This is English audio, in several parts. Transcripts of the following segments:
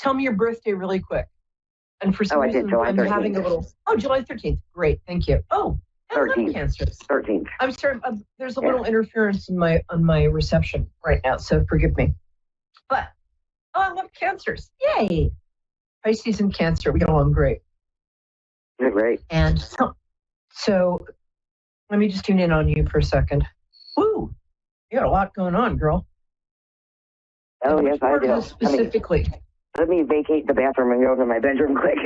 tell me your birthday really quick. And for some reason, I'm having a little... Oh, July 13th. Great. Thank you. Oh, I love cancers. 13th. I'm sorry. There's a little interference in on my reception right now, so forgive me. But, I love cancers. Yay. Pisces and Cancer. We get along great. You're great. And so let me just tune in on you for a second. Woo. You got a lot going on, girl. Oh, yes, I do. Specifically. Let me vacate the bathroom and go to my bedroom quick.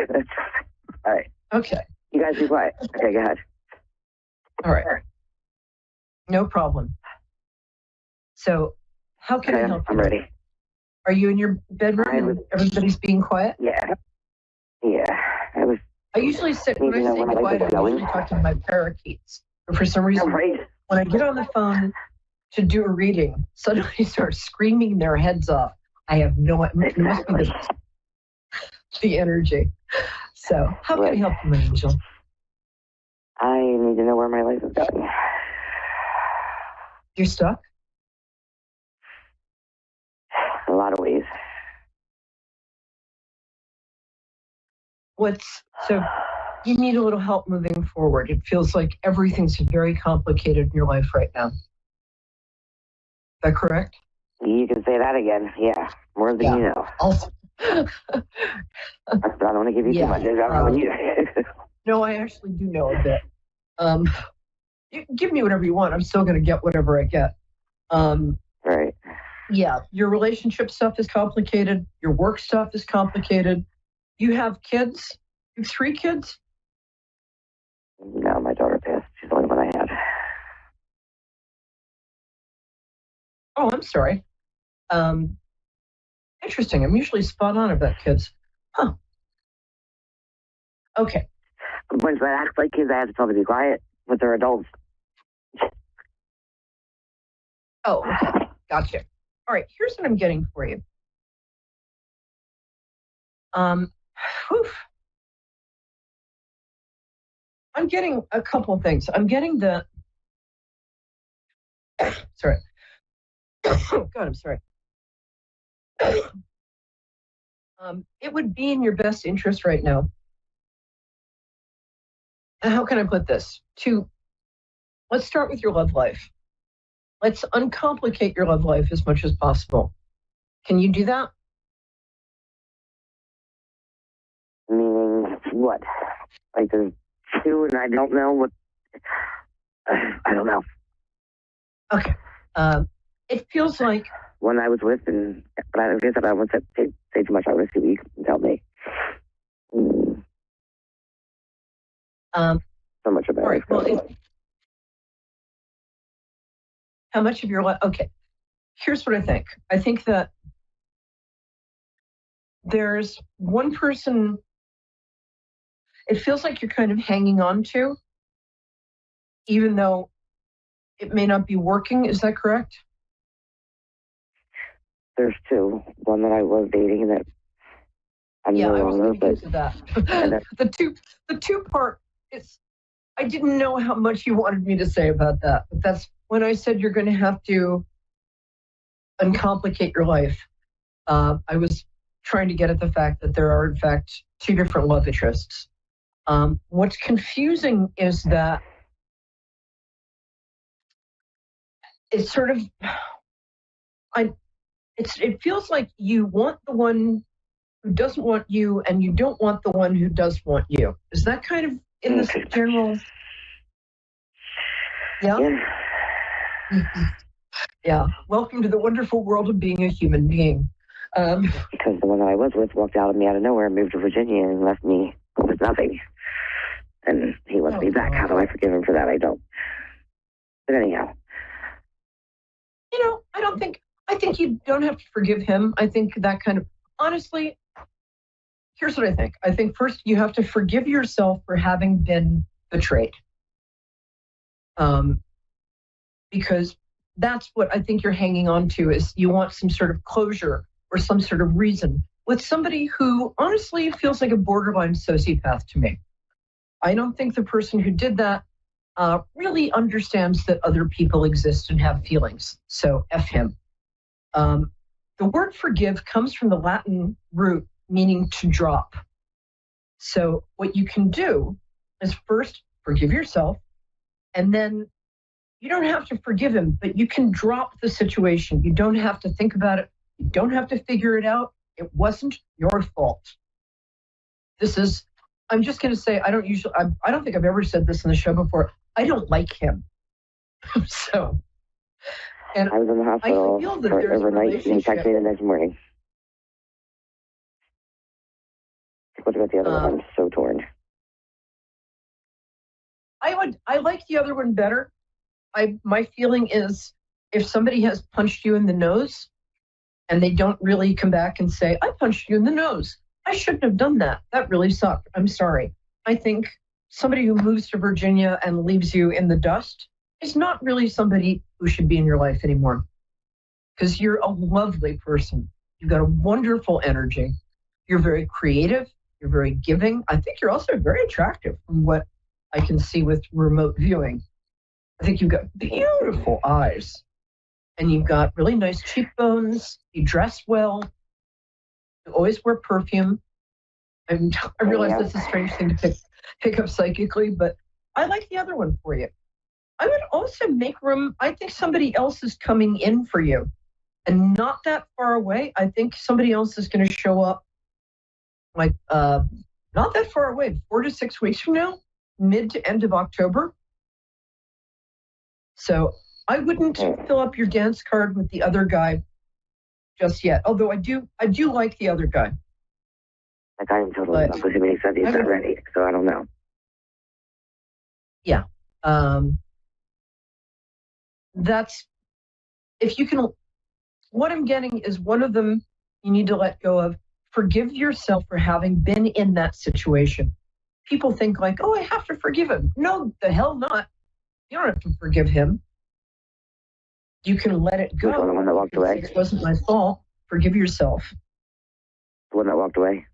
All right. Okay. You guys be quiet. Okay, go ahead. All right. No problem. So, how can I help you? I'm ready. Are you in your bedroom and everybody's being quiet? Yeah. I usually sit, when I say quiet, I usually talk to my parakeets. But for some reason, when I get on the phone to do a reading, suddenly start screaming their heads off. I have no idea. It must be the energy. So, how can I help you, my angel? I need to know where my life is going. You're stuck? In a lot of ways. So you need a little help moving forward. It feels like everything's very complicated in your life right now. Is that correct? You can say that again. Yeah, more than you know. I don't want to give you too much. No, I actually do know a bit. You give me whatever you want. I'm still going to get whatever I get. Right. Yeah, your relationship stuff is complicated. Your work stuff is complicated. You have kids? You have 3 kids? No, my daughter passed. She's the only one I had. Oh, I'm sorry. Interesting. I'm usually spot on about kids. Huh. Okay. When I act like kids, I have to tell them to be quiet, but they're adults. Oh, okay. Gotcha. All right. Here's what I'm getting for you. I'm getting a couple of things. I'm getting the... Sorry. Oh, God, I'm sorry. It would be in your best interest right now. How can I put this? Let's start with your love life. Let's uncomplicate your love life as much as possible. Can you do that? Meaning what? Like there's 2 and I don't know what... I don't know. Okay. It feels like... One I was with, but I guess I don't want to say too much. I want to see what you can tell me. So much about it. Well, how much of your life? Okay. Here's what I think. I think that there's one person it feels like you're kind of hanging on to, even though it may not be working. Is that correct? There's 2. One that I was dating that I'm no longer. The two part is, I didn't know how much you wanted me to say about that. But that's when I said you're going to have to uncomplicate your life. I was trying to get at the fact that there are, in fact, 2 different love interests. What's confusing is that it's sort of, it feels like you want the one who doesn't want you and you don't want the one who does want you. Is that kind of in this general? Yeah? Mm-hmm. Yeah. Welcome to the wonderful world of being a human being. Because the one that I was with walked out of me out of nowhere and moved to Virginia and left me with nothing. And he wants me back. How do I forgive him for that? I don't. But anyhow. I think you don't have to forgive him. I think that kind of, honestly, here's what I think. I think first you have to forgive yourself for having been betrayed. Because that's what I think you're hanging on to, is you want some sort of closure or some sort of reason with somebody who honestly feels like a borderline sociopath to me. I don't think the person who did that really understands that other people exist and have feelings. So F him. The word forgive comes from the Latin root, meaning to drop. So what you can do is first forgive yourself, and then you don't have to forgive him, but you can drop the situation. You don't have to think about it. You don't have to figure it out. It wasn't your fault. I'm just going to say, I don't think I've ever said this in the show before. I don't like him. So, and I was in the hospital I feel that for there's overnight, and he texted me the next morning. What about the other one? I'm so torn. I like the other one better. My feeling is if somebody has punched you in the nose and they don't really come back and say, I punched you in the nose, I shouldn't have done that. That really sucked. I'm sorry. I think somebody who moves to Virginia and leaves you in the dust is not really somebody who should be in your life anymore. Because you're a lovely person. You've got a wonderful energy. You're very creative. You're very giving. I think you're also very attractive from what I can see with remote viewing. I think you've got beautiful eyes. And you've got really nice cheekbones. You dress well. You always wear perfume. I realize that's a strange thing to pick up psychically, but I like the other one for you. I would also make room. I think somebody else is coming in for you, and not that far away. I think somebody else is going to show up, like not that far away, 4 to 6 weeks from now, mid to end of October. So I wouldn't fill up your dance card with the other guy just yet. Although I do like the other guy. Like, I am totally in love with him, and he said he's not ready, so I don't know. Yeah. That's, if you can, what I'm getting is one of them you need to let go of. Forgive yourself for having been in that situation. People think like, oh, I have to forgive him. No, the hell not. You don't have to forgive him. You can let it go. The one that walked away? It wasn't my fault. Forgive yourself. The one that walked away?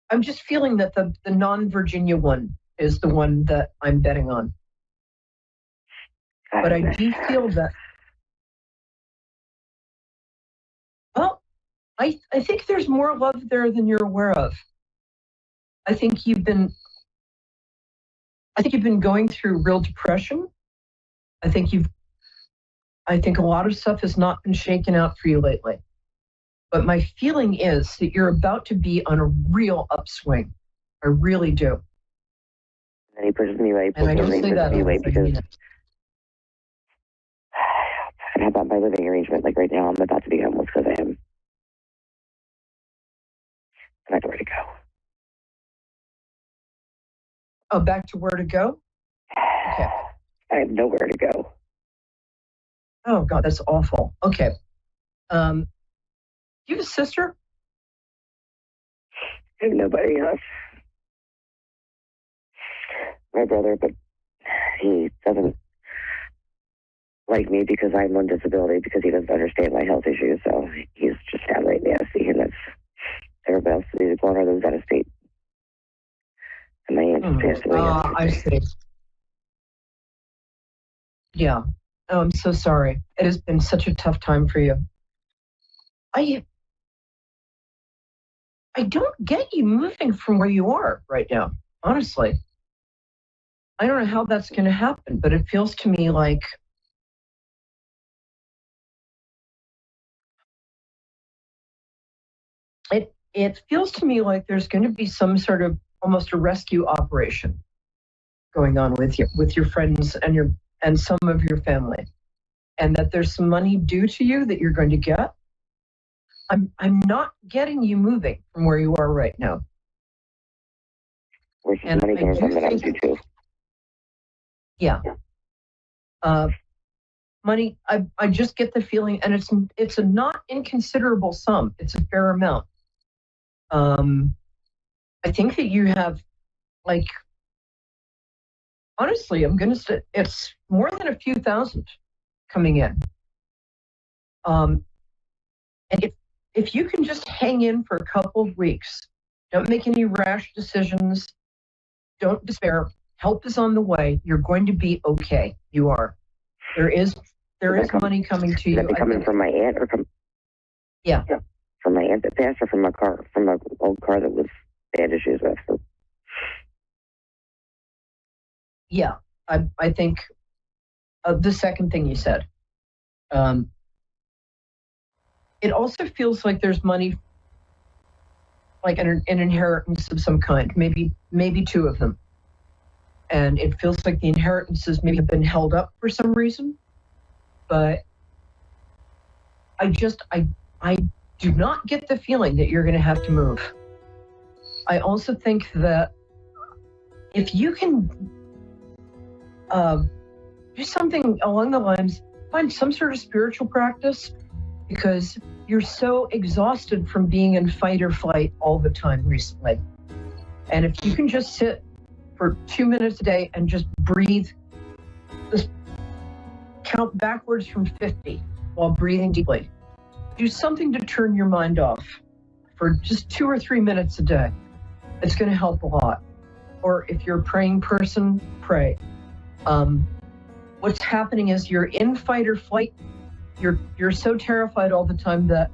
I'm just feeling that the non-Virginia one is the one that I'm betting on. But I do feel that, well, I think there's more love there than you're aware of. I think you've been going through real depression. I think a lot of stuff has not been shaken out for you lately. But my feeling is that you're about to be on a real upswing. I really do. And he pushes me away. And I don't say that because how about my living arrangement? Like right now, I'm about to be homeless because I am. I have nowhere to go. Oh, back to where to go? Okay. I have nowhere to go. Oh, God, that's awful. Okay. Do you have a sister? I have nobody else. My brother, but he doesn't like me because I'm on disability, because he doesn't understand my health issues. So he's just downright nasty, and that's everybody else is one of those out of state. And my aunt just passed away. I see. Yeah. Oh, I'm so sorry. It has been such a tough time for you. I don't get you moving from where you are right now, honestly. I don't know how that's going to happen, but it feels to me like it feels to me like there's going to be some sort of almost a rescue operation going on with your friends and some of your family, and that there's some money due to you that you're going to get. I'm not getting you moving from where you are right now. Where's the money coming from that I'm due to? Yeah. Money, I just get the feeling, and it's a not inconsiderable sum. It's a fair amount. I think that you have, like, honestly, I'm going to say it's more than a few thousand coming in. And if you can just hang in for a couple of weeks, don't make any rash decisions, don't despair. Help is on the way. You're going to be okay. You are. There is There is money coming to you. Is that coming from my aunt or from? Yeah. From my aunt that passed, or from my car, from my old car that was bad issues with. So. Yeah, I think the second thing you said. It also feels like there's money, like an inheritance of some kind, maybe two of them. And it feels like the inheritances maybe have been held up for some reason. But I do not get the feeling that you're going to have to move. I also think that if you can do something along the lines, find some sort of spiritual practice, because you're so exhausted from being in fight or flight all the time recently. And if you can just sit for 2 minutes a day and just breathe, just count backwards from 50 while breathing deeply. Do something to turn your mind off for just 2 or 3 minutes a day. It's going to help a lot. Or if you're a praying person, pray. What's happening is you're in fight or flight. You're so terrified all the time that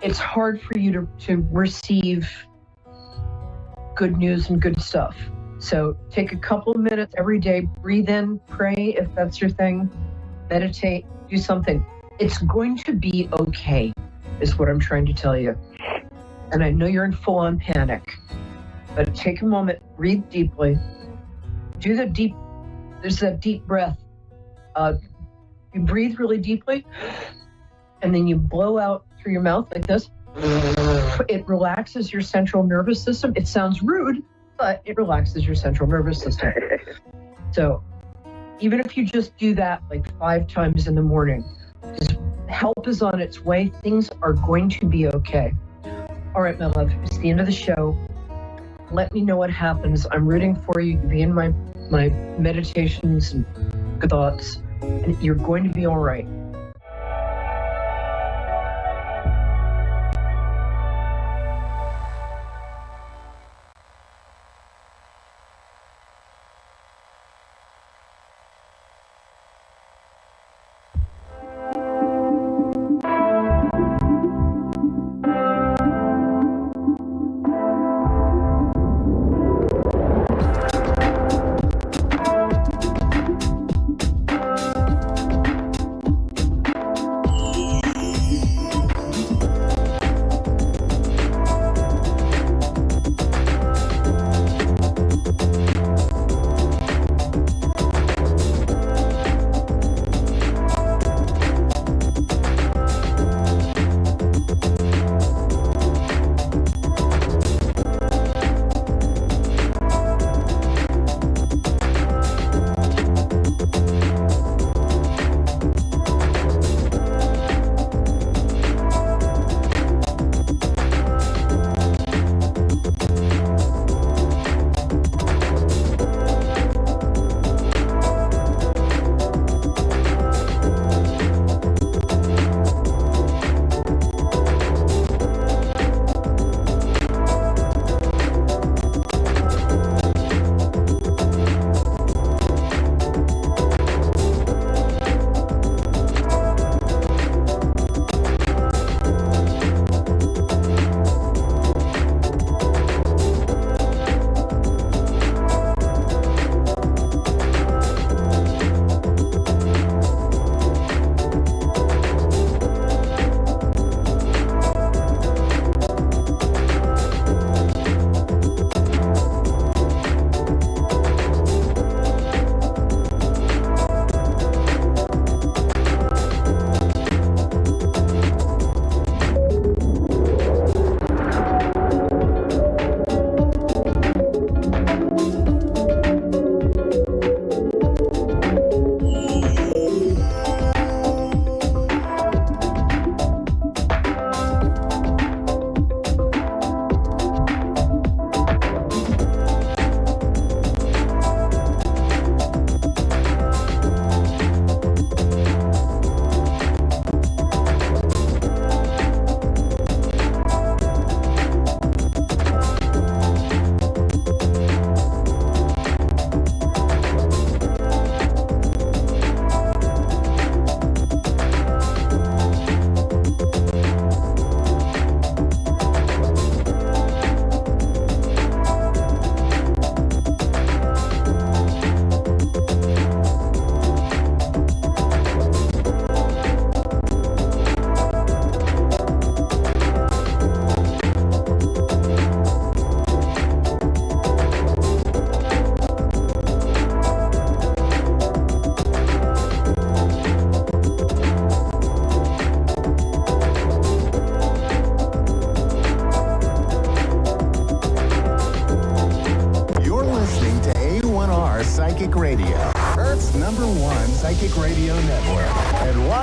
it's hard for you to receive good news and good stuff. So take a couple of minutes every day, breathe in, pray if that's your thing, meditate, do something. It's going to be okay, is what I'm trying to tell you. And I know you're in full-on panic, but take a moment, breathe deeply, there's that deep breath. You breathe really deeply, and then you blow out through your mouth like this. It relaxes your central nervous system. It sounds rude, but it relaxes your central nervous system. So even if you just do that like 5 times in the morning, just help is on its way. Things are going to be okay. All right, my love, it's the end of the show. Let me know what happens. I'm rooting for you to be in my meditations and good thoughts, and you're going to be all right.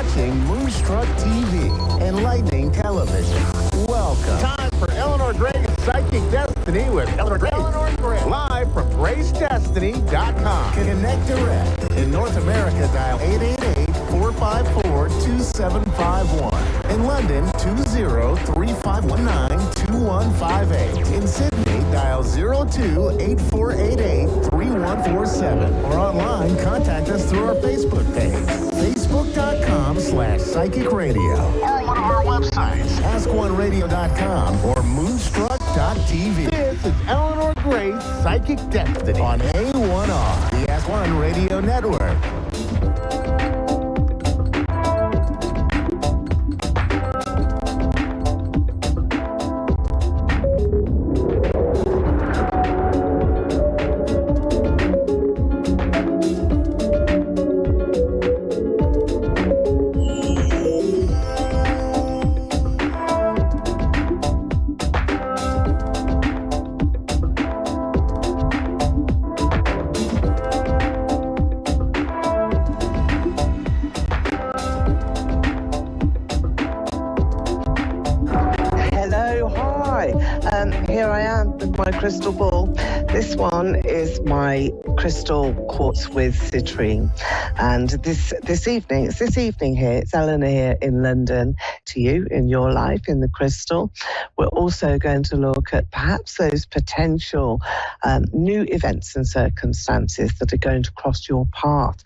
watching Moonstruck TV, enlightening television. Welcome. Time for Eleanor Gray's Psychic Destiny with Eleanor Gray. Live from GraceDestiny.com. Connect direct. In North America, dial 888-454-2751. In London, 20-3519-2158. In Sydney, dial 02-8488-3147. Or online, contact us through our Facebook page. Facebook.com/Psychic Radio. Or one of our websites, AskOneRadio.com or Moonstruck.tv. This is Eleanor Gray's Psychic Destiny on A1R, the Ask One Radio Network. Here I am with my crystal ball. This one is my crystal quartz with citrine. And this evening, it's this evening here, it's Eleanor here in London to you in your life in the crystal. We're also going to look at perhaps those potential new events and circumstances that are going to cross your path.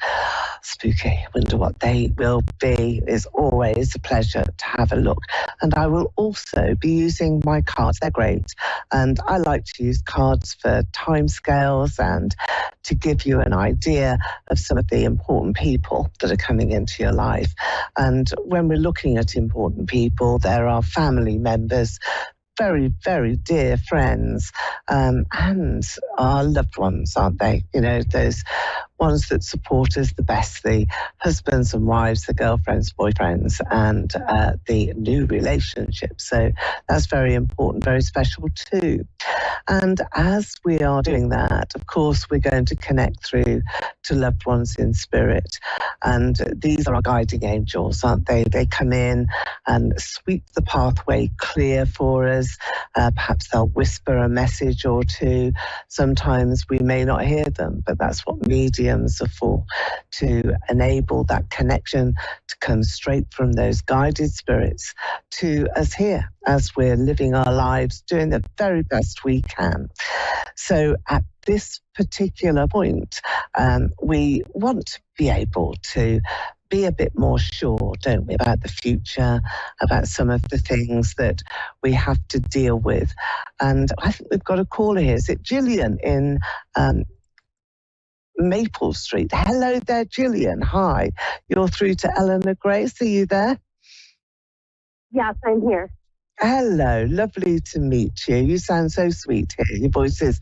Spooky, wonder what they will be. It's always a pleasure to have a look. And I will also be using my cards. They're great. And I like to use cards for timescales and to give you an idea of some of the important people that are coming into your life. And when we're looking at important people, there are family members, very, very dear friends, and our loved ones, aren't they? You know, those ones that support us the best, the husbands and wives, the girlfriends, boyfriends, and the new relationships. So that's very important, very special too. And as we are doing that, of course, we're going to connect through to loved ones in spirit. And these are our guiding angels, aren't they? They come in and sweep the pathway clear for us. Perhaps they'll whisper a message or two. Sometimes we may not hear them, but that's what mediums are for, to enable that connection to come straight from those guided spirits to us here as we're living our lives, doing the very best we can. So at this particular point, we want to be able to be a bit more sure, don't we, about the future, about some of the things that we have to deal with. And I think we've got a caller here. Is it Gillian in Maple Street? Hello there, Gillian. Hi. You're through to Eleanor Grace. Are you there? Yes, I'm here. Hello, lovely to meet you. You sound so sweet here. Your voice is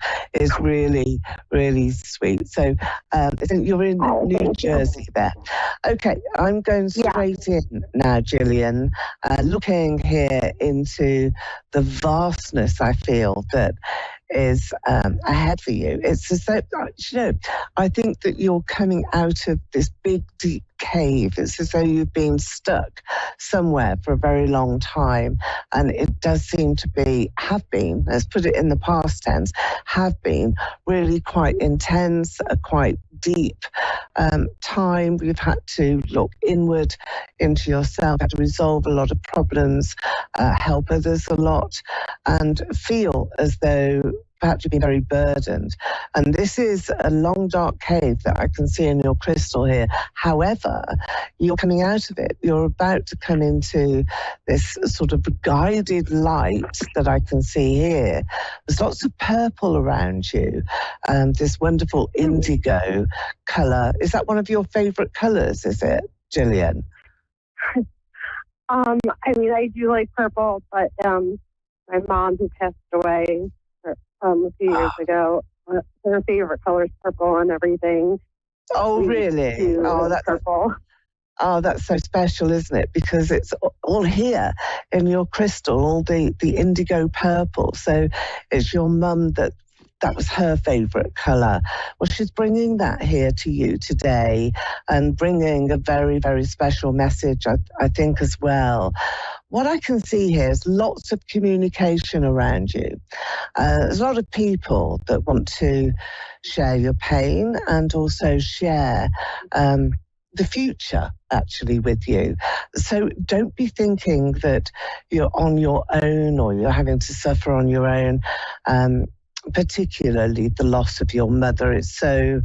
really, really sweet. So you're in New Jersey there. Okay, I'm going straight in now, Gillian, looking here into the vastness I feel that is ahead for you. It's as though, I think that you're coming out of this big, deep cave. It's as though you've been stuck somewhere for a very long time. And it does seem to have been, let's put it in the past tense, have been really quite intense, quite deep time. We've had to look inward into yourself, had to resolve a lot of problems, help others a lot, and feel as though perhaps you've been very burdened. And this is a long, dark cave that I can see in your crystal here. However, you're coming out of it. You're about to come into this sort of guided light that I can see here. There's lots of purple around you, this wonderful indigo colour. Is that one of your favourite colours, is it, Gillian? I mean, I do like purple, but my mom, who passed away a few years ago, her favorite color is purple and everything. Oh, really? Oh, that's purple. Oh, that's so special, isn't it? Because it's all here in your crystal, all the indigo purple. So it's your mum that that was her favourite colour. Well, she's bringing that here to you today and bringing a very, very special message, I think, as well. What I can see here is lots of communication around you. There's a lot of people that want to share your pain and also share the future actually with you. So don't be thinking that you're on your own or you're having to suffer on your own, particularly the loss of your mother. It's so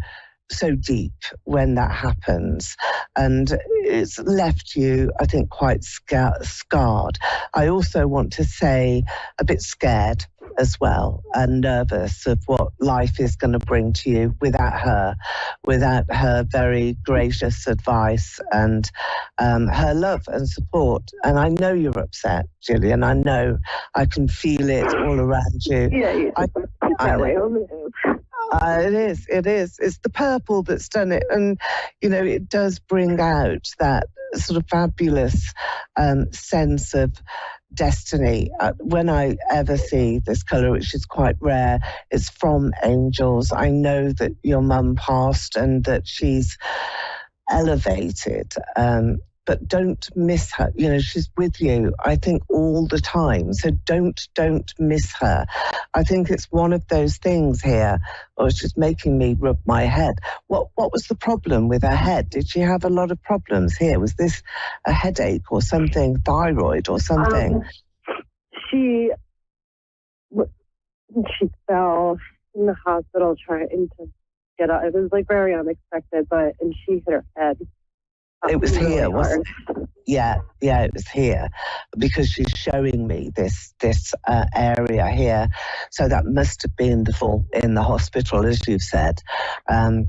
deep when that happens, and it's left you, I think, quite scarred. I also want to say a bit scared as well, and nervous of what life is going to bring to you without her very gracious advice and her love and support. And I know you're upset, Gillian. I know, I can feel it all around you. Yeah, I know. It is. It's the purple that's done it. And, you know, it does bring out that sort of fabulous sense of destiny. When I ever see this colour, which is quite rare, it's from angels. I know that your mum passed and that she's elevated. But don't miss her. You know, she's with you, I think, all the time. So don't miss her. I think it's one of those things here, or it's just making me rub my head. What was the problem with her head? Did she have a lot of problems here? Was this a headache or something, thyroid or something? She fell in the hospital trying to get up. It was like very unexpected, and she hit her head. It was here, wasn't it? Yeah, it was here, because she's showing me this area here. So that must have been the fall in the hospital, as you've said,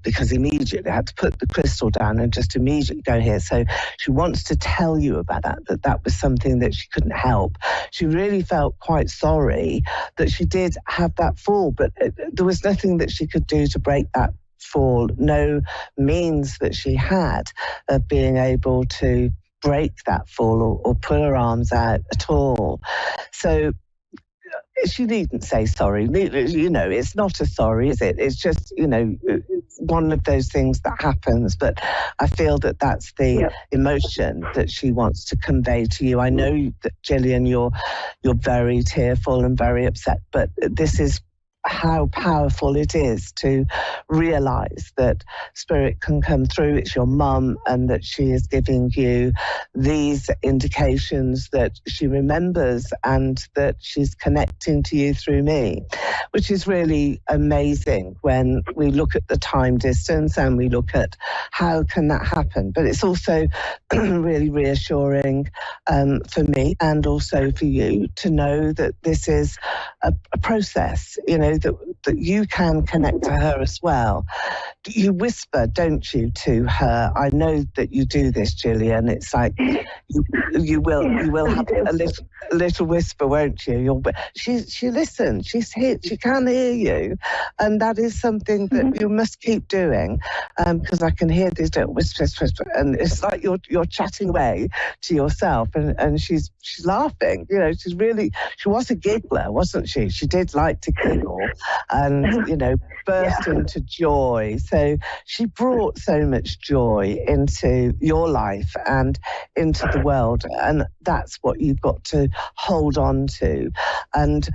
because immediately I had to put the crystal down and just immediately go here. So she wants to tell you about that was something that she couldn't help. She really felt quite sorry that she did have that fall, but there was nothing that she could do to break that fall, no means that she had of being able to break that fall or pull her arms out at all. So she needn't say sorry. You know, it's not a sorry, is it? It's just, you know, one of those things that happens. But I feel that that's the emotion that she wants to convey to you. I know that, Gillian, you're very tearful and very upset, but this is how powerful it is to realize that spirit can come through. It's your mum, and that she is giving you these indications that she remembers and that she's connecting to you through me, which is really amazing when we look at the time distance and we look at how can that happen. But it's also really reassuring for me and also for you to know that this is a process, you know, that you can connect to her as well. You whisper, don't you, to her? I know that you do this, Gillian. It's like you will have a little whisper, won't you? She listens. She's here. She can hear you, and that is something that you must keep doing, because I can hear these little whispers, and it's like you're chatting away to yourself, and she's laughing. You know, she was a giggler, wasn't she? She did like to giggle and, you know, burst into joy. So she brought so much joy into your life and into the world. And that's what you've got to hold on to. And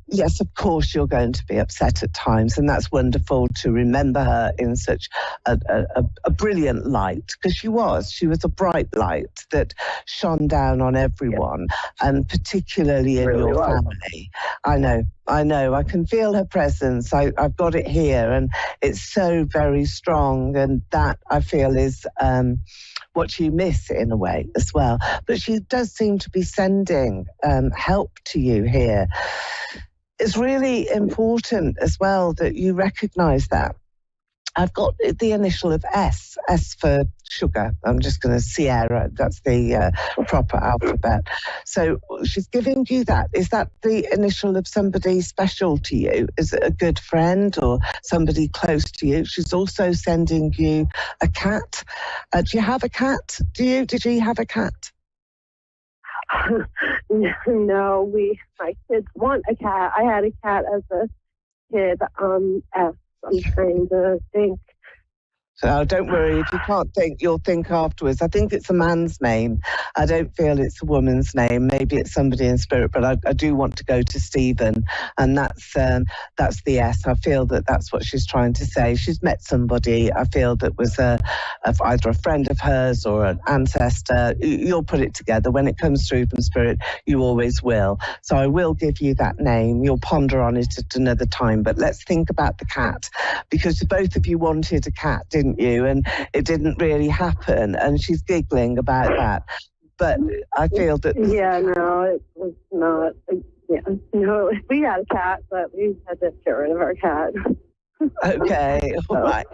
yes, of course, you're going to be upset at times. And that's wonderful to remember her in such a brilliant light, because she was a bright light that shone down on everyone, and particularly in your family. I know. I can feel her presence. I've got it here, and it's so very strong. And that, I feel, is what you miss in a way as well. But she does seem to be sending help to you here. It's really important as well that you recognise that. I've got the initial of S for sugar. I'm just going to Sierra. That's the proper alphabet. So she's giving you that. Is that the initial of somebody special to you? Is it a good friend or somebody close to you? She's also sending you a cat. Do you have a cat? Did you have a cat? No, my kids want a cat. I had a cat as a kid. S. I'm trying to think. So don't worry, if you can't think, you'll think afterwards. I think it's a man's name. I don't feel it's a woman's name. Maybe it's somebody in spirit, but I do want to go to Stephen, and that's the S. I feel that that's what she's trying to say. She's met somebody, I feel, that was either a friend of hers or an ancestor. You'll put it together. When it comes through from spirit, you always will. So I will give you that name. You'll ponder on it at another time, but let's think about the cat, because both of you wanted a cat, didn't you? And it didn't really happen, and she's giggling about that. But I feel that... Yeah, no, it was not. Yeah, no, we had a cat, but we had to get rid of our cat. Okay, all right.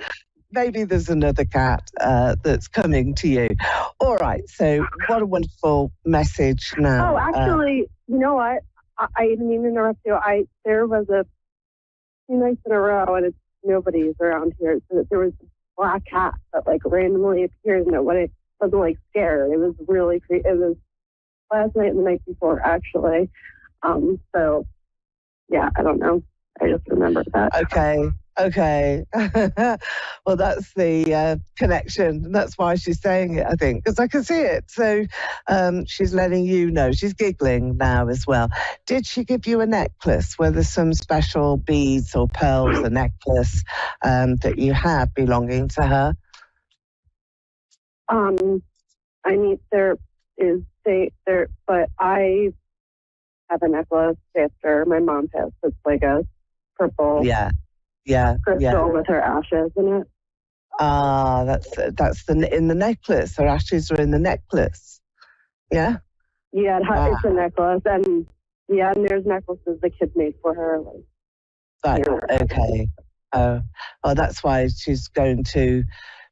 Maybe there's another cat that's coming to you. All right, so what a wonderful message now. Oh, actually, you know what? I didn't mean to interrupt you. There was a few nights in a row, and nobody's around here, so there was black cat that like randomly appeared, and it wasn't like scared. It was really creepy. It was last night and the night before, actually. So yeah, I don't know. I just remembered that. Okay. Well, that's the connection. That's why she's saying it, I think, because I can see it. So she's letting you know. She's giggling now as well. Did she give you a necklace? Were there some special beads or pearls, a necklace that you have belonging to her? I mean, but I have a necklace after my mom passed. It's like a purple crystal with her ashes in it. Ah, that's in the necklace. Her ashes are in the necklace. Yeah. Yeah, it's a necklace, and there's necklaces the kids made for her. Right. Okay. Oh, that's why she's going to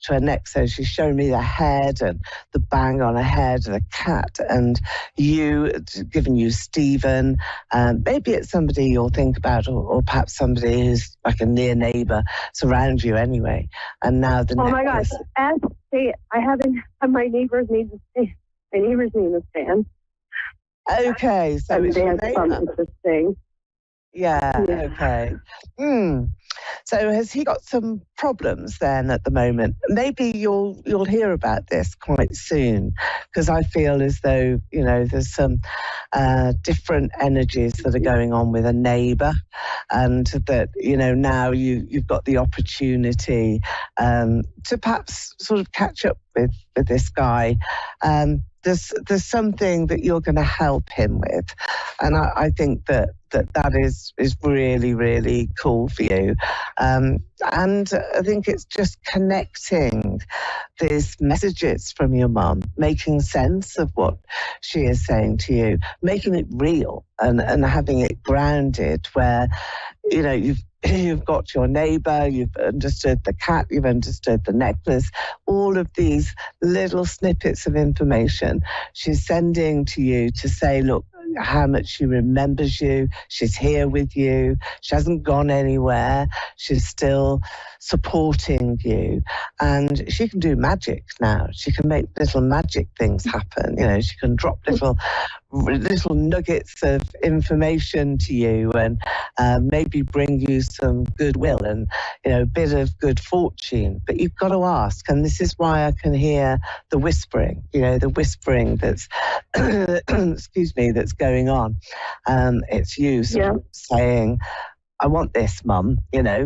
her neck. So she's showing me the head and the bang on her head and a cat, and giving you Stephen. Maybe it's somebody you'll think about, or perhaps somebody who's like a near neighbor. It's around you anyway. And now the necklace. My gosh! I haven't. My neighbor's name is Stan. My neighbor's name is Stan. Okay, so it's your neighbor. Interesting. Yeah. Okay. So has he got some problems then at the moment? Maybe you'll hear about this quite soon, because I feel as though, there's some different energies that are going on with a neighbour, and that, now you've got the opportunity to perhaps sort of catch up with this guy. There's something that you're going to help him with, and I think that is really, really cool for you. And I think it's just connecting these messages from your mum, making sense of what she is saying to you, making it real, and having it grounded where, you've got your neighbour, you've understood the cat, you've understood the necklace, all of these little snippets of information she's sending to you to say, look, how much she remembers you. She's here with you. She hasn't gone anywhere. She's still supporting you. And she can do magic now. She can make little magic things happen. She can drop little nuggets of information to you, and maybe bring you some goodwill and, a bit of good fortune. But you've got to ask, and this is why I can hear the whispering, the whispering that's, excuse me, that's going on. It's you sort of saying, I want this, Mum,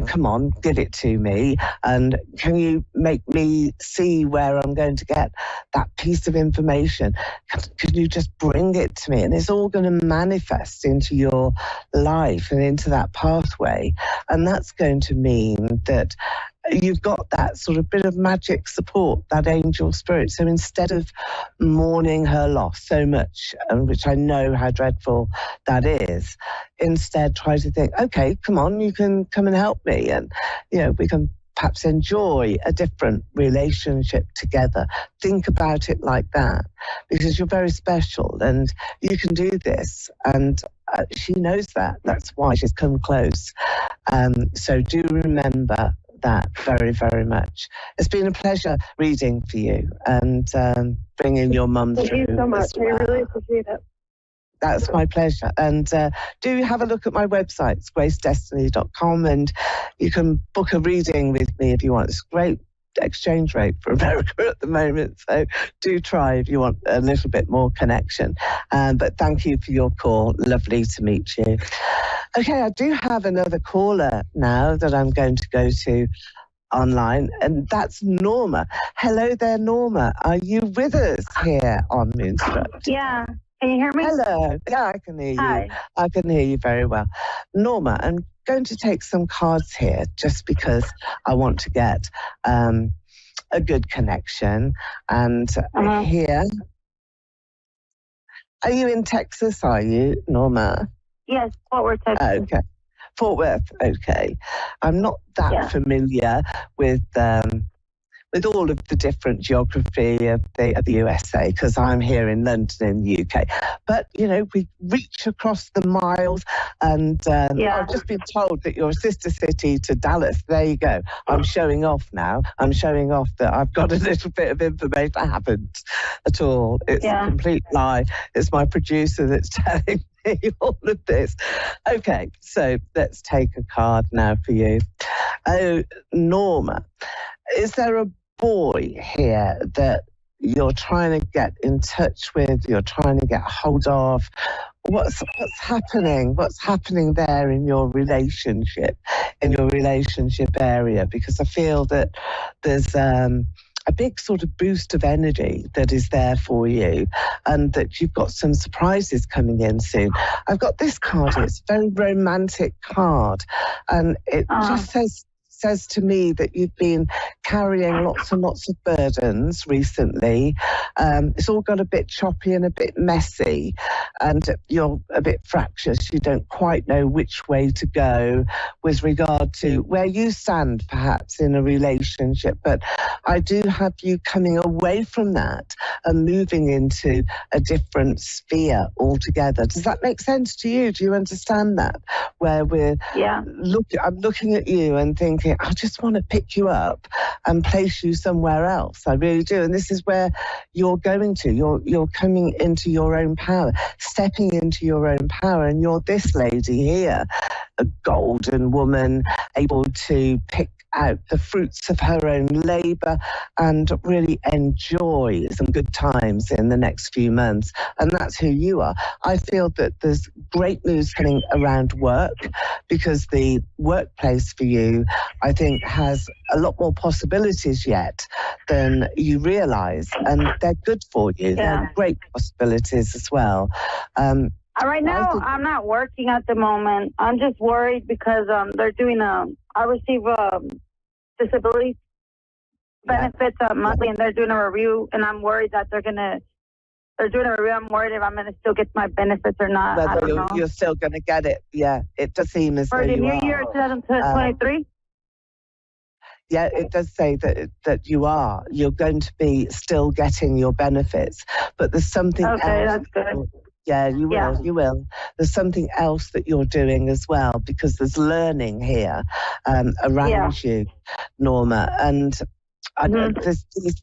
come on, give it to me. And can you make me see where I'm going to get that piece of information? Can you just bring it to me? And it's all going to manifest into your life and into that pathway. And that's going to mean that you've got that sort of bit of magic support, that angel spirit. So instead of mourning her loss so much, which I know how dreadful that is, instead try to think, okay, come on, you can come and help me. And, we can perhaps enjoy a different relationship together. Think about it like that, because you're very special and you can do this. And she knows that. That's why she's come close. So do remember that very, very much. It's been a pleasure reading for you and bringing your mum through. Thank you so much. Well. I really appreciate it. That's my pleasure. And do have a look at my website. It's gracedestiny.com, and you can book a reading with me if you want. It's great exchange rate for America at the moment, so do try if you want a little bit more connection. But thank you for your call. Lovely to meet you. Okay, I do have another caller now that I'm going to go to online, and that's Norma. Hello there, Norma. Are you with us here on Moonstruck? Yeah. Can you hear me? Hello. Yeah, I can hear you. Hi. I can hear you very well. Norma, I'm going to take some cards here just because I want to get a good connection. And here, are you in Texas, are you, Norma? Yes, Fort Worth, Texas. Okay. Fort Worth, okay. I'm not that familiar with all of the different geography of the USA, because I'm here in London in the UK. But, you know, we reach across the miles, and I've just been told that you're a sister city to Dallas. There you go. I'm showing off now. I'm showing off that I've got a little bit of information. I haven't at all. It's a complete lie. It's my producer that's telling me all of this. Okay, so let's take a card now for you. Oh, Norma, is there a boy here that you're trying to get in touch with, you're trying to get hold of? What's happening? What's happening there in your relationship area? Because I feel that there's a big sort of boost of energy that is there for you, and that you've got some surprises coming in soon. I've got this card. It's a very romantic card, and it just says to me that you've been carrying lots and lots of burdens recently. It's all got a bit choppy and a bit messy, and you're a bit fractious. You don't quite know which way to go with regard to where you stand, perhaps, in a relationship. But I do have you coming away from that and moving into a different sphere altogether. Does that make sense to you? Do you understand that? Where I'm looking at you and thinking, I just want to pick you up and place you somewhere else. I really do. And this is where you're going to. You're coming into your own power, stepping into your own power. And you're this lady here, a golden woman, able to pick out the fruits of her own labor and really enjoy some good times in the next few months. And that's who you are. I feel that there's great news coming around work, because the workplace for you, I think, has a lot more possibilities yet than you realize, and they're good for you. They're great possibilities as well. Right now, I'm not working at the moment. I'm just worried because they're doing I receive disability benefits monthly, and they're doing a review, and I'm worried that they're doing a review. I'm worried if I'm going to still get my benefits or not. I don't know. You're still going to get it. Yeah, it does seem as though you are. For the new year, 2023? Yeah, it does say that you're going to be still getting your benefits, but there's something else. Okay, that's good. Yeah, you will. There's something else that you're doing as well, because there's learning here around you, Norma. And I know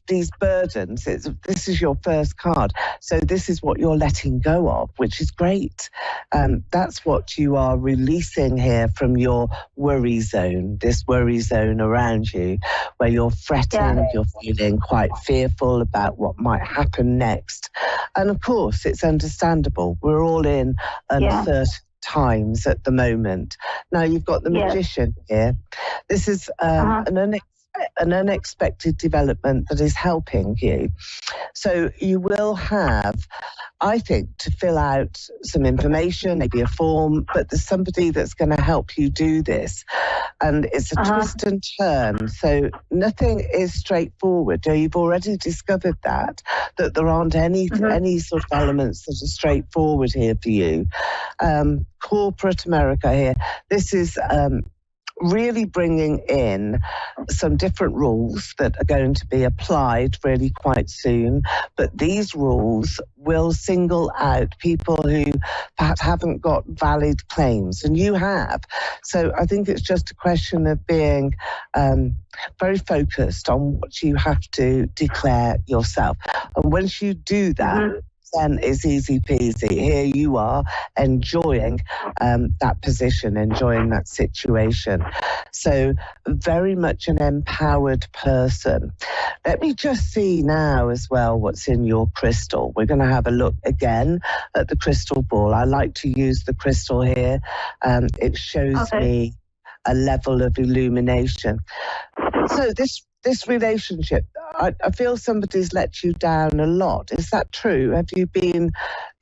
these burdens, this is your first card. So this is what you're letting go of, which is great. That's what you are releasing here from your worry zone, this worry zone around you, where you're fretting, you're feeling quite fearful about what might happen next. And of course, it's understandable. We're all in uncertain times at the moment. Now, you've got the magician here. This is an unexpected development that is helping you. So you will have, I think, to fill out some information, maybe a form, but there's somebody that's going to help you do this. And it's a twist and turn. So nothing is straightforward. You've already discovered that there aren't any sort of elements that are straightforward here for you. Corporate America here. This is really bringing in some different rules that are going to be applied really quite soon. But these rules will single out people who perhaps haven't got valid claims, and you have. So I think it's just a question of being very focused on what you have to declare yourself. And once you do that, then it's easy peasy. Here you are enjoying that position, enjoying that situation. So very much an empowered person. Let me just see now as well what's in your crystal. We're going to have a look again at the crystal ball. I like to use the crystal here. It shows me a level of illumination. So this relationship, I feel somebody's let you down a lot. Is that true? Have you been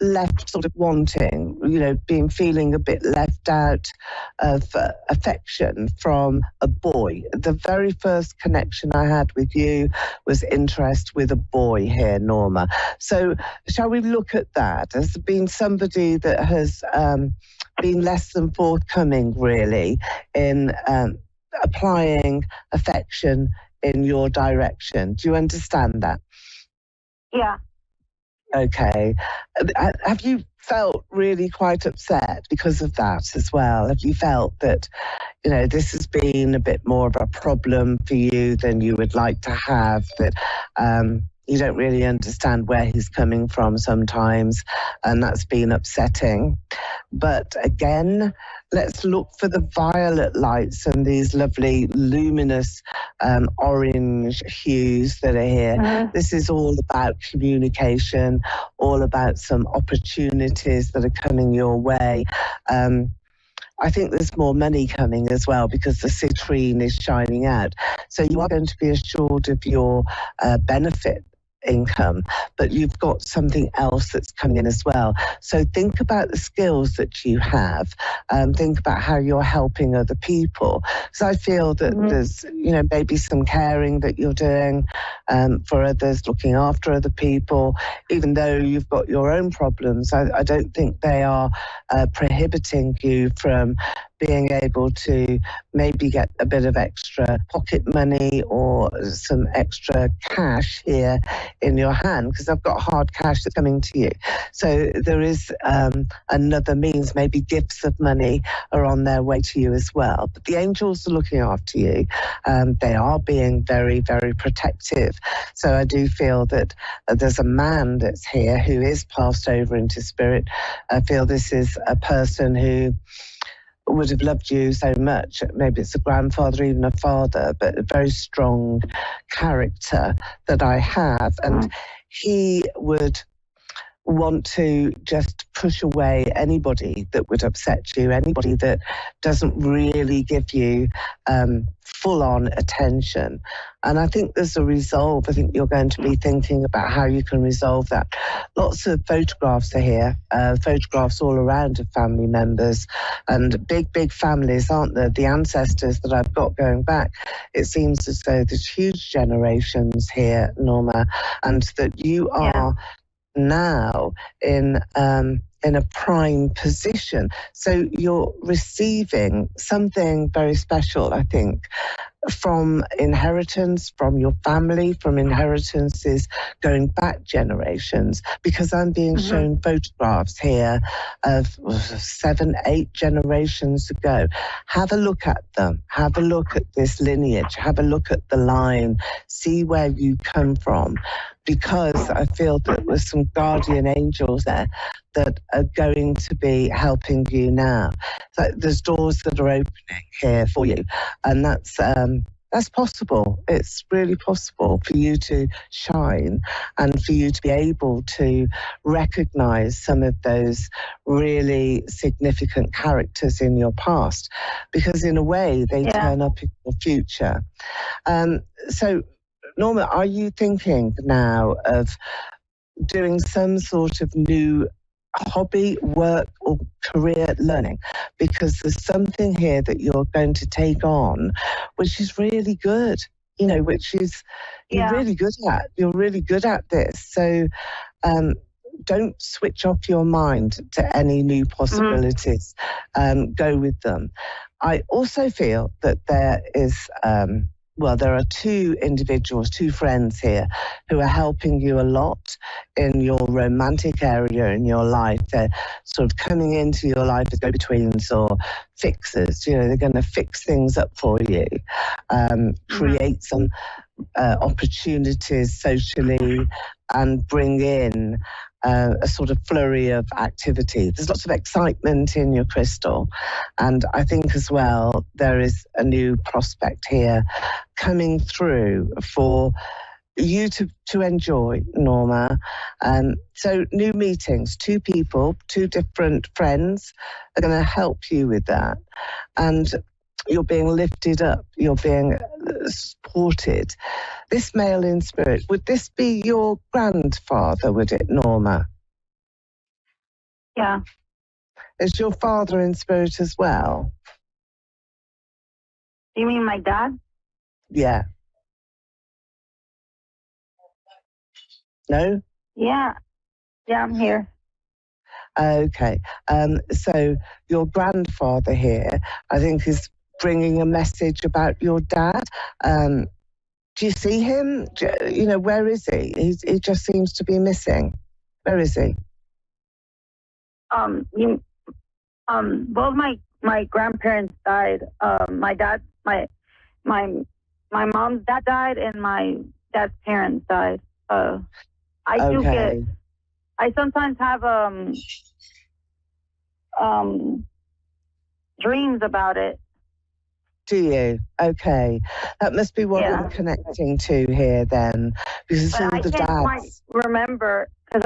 left sort of wanting, been feeling a bit left out of affection from a boy? The very first connection I had with you was interest with a boy here, Norma. So shall we look at that? Has there been somebody that has been less than forthcoming, really, in applying affection in your direction? Do you understand that? Yeah. Okay. Have you felt really quite upset because of that as well? Have you felt that, this has been a bit more of a problem for you than you would like to have, that you don't really understand where he's coming from sometimes, and that's been upsetting? But again, let's look for the violet lights and these lovely luminous orange hues that are here. Mm-hmm. This is all about communication, all about some opportunities that are coming your way. I think there's more money coming as well because the citrine is shining out. So you are going to be assured of your benefit income, but you've got something else that's coming in as well. So think about the skills that you have, think about how you're helping other people. So I feel that there's, maybe some caring that you're doing for others, looking after other people, even though you've got your own problems. I don't think they are prohibiting you from being able to maybe get a bit of extra pocket money or some extra cash here in your hand, because I've got hard cash that's coming to you. So there is another means, maybe gifts of money are on their way to you as well. But the angels are looking after you. They are being very, very protective. So I do feel that there's a man that's here who is passed over into spirit. I feel this is a person who would have loved you so much. Maybe it's a grandfather, even a father, but a very strong character that I have. And he would want to just push away anybody that would upset you, anybody that doesn't really give you full-on attention. And I think there's a resolve. I think you're going to be thinking about how you can resolve that. Lots of photographs are here, photographs all around of family members, and big, big families, aren't there? The ancestors that I've got going back, it seems as though there's huge generations here, Norma, and that you are now in a prime position. So you're receiving something very special, I think, from inheritance, from your family, from inheritances going back generations, because I'm being shown photographs here of 7, 8 generations ago. Have a look at them. Have a look at this lineage. Have a look at the line. See where you come from, because I feel that there's some guardian angels there that are going to be helping you now. So there's doors that are opening here for you, and that's possible. It's really possible for you to shine and for you to be able to recognize some of those really significant characters in your past, because in a way they turn up in your future. So Norma, are you thinking now of doing some sort of new hobby, work, or career learning? Because there's something here that you're going to take on, which is really good, which is you're really good at. You're really good at this. So don't switch off your mind to any new possibilities. Go with them. I also feel that there is... there are 2 individuals, 2 friends here who are helping you a lot in your romantic area in your life. They're sort of coming into your life as go-betweens or fixers. They're going to fix things up for you, create some opportunities socially, and bring in a sort of flurry of activity. There's lots of excitement in your crystal. And I think as well, there is a new prospect here coming through for you to enjoy, Norma. So new meetings, 2 people, 2 different friends are going to help you with that. And you're being lifted up, you're being supported. This male in spirit, would this be your grandfather, would it, Norma? Yeah. Is your father in spirit as well? You mean my dad? Yeah. No? Yeah. Yeah, I'm here. Okay. So your grandfather here, I think, is bringing a message about your dad. Do you see him? Where is he? He just seems to be missing. Where is he? Both my grandparents died. My dad, my mom's dad died, and my dad's parents died. I sometimes have dreams about it. Do you? Okay. That must be what I'm connecting to here then. Because I can't quite remember because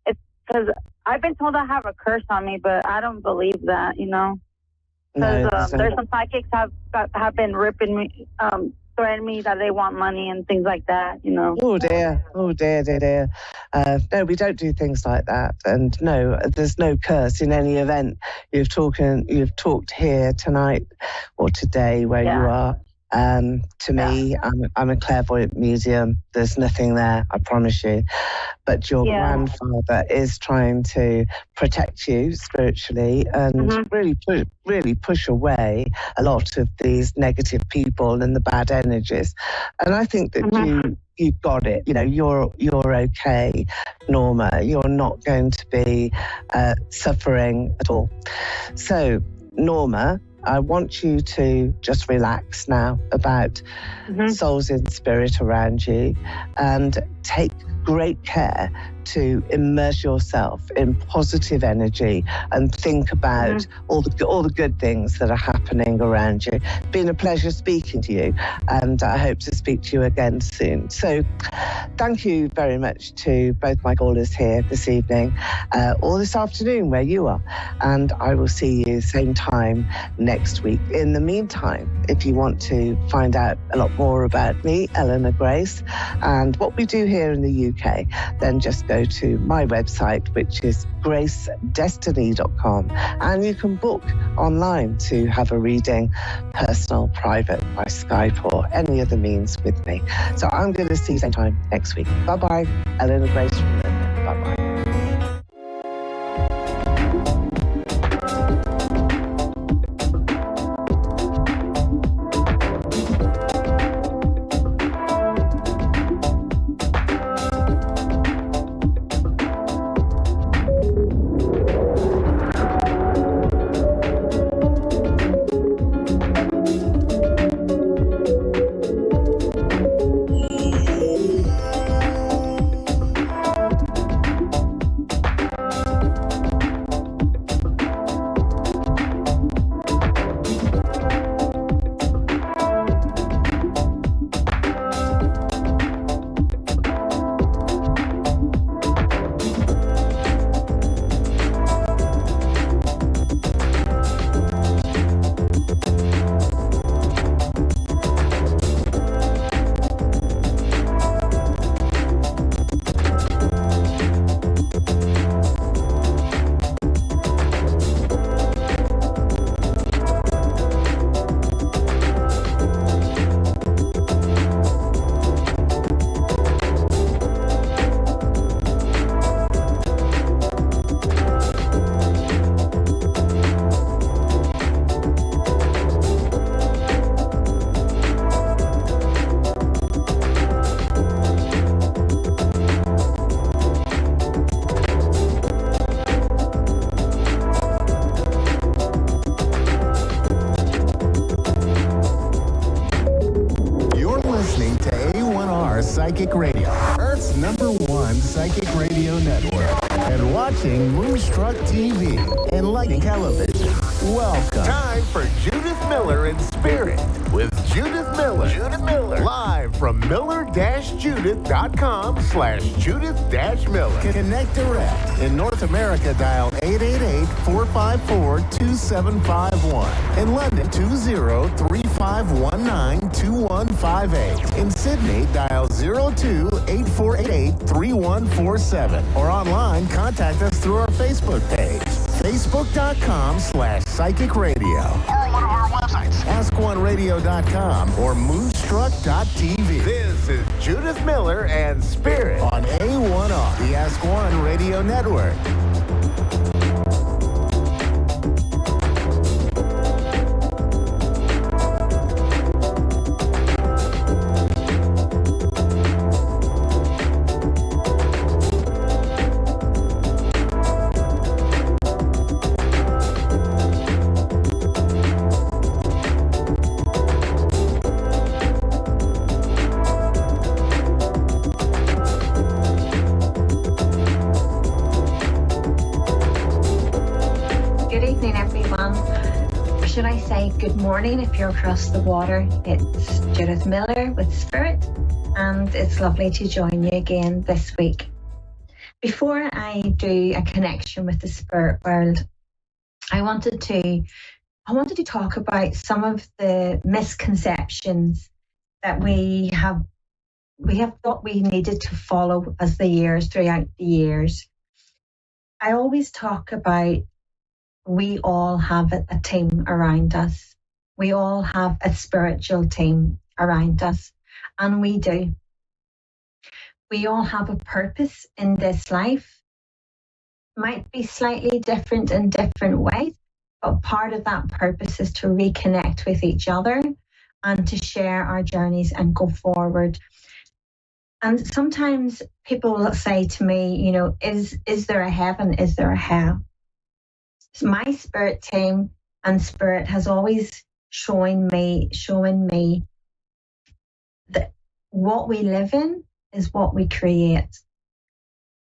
it's because I've been told I have a curse on me, but I don't believe that, Because there's some psychics have been ripping me, threatening me that they want money and things like that, Oh dear. No, we don't do things like that. And no, there's no curse in any event. You've talked here tonight or today where you are. To me, I'm a clairvoyant medium. There's nothing there, I promise you. But your grandfather is trying to protect you spiritually and really push away a lot of these negative people and the bad energies. And I think that you've got it. You're okay, Norma. You're not going to be suffering at all. So, Norma, I want you to just relax now about souls in spirit around you and take great care to immerse yourself in positive energy and think about all the good things that are happening around you. It's been a pleasure speaking to you, and I hope to speak to you again soon. So thank you very much to both my callers here this evening or this afternoon where you are, and I will see you same time next week. In the meantime, if you want to find out a lot more about me, Eleanor Grace, and what we do here in the UK, then just go to my website, which is gracedestiny.com, and you can book online to have a reading, personal, private, by Skype or any other means with me. So I'm going to see you same time next week. Bye-bye. Eleanor Grace from London. Bye-bye. Radio Network and watching Moonstruck TV and Lightning Television. Welcome. Time for Judith Miller in Spirit with Judith Miller. Judith Miller. Live from miller-judith.com/Judith-Miller. Connect direct. In North America, dial 888-454-2751. In London, 20-3519-2158. In Sydney, dial 02-8488-3147. Or online, contact us through our Facebook page, facebook.com/Psychic Radio. Or one of our websites, askoneradio.com or moonstruck.tv. This is Judith Miller and Spirit on A1R, the Ask One Radio Network. Good morning if you're across the water. It's Judith Miller with Spirit, and it's lovely to join you again this week. Before I do a connection with the spirit world, I wanted to talk about some of the misconceptions that we have thought we needed to follow throughout the years. I always talk about we all have a team around us. We all have a spiritual team around us, and we do. We all have a purpose in this life. Might be slightly different in different ways, but part of that purpose is to reconnect with each other and to share our journeys and go forward. And sometimes people will say to me, is there a heaven? Is there a hell? So my spirit team and spirit has always showing me that what we live in is what we create.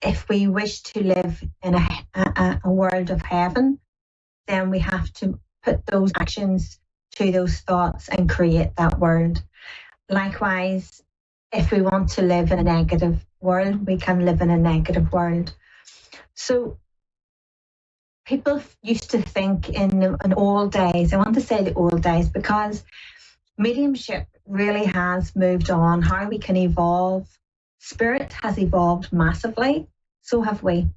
If we wish to live in a world of heaven, then we have to put those actions to those thoughts and create that world. Likewise, if we want to live in a negative world, we can live in a negative world. So people used to think in old days, I want to say the old days, because mediumship really has moved on, how we can evolve. Spirit has evolved massively, so have we,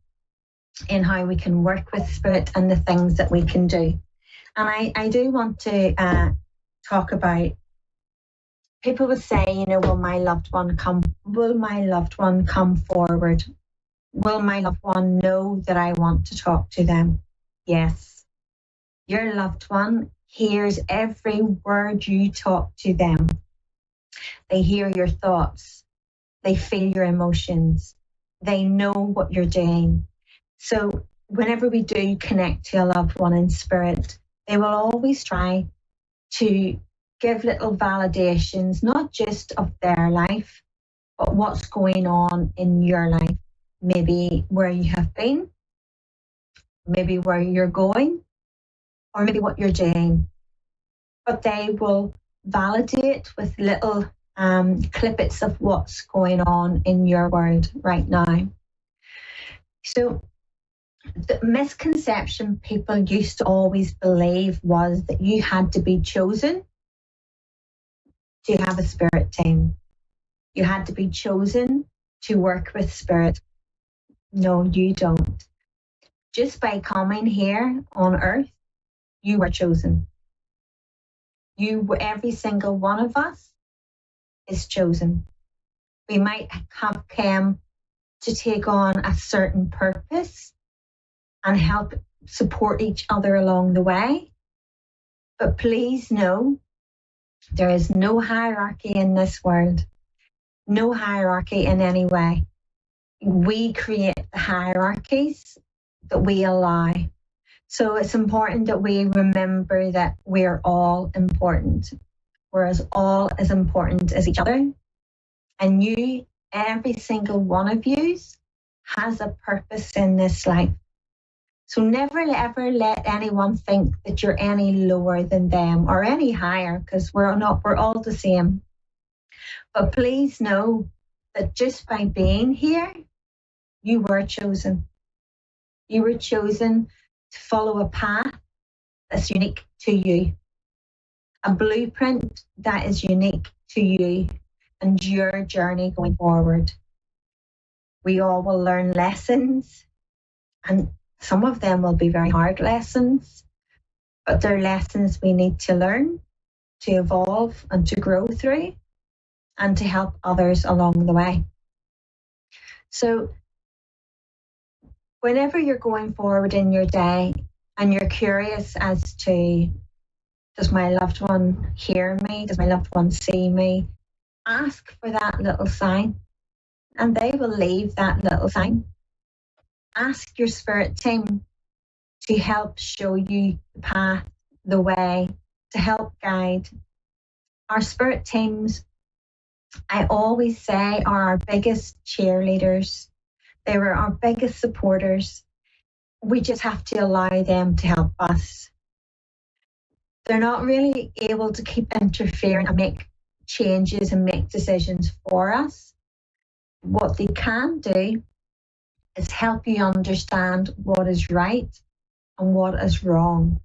in how we can work with spirit and the things that we can do. And I do want to talk about, people would say, will my loved one come forward? Will my loved one know that I want to talk to them? Yes. Your loved one hears every word you talk to them. They hear your thoughts. They feel your emotions. They know what you're doing. So whenever we do connect to a loved one in spirit, they will always try to give little validations, not just of their life, but what's going on in your life. Maybe where you have been, maybe where you're going, or maybe what you're doing. But they will validate with little clippets of what's going on in your world right now. So the misconception people used to always believe was that you had to be chosen to have a spirit team. You had to be chosen to work with spirit. No, you don't. Just by coming here on earth, you were chosen. Every single one of us is chosen. We might have come to take on a certain purpose and help support each other along the way. But please know, there is no hierarchy in this world. No hierarchy in any way. We create the hierarchies that we allow. So it's important that we remember that we're all important. We're all as important as each other. And you, every single one of you, has a purpose in this life. So never ever let anyone think that you're any lower than them or any higher, because we're not, we're all the same. But please know that just by being here, you were chosen. You were chosen to follow a path that's unique to you, a blueprint that is unique to you and your journey going forward. We all will learn lessons, and some of them will be very hard lessons, but they're lessons we need to learn, to evolve and to grow through, and to help others along the way. So whenever you're going forward in your day and you're curious as to, does my loved one hear me? Does my loved one see me? Ask for that little sign, and they will leave that little sign. Ask your spirit team to help show you the path, the way, to help guide. Our spirit teams, I always say, are our biggest cheerleaders. They were our biggest supporters. We just have to allow them to help us. They're not really able to keep interfering and make changes and make decisions for us. What they can do is help you understand what is right and what is wrong.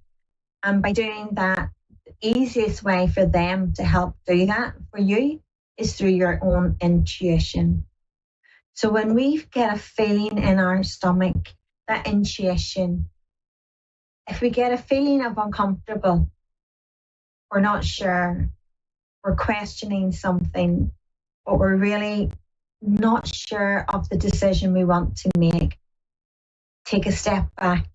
And by doing that, the easiest way for them to help do that for you is through your own intuition. So when we get a feeling in our stomach, that intuition, if we get a feeling of uncomfortable, we're not sure, we're questioning something, but we're really not sure of the decision we want to make, take a step back.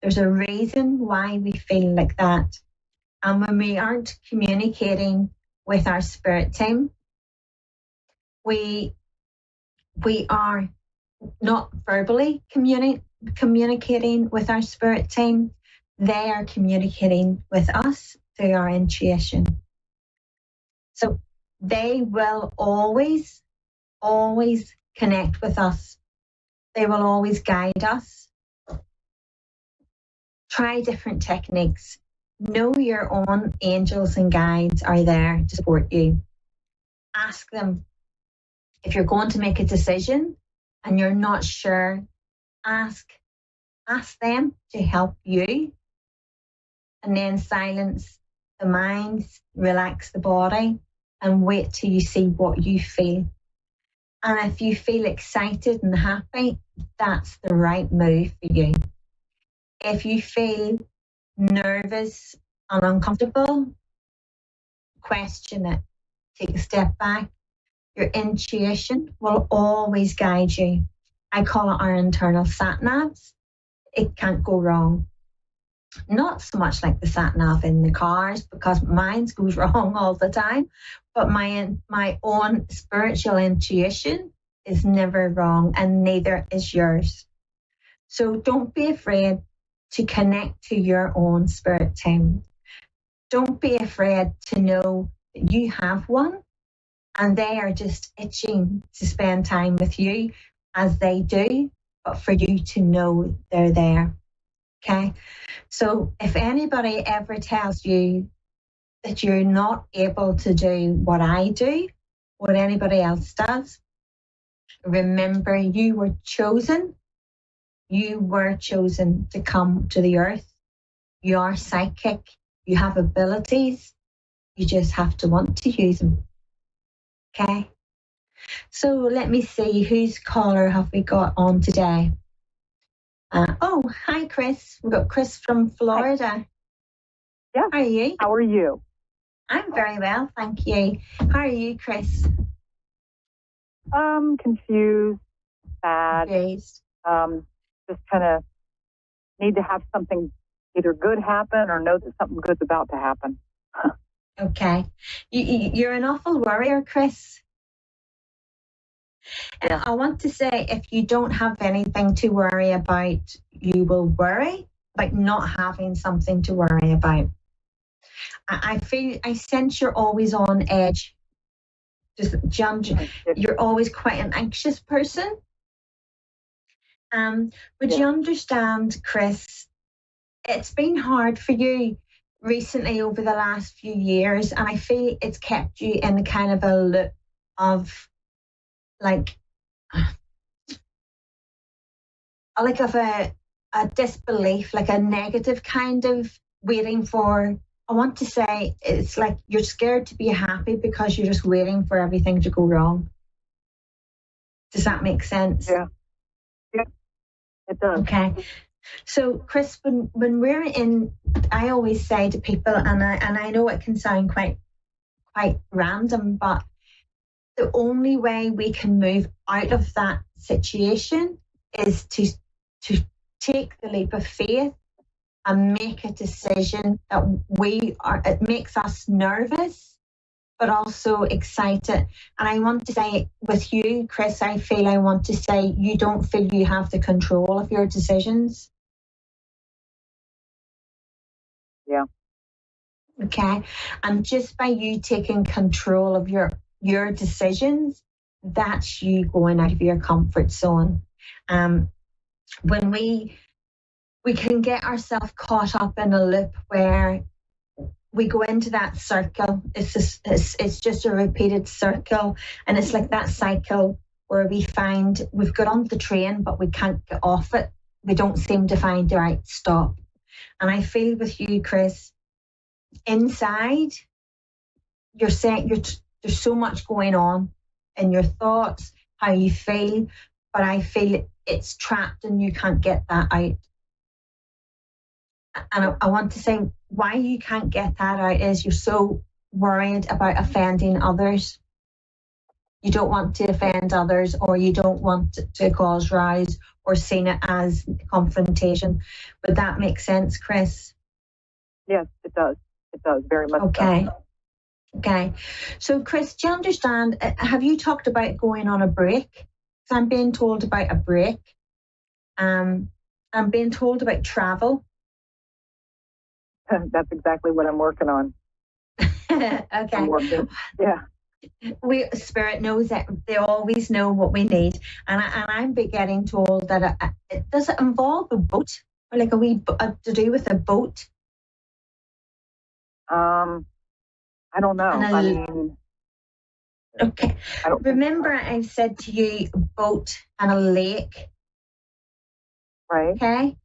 There's a reason why we feel like that. And when we aren't communicating with our spirit team, we are not verbally communicating with our spirit team. They are communicating with us through our intuition. So they will always connect with us. They will always guide us. Try different techniques. Know your own angels and guides are there to support you. Ask them. If you're going to make a decision and you're not sure, ask them to help you. And then silence the mind, relax the body, and wait till you see what you feel. And if you feel excited and happy, that's the right move for you. If you feel nervous and uncomfortable, question it. Take a step back. Your intuition will always guide you. I call it our internal sat-navs. It can't go wrong. Not so much like the sat-nav in the cars, because mine goes wrong all the time, but my own spiritual intuition is never wrong, and neither is yours. So don't be afraid to connect to your own spirit team. Don't be afraid to know that you have one, and they are just itching to spend time with you, as they do, but for you to know they're there. Okay? So if anybody ever tells you that you're not able to do what I do, what anybody else does, remember you were chosen. You were chosen to come to the earth. You are psychic. You have abilities. You just have to want to use them. Okay? So let me see, whose caller have we got on today? Hi, Chris. We've got Chris from Florida. Hi. Yeah. How are you? How are you? I'm very well, thank you. How are you, Chris? Confused, sad. Confused. Just kind of need to have something either good happen or know that something good's about to happen. Okay. You're an awful worrier, Chris. And I want to say, if you don't have anything to worry about, you will worry about not having something to worry about. I sense you're always on edge. You're always quite an anxious person. Would you understand, Chris, it's been hard for you recently over the last few years, and I feel it's kept you in kind of a loop of like of a disbelief, like a negative kind of waiting for, I want to say, it's like you're scared to be happy because you're just waiting for everything to go wrong. Does that make sense? Yeah, it does. Okay. So, Chris, when we're in, I always say to people, and I know it can sound quite random, but the only way we can move out of that situation is to take the leap of faith and make a decision that it makes us nervous, but also excited. And I want to say with you, Chris, I want to say you don't feel you have the control of your decisions. Yeah. Okay. And just by you taking control of your decisions, that's you going out of your comfort zone. When we can get ourselves caught up in a loop where we go into that circle. It's just a repeated circle, and it's like that cycle where we find we've got on the train but we can't get off it. We don't seem to find the right stop. And I feel with you, Chris, inside you're saying there's so much going on in your thoughts, how you feel, but I feel it's trapped and you can't get that out. And I want to say why you can't get that out is you're so worried about offending others. You don't want to offend others, or you don't want to cause rows or seen it as confrontation. Would that make sense, Chris? Yes, it does. It does, very much. Okay. So. Okay. So, Chris, do you understand, have you talked about going on a break? Because I'm being told about a break. I'm being told about travel. That's exactly what I'm working on. Okay. Yeah. Spirit knows that they always know what we need, and I'm getting told that does it involve a boat, or like to do with a boat? I don't know. Okay. Remember, I said to you a boat and a lake, right? Okay.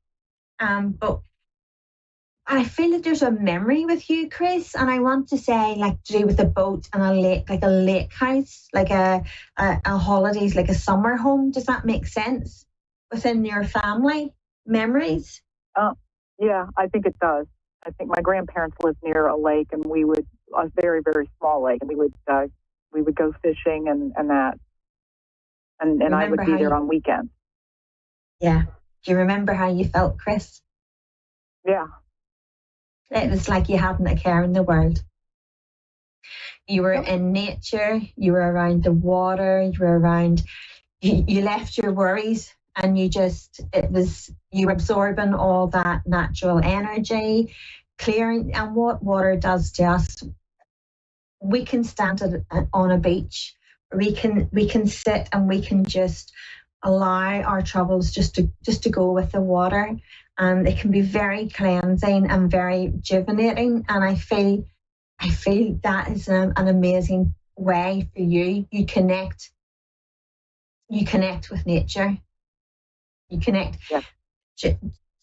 But I feel that there's a memory with you, Chris, and I want to say like to do with a boat and a lake, like a lake house, like a holidays, like a summer home. Does that make sense within your family memories? Yeah, I think it does. I think my grandparents lived near a lake, and a very, very small lake, and we would go fishing and that, and I would be there on weekends. Yeah. Do you remember how you felt, Chris? Yeah. It was like you hadn't a care in the world. You were in nature, you were around the water, you left your worries, and you were absorbing all that natural energy, clearing. And what water does to us, we can stand on a beach, we can sit and we can just allow our troubles just to go with the water. And it can be very cleansing and very rejuvenating. And I feel that is an amazing way for you. You connect with nature. You connect. Yeah.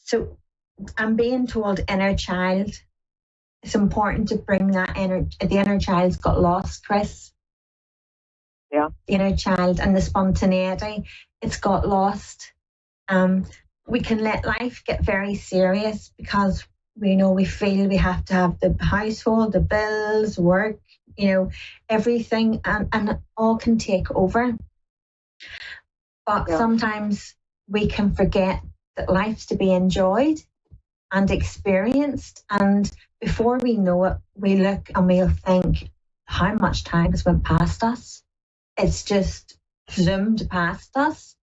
So I'm being told inner child. It's important to bring that the inner child's got lost, Chris. Yeah. The inner child and the spontaneity, it's got lost. We can let life get very serious because we feel we have to have the household, the bills, work, everything, and it all can take over. But sometimes we can forget that life's to be enjoyed and experienced. And before we know it, we look and we'll think, how much time has went past us? It's just zoomed past us.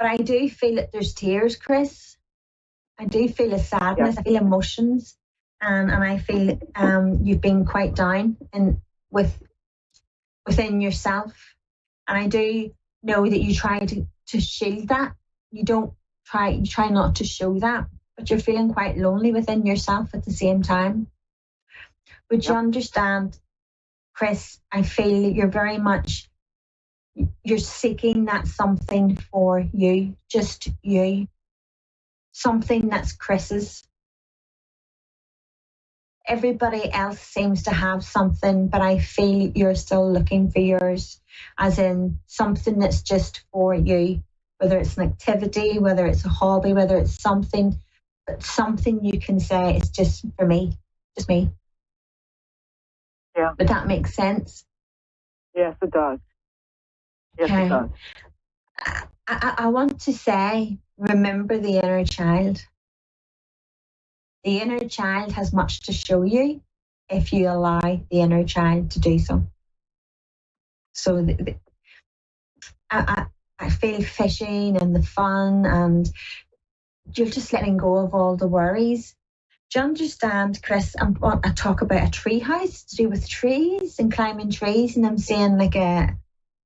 But I do feel that there's tears, Chris. I do feel a sadness. I feel emotions, and I feel you've been quite down within yourself. And I do know that you try to shield that you try not to show that, but you're feeling quite lonely within yourself at the same time. Would you understand, Chris? I feel you're seeking that something for you, just you, something that's Chris's. Everybody else seems to have something, but I feel you're still looking for yours, as in something that's just for you, whether it's an activity, whether it's a hobby, whether it's something, but something you can say it's just for me, just me. Yeah. Would that make sense? Yes, it does. Yes, it does. I want to say, remember the inner child. The inner child has much to show you if you allow the inner child to do so. So I feel fishing and the fun, and you're just letting go of all the worries. Do you understand, Chris? I talk about a tree house to do with trees and climbing trees, and I'm saying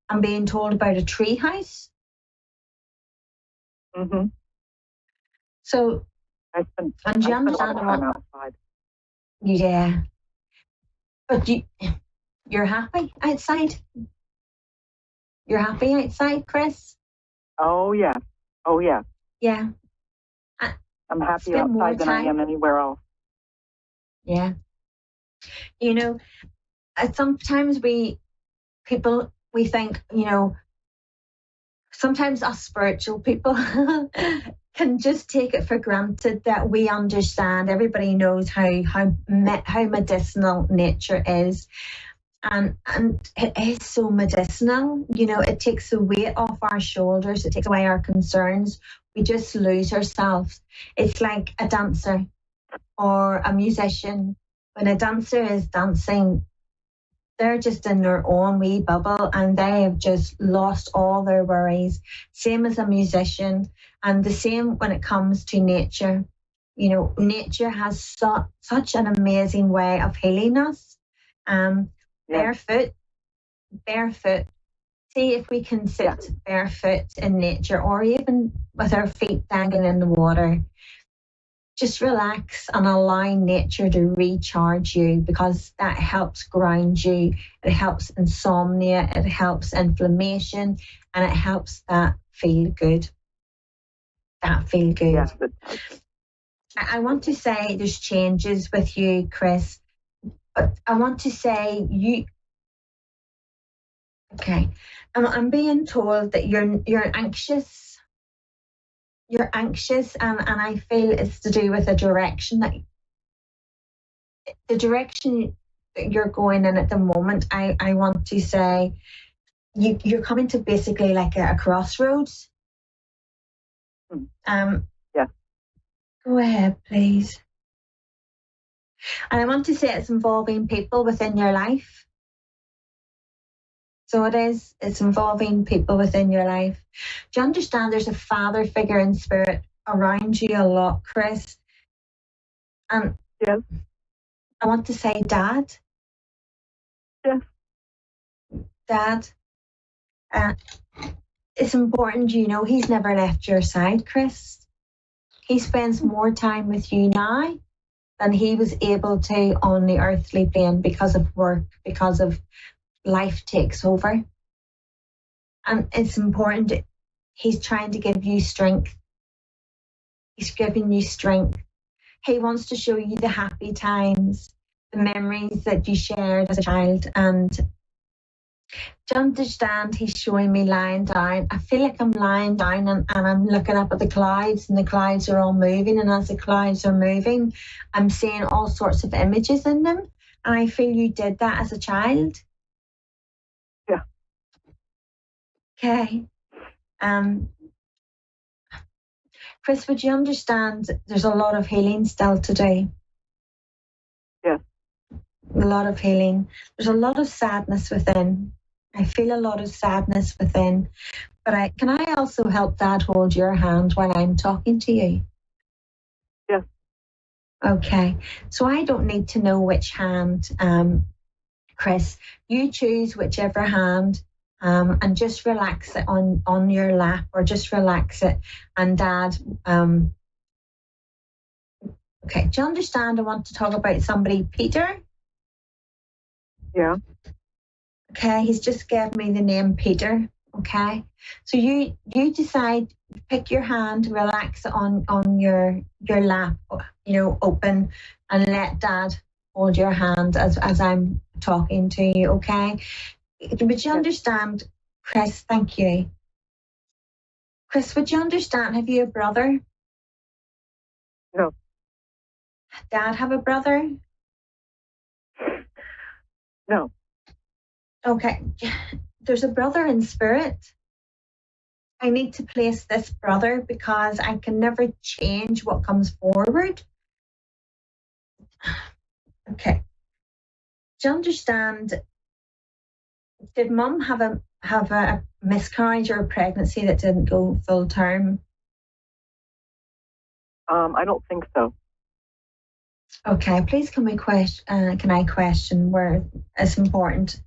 I'm being told about a tree house. Mm-hmm. So, I spent do you understand time outside. Yeah, but you're happy outside. You're happy outside, Chris? Oh yeah, oh yeah. Yeah. I'm happier outside than I am anywhere else. Yeah. You know, sometimes we think, sometimes us spiritual people can just take it for granted that we understand. Everybody knows how medicinal nature is. And it is so medicinal. It takes the weight off our shoulders. It takes away our concerns. We just lose ourselves. It's like a dancer or a musician. When a dancer is dancing, they're just in their own wee bubble and they have just lost all their worries. Same as a musician, and the same when it comes to nature. Nature has such an amazing way of healing us. Barefoot. See if we can sit barefoot in nature, or even with our feet dangling in the water. Just relax and allow nature to recharge you, because that helps ground you. It helps insomnia, it helps inflammation, and it helps that feel good. Yes, I want to say there's changes with you, Chris, but I want to say you. Okay, I'm being told that you're anxious. You're anxious, and I feel it's to do with the direction that you're going in at the moment. I want to say you're coming to basically like a crossroads. Yeah. Go ahead, please. And I want to say it's involving people within your life. So it's involving people within your life. Do you understand there's a father figure in spirit around you a lot, Chris? And yes. I want to say Dad. Yes. Dad. It's important, he's never left your side, Chris. He spends more time with you now than he was able to on the earthly plane because of work, because of life takes over. And it's important. He's trying to give you strength. He's giving you strength. He wants to show you the happy times, the memories that you shared as a child. And to understand, he's showing me lying down. I feel like I'm lying down and I'm looking up at the clouds, and the clouds are all moving. And as the clouds are moving, I'm seeing all sorts of images in them. And I feel you did that as a child. Yeah. Okay. Chris, would you understand there's a lot of healing still to do? Yeah. A lot of healing. There's a lot of sadness within. I feel a lot of sadness within. But can I also help Dad hold your hand while I'm talking to you? Yeah. Okay. So I don't need to know which hand, Chris. You choose whichever hand, and just relax it on your lap, or just relax it. And Dad, okay, do you understand? I want to talk about somebody, Peter. Yeah. Okay, he's just gave me the name Peter. Okay, so you decide, pick your hand, relax it on your lap, open, and let Dad hold your hand as I'm talking to you. Okay, would you understand, Chris? Thank you. Chris, would you understand? Have you a brother? No. Dad have a brother? No. Okay, there's a brother in spirit. I need to place this brother because I can never change what comes forward. Okay. Do you understand? Did Mum have a miscarriage or a pregnancy that didn't go full term? I don't think so. Okay, please can I question where it's important?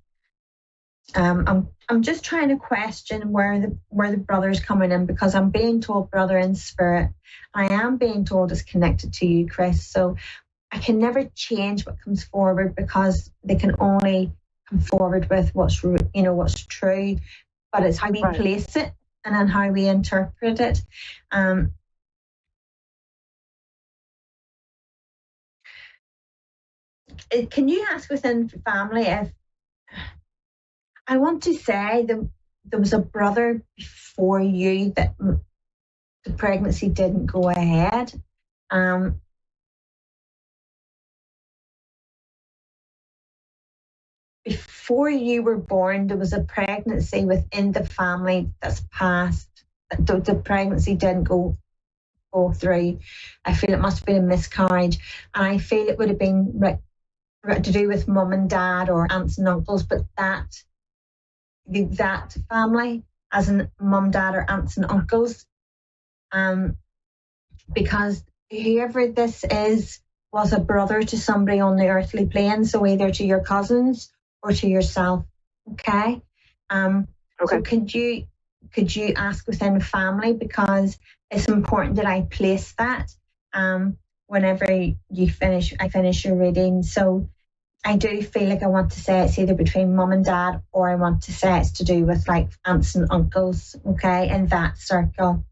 I'm just trying to question where the brother's coming in, because I'm being told brother in spirit. I am being told it's connected to you, Chris. So I can never change what comes forward, because they can only come forward with what's true. But it's how we place it and then how we interpret it. Can you ask within family if I want to say there was a brother before you that the pregnancy didn't go ahead. Before you were born, there was a pregnancy within the family that's passed. The pregnancy didn't go through. I feel it must have been a miscarriage, and I feel it would have been to do with Mum and Dad or aunts and uncles, but that family, as in Mum, Dad, or aunts and uncles, because whoever this is was a brother to somebody on the earthly plane, so either to your cousins or to yourself. Okay. So could you ask within family, because it's important that I place that whenever I finish your reading. So I do feel like I want to say it's either between Mum and Dad, or I want to say it's to do with like aunts and uncles, okay, in that circle.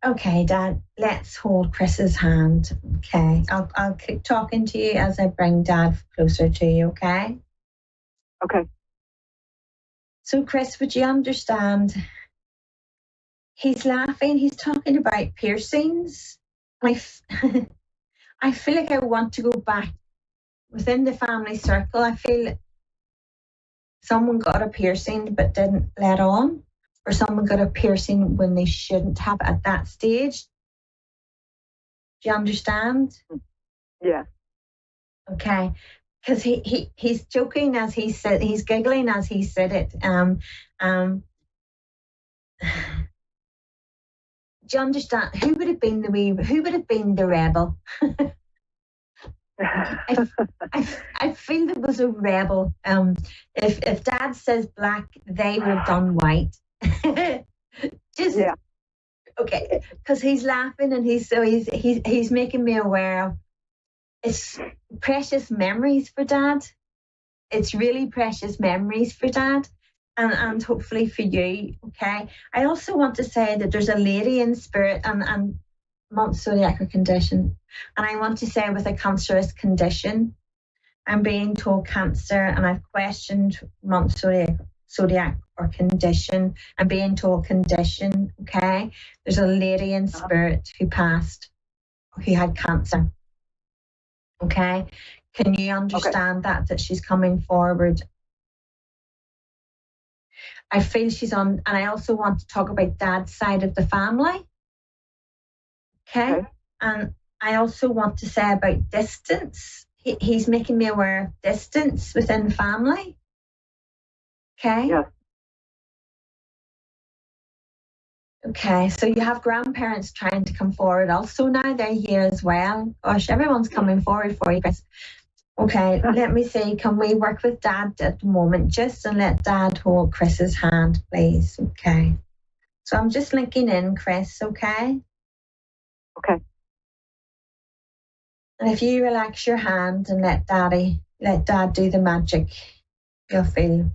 Okay, Dad, let's hold Chris's hand. Okay, I'll keep talking to you as I bring Dad closer to you, okay? Okay. So Chris, would you understand? He's laughing, he's talking about piercings. I feel like I want to go back within the family circle. I feel someone got a piercing but didn't let on, or someone got a piercing when they shouldn't have at that stage. Do you understand? Yeah. Okay. Because he's joking as he said, he's giggling as he said it. Do you understand? Who would have been the rebel? I feel there was a rebel. If Dad says black, they would have done white. Okay, because he's laughing and he's making me aware of it's precious memories for Dad. It's really precious memories for Dad, and hopefully for you. Okay. I also want to say that there's a lady in spirit and Moonstruck condition. And I want to say with a cancerous condition, I'm being told cancer, and I've questioned Moonstruck or condition. I'm being told condition, okay? There's a lady in spirit who passed, who had cancer, okay? Can you understand that she's coming forward? I feel she's on, and I also want to talk about Dad's side of the family. Okay. And I also want to say about distance. He's making me aware of distance within family. Okay. Yeah. Okay, so you have grandparents trying to come forward also now. They're here as well. Gosh, everyone's coming forward for you, Chris. Okay, let me see. Can we work with Dad at the moment? Just and let Dad hold Chris's hand, please. Okay. So I'm just linking in, Chris, okay? Okay. And if you relax your hand and let Dad do the magic, you'll feel.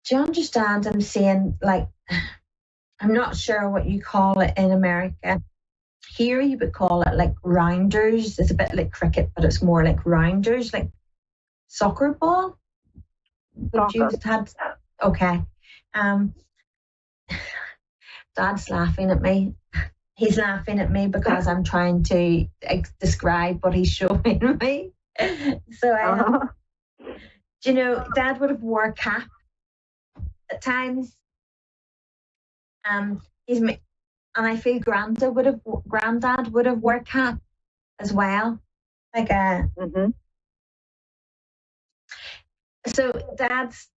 Do you understand? I'm saying, like, I'm not sure what you call it in America. Here you would call it like rounders. It's a bit like cricket, but it's more like rounders, like soccer ball. Would you had okay. Dad's laughing at me. He's laughing at me because I'm trying to describe what he's showing me. So, you know, Dad would have wore a cap at times. And I feel Granddad would have wore a cap as well, like a. Mm-hmm. So Dad's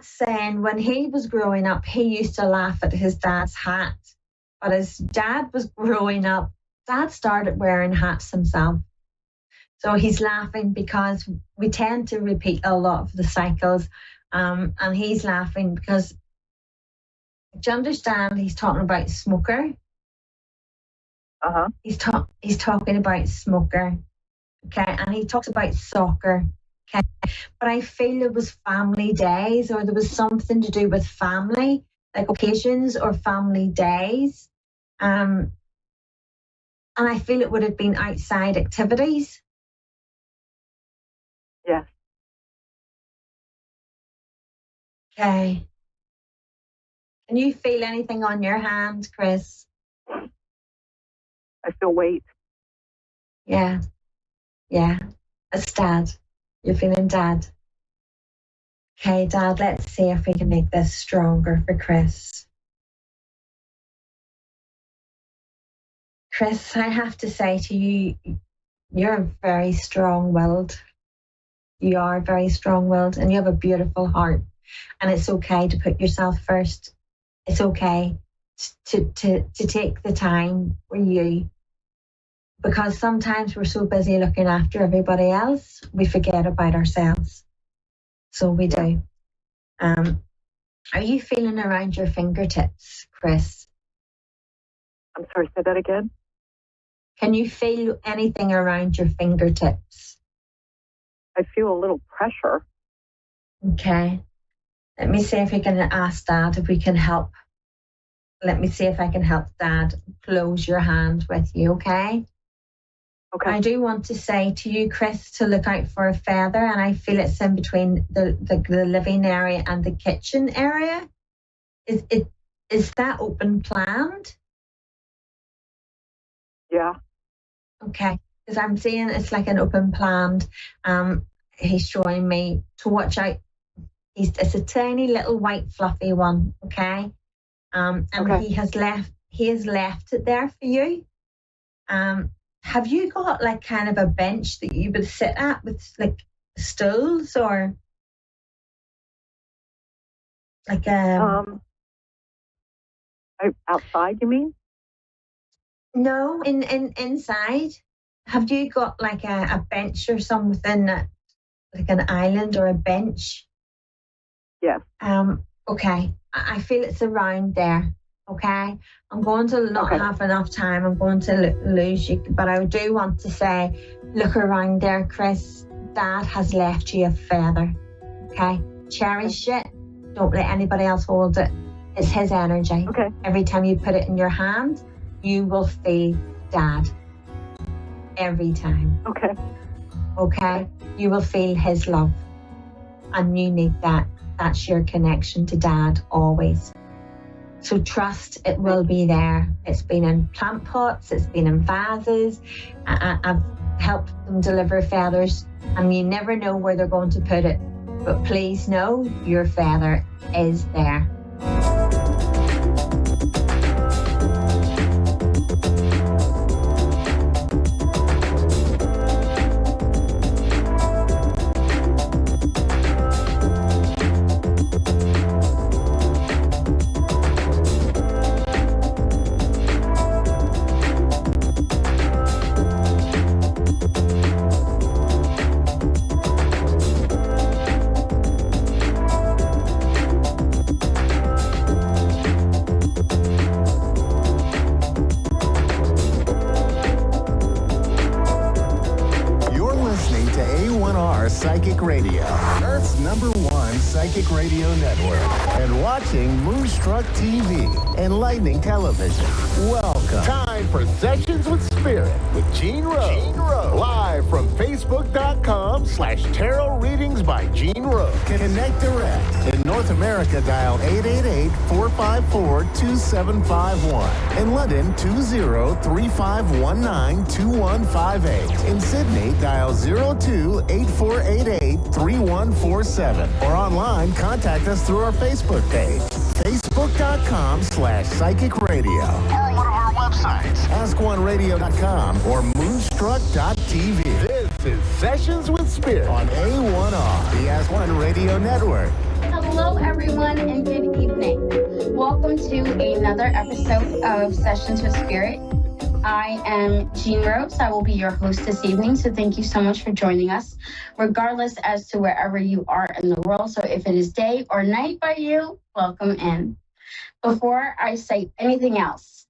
saying when he was growing up, he used to laugh at his dad's hat, but as Dad was growing up, Dad started wearing hats himself. So he's laughing because we tend to repeat a lot of the cycles, and he's laughing because. Do you understand? He's talking about smoker. He's talking about smoker. Okay, and he talks about soccer. Okay, but I feel it was family days, or there was something to do with family, like occasions or family days. And I feel it would have been outside activities. Yes. Okay. Can you feel anything on your hand, Chris? I feel weight. Yeah. It's Dad. You're feeling Dad. Okay, Dad, let's see if we can make this stronger for Chris. Chris, I have to say to you, you're very strong-willed. You are very strong-willed and you have a beautiful heart. And it's okay to put yourself first. It's okay to take the time for you, because sometimes we're so busy looking after everybody else, we forget about ourselves. So we do. Are you feeling around your fingertips, Chris? I'm sorry, say that again? Can you feel anything around your fingertips? I feel a little pressure. Okay. Let me see if we can ask Dad if we can help. Let me see if I can help Dad close your hand with you, okay? Okay. I do want to say to you, Chris, to look out for a feather, and I feel it's in between the living area and the kitchen area. Is that open planned? Yeah. Okay, because I'm seeing it's like an open planned. He's showing me to watch out. It's a tiny little white fluffy one, okay? And okay. he has left it there for you. Have you got like kind of a bench that you would sit at with like stools, or like outside, you mean? No, in inside. Have you got like a bench or something, like an island or a bench? Yes. Okay. I feel it's around there. Okay. I'm going to not have enough time. I'm going to lose you. But I do want to say, look around there, Chris. Dad has left you a feather. Okay. Cherish it. Don't let anybody else hold it. It's his energy. Okay. Every time you put it in your hand, you will feel Dad. Every time. Okay. Okay. You will feel his love. And you need that. That's your connection to Dad always. So trust it will be there. It's been in plant pots, it's been in vases. I've helped them deliver feathers, and you never know where they're going to put it. But please know your feather is there. Psychic Radio Network and watching Moonstruck TV and Lightning Television. Welcome. Time for Sessions with Spirit with Gene Rose. Live from Facebook.com/Tarot Readings by Gene Rose. Connect direct. In North America, dial 888-454-2751. In London, 20-3519-2158. In Sydney, dial 02-8488-3147. Or online, contact us through our Facebook page. Facebook.com/Psychic Radio. Or one of our websites, AskOneRadio.com or Moonstruck.tv. This is Sessions with Spirit on A1R, the Ask One Radio Network. Hello, everyone, and good evening. Welcome to another episode of Sessions with Spirit. I am Jean Rose. I will be your host this evening, so thank you so much for joining us, regardless as to wherever you are in the world. So if it is day or night by you, welcome in. Before I say anything else,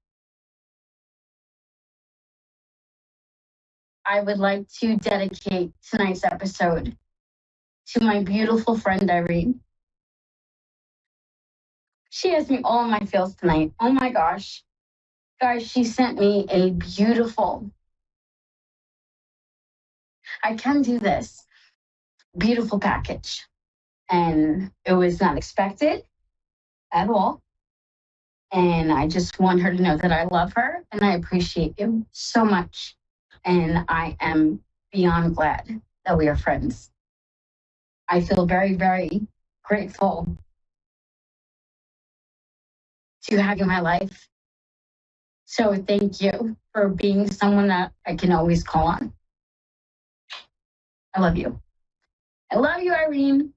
I would like to dedicate tonight's episode to my beautiful friend, Irene. She has me all in my feels tonight. Oh my gosh. Guys, she sent me a beautiful, I can do this, beautiful package. And it was not expected at all. And I just want her to know that I love her and I appreciate you so much. And I am beyond glad that we are friends. I feel very, very grateful to have you in my life. So thank you for being someone that I can always call on. I love you. I love you, Irene.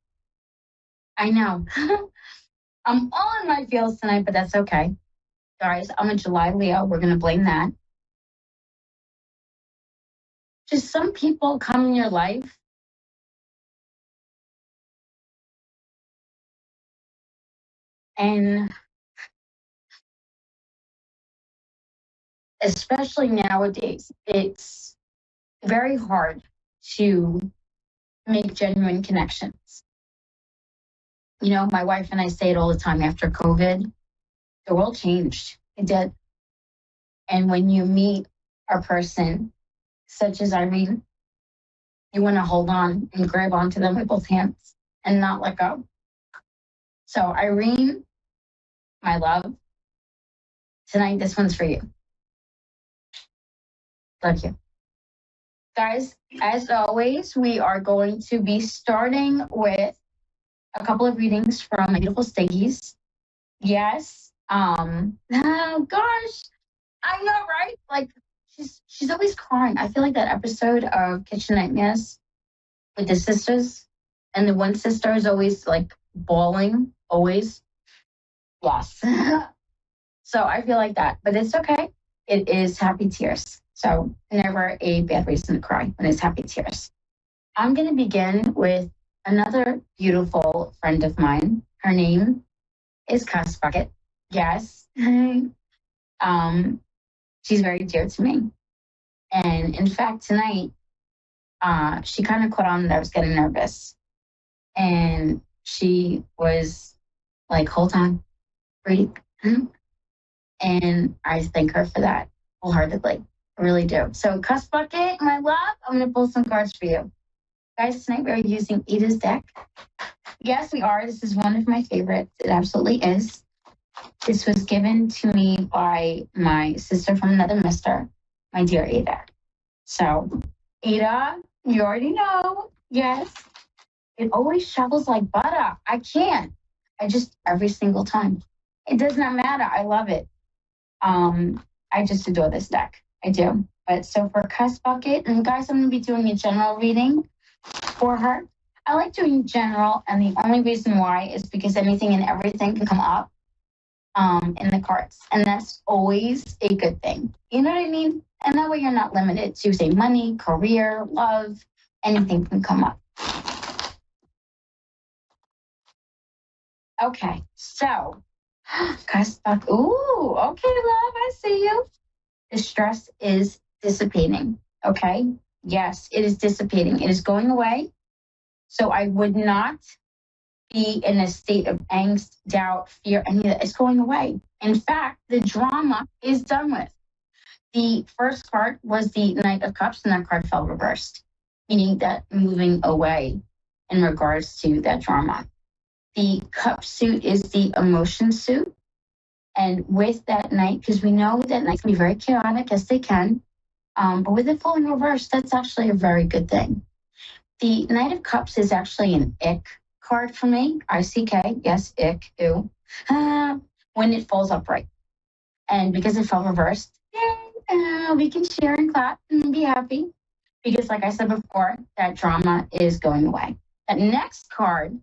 I know. I'm all in my feels tonight, but that's okay. Guys, I'm a July Leo. We're going to blame that. Just some people come in your life and especially nowadays, it's very hard to make genuine connections. You know, my wife and I say it all the time after COVID, the world changed. It did. And when you meet a person such as Irene, you want to hold on and grab onto them with both hands and not let go. So Irene, my love, tonight this one's for you. Love you. Guys, as always, we are going to be starting with a couple of readings from my beautiful Stiggies. Yes. Oh gosh. I know, right? Like she's always crying. I feel like that episode of Kitchen Nightmares with the sisters, and the one sister is always like bawling, always. Yes. So I feel like that, but it's okay. It is happy tears. So never a bad reason to cry when it's happy tears. I'm going to begin with another beautiful friend of mine. Her name is Cuss Bucket. Yes. She's very dear to me. And in fact, tonight, she kind of caught on that I was getting nervous. And she was like, hold on, breathe. And I thank her for that wholeheartedly. I really do. So, Cuss Bucket, my love, I'm going to pull some cards for you. Guys, tonight we're using Ida's deck. Yes, we are. This is one of my favorites. It absolutely is. This was given to me by my sister from another mister, my dear Ada. So, Ada, you already know. Yes. It always shovels like butter. I can't. Every single time. It does not matter. I love it. I just adore this deck. I do. But so for Cuss Bucket, and guys, I'm going to be doing a general reading for her. I like doing general, and the only reason why is because anything and everything can come up in the cards. And that's always a good thing. You know what I mean? And that way you're not limited to, say, money, career, love, anything can come up. Okay, so, Cuss Bucket. Ooh, okay, love, I see you. The stress is dissipating, okay? Yes, it is dissipating. It is going away. So I would not be in a state of angst, doubt, fear, any of that. It's going away. In fact, the drama is done with. The first card was the Knight of Cups, and that card fell reversed, meaning that moving away in regards to that drama. The Cup suit is the emotion suit. And with that Knight, because we know that Knights can be very chaotic, as they can, but with it falling reversed, that's actually a very good thing. The Knight of Cups is actually an ick card for me. ICK, yes, ick, ew. When it falls upright. And because it fell reversed, yay, we can cheer and clap and be happy. Because like I said before, that drama is going away. That next card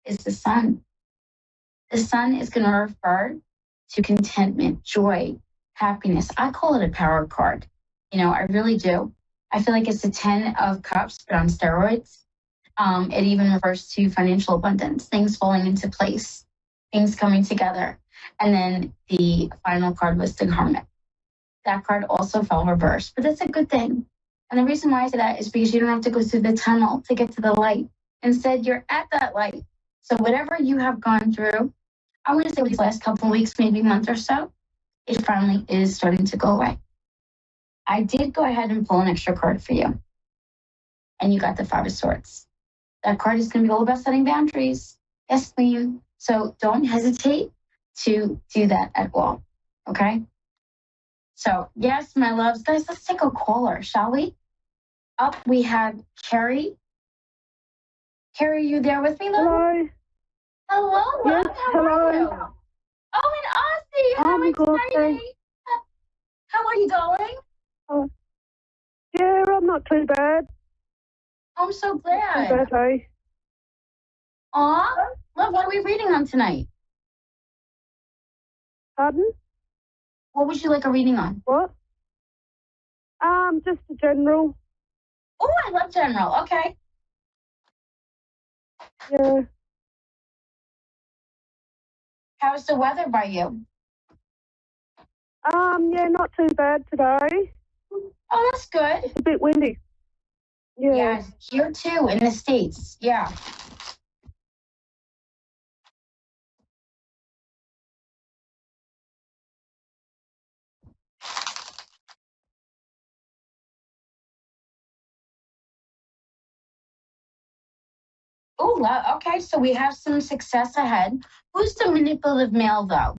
is the Sun. The Sun is going to refer to contentment, joy, happiness. I call it a power card. You know, I really do. I feel like it's the 10 of Cups, but on steroids. It even refers to financial abundance, things falling into place, things coming together. And then the final card was the Hermit. That card also fell reversed, but that's a good thing. And the reason why I say that is because you don't have to go through the tunnel to get to the light. Instead, you're at that light. So whatever you have gone through, I want to say these last couple of weeks, maybe month or so, it finally is starting to go away. I did go ahead and pull an extra card for you. And you got the Five of Swords. That card is going to be all about setting boundaries. Yes, Queen. So don't hesitate to do that at all. Okay? So, yes, my loves. Guys, let's take a caller, shall we? Up, we have Carrie. Carrie, are you there with me, love? Hello. Hello, love. Yes, How hello. are you? Oh, and Ozzy. How I'm good, exciting. thanks. How are you going? Yeah, I'm not too bad. I'm so Too glad. bad, eh? Aw, love, what are we reading on tonight? Pardon? What would you like a reading on? What? Just a general. Oh, I love general. Okay. Yeah. How's the weather by you? Yeah, not too bad today. Oh, that's good. It's a bit windy. Yeah. Yes, here too, in the States. Yeah. Oh, okay. So we have some success ahead. Who's the manipulative male, though?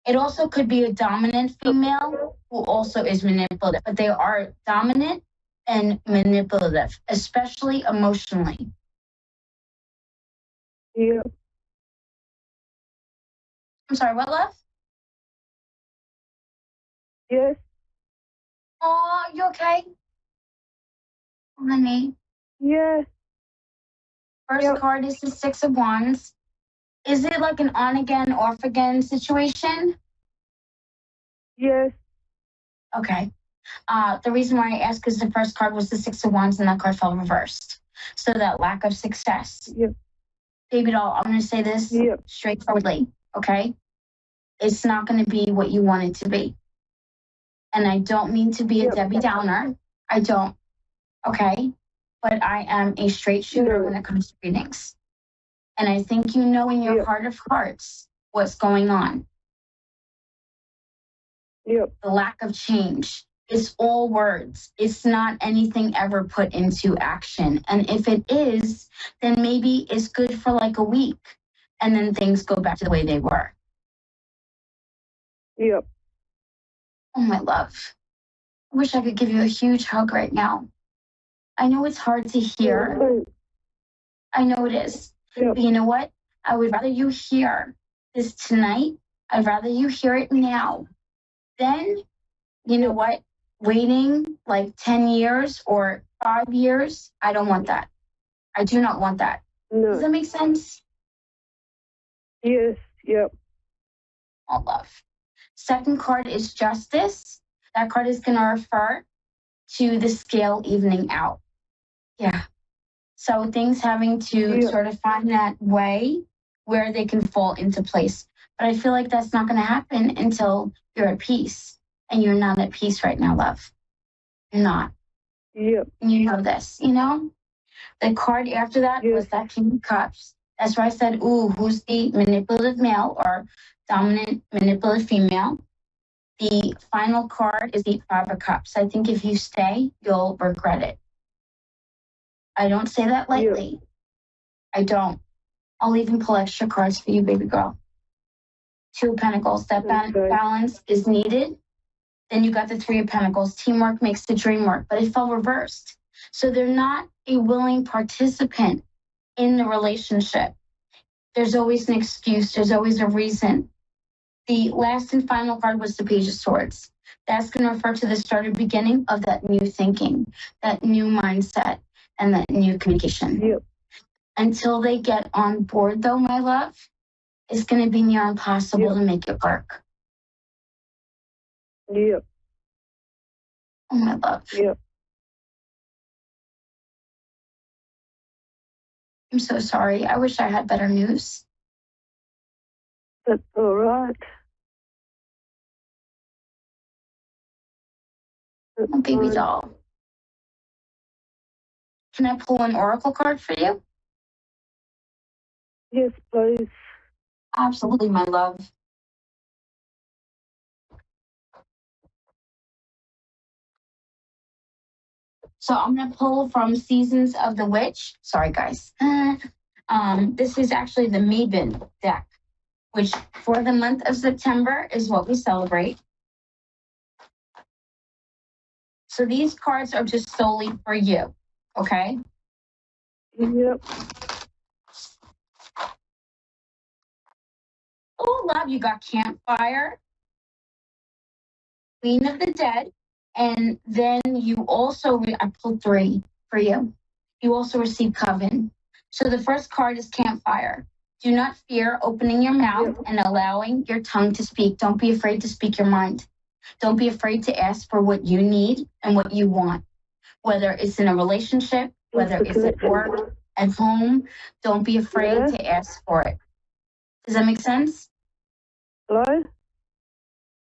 It also could be a dominant female who also is manipulative, but they are dominant and manipulative, especially emotionally. Yeah. I'm sorry, what, love? Yes. Oh, you okay? Honey. Yeah. First Yep. card is the Six of Wands. Is it like an on again, off again situation? Yes. Okay. The reason why I asked is the first card was the Six of Wands and that card fell reversed. So that lack of success. Yep. Baby doll, I'm going to say this Yep. straightforwardly, okay? It's not going to be what you want it to be. And I don't mean to be a Yep. Debbie Downer. I don't, okay? But I am a straight shooter No. when it comes to readings. And I think you know in your Yep. heart of hearts what's going on. Yep. The lack of change. It's all words. It's not anything ever put into action. And if it is, then maybe it's good for like a week. And then things go back to the way they were. Yep. Oh, my love. I wish I could give you a huge hug right now. I know it's hard to hear. Thanks. I know it is. Yep. But you know what? I would rather you hear this tonight. I'd rather you hear it now. Then, you know what? Waiting like 10 years or 5 years, I don't want that. I do not want that. Does No. that make sense? Yes. Yep. Oh, love. Second card is Justice. That card is going to refer to the scale evening out. Yeah. So things having to Yeah. sort of find that way where they can fall into place. But I feel like that's not going to happen until you're at peace. And you're not at peace right now, love. You're not. Yep. And you know this, you know? The card after that Yes. was that King of Cups. That's why I said, ooh, who's the manipulative male or dominant manipulative female? The final card is the Five of Cups. I think if you stay, you'll regret it. I don't say that lightly. I don't. I'll even pull extra cards for you, baby girl. Two of Pentacles. That balance is needed. Then you got the Three of Pentacles. Teamwork makes the dream work, but it fell reversed. So they're not a willing participant in the relationship. There's always an excuse. There's always a reason. The last and final card was the Page of Swords. That's going to refer to the start or beginning of that new thinking, that new mindset, and that new communication. Yep. Until they get on board, though, my love, it's going to be near impossible to make it work. Yep. Oh, my love. Yep. I'm so sorry. I wish I had better news. That's all right. Oh, baby doll. Can I pull an oracle card for you? Yes, please. Absolutely, my love. So I'm going to pull from Seasons of the Witch. Sorry, guys. This is actually the Maven deck, which for the month of September is what we celebrate. So these cards are just solely for you, okay? Yep. Oh, love, you got Campfire, Queen of the Dead, and then you also, I pulled 3 for you. You also receive Coven. So the first card is Campfire. Do not fear opening your mouth and allowing your tongue to speak. Don't be afraid to speak your mind. Don't be afraid to ask for what you need and what you want. Whether it's in a relationship, whether it's at work, at home, don't be afraid to ask for it. Does that make sense? Hello?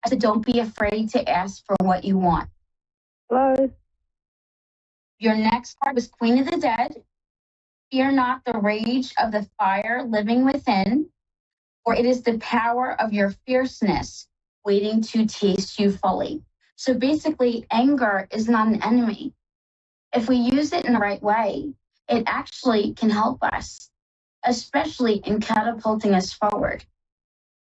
I said, don't be afraid to ask for what you want. Hello? Your next card was Queen of the Dead. Fear not the rage of the fire living within, for it is the power of your fierceness waiting to taste you fully. So basically, anger is not an enemy. If we use it in the right way, it actually can help us, especially in catapulting us forward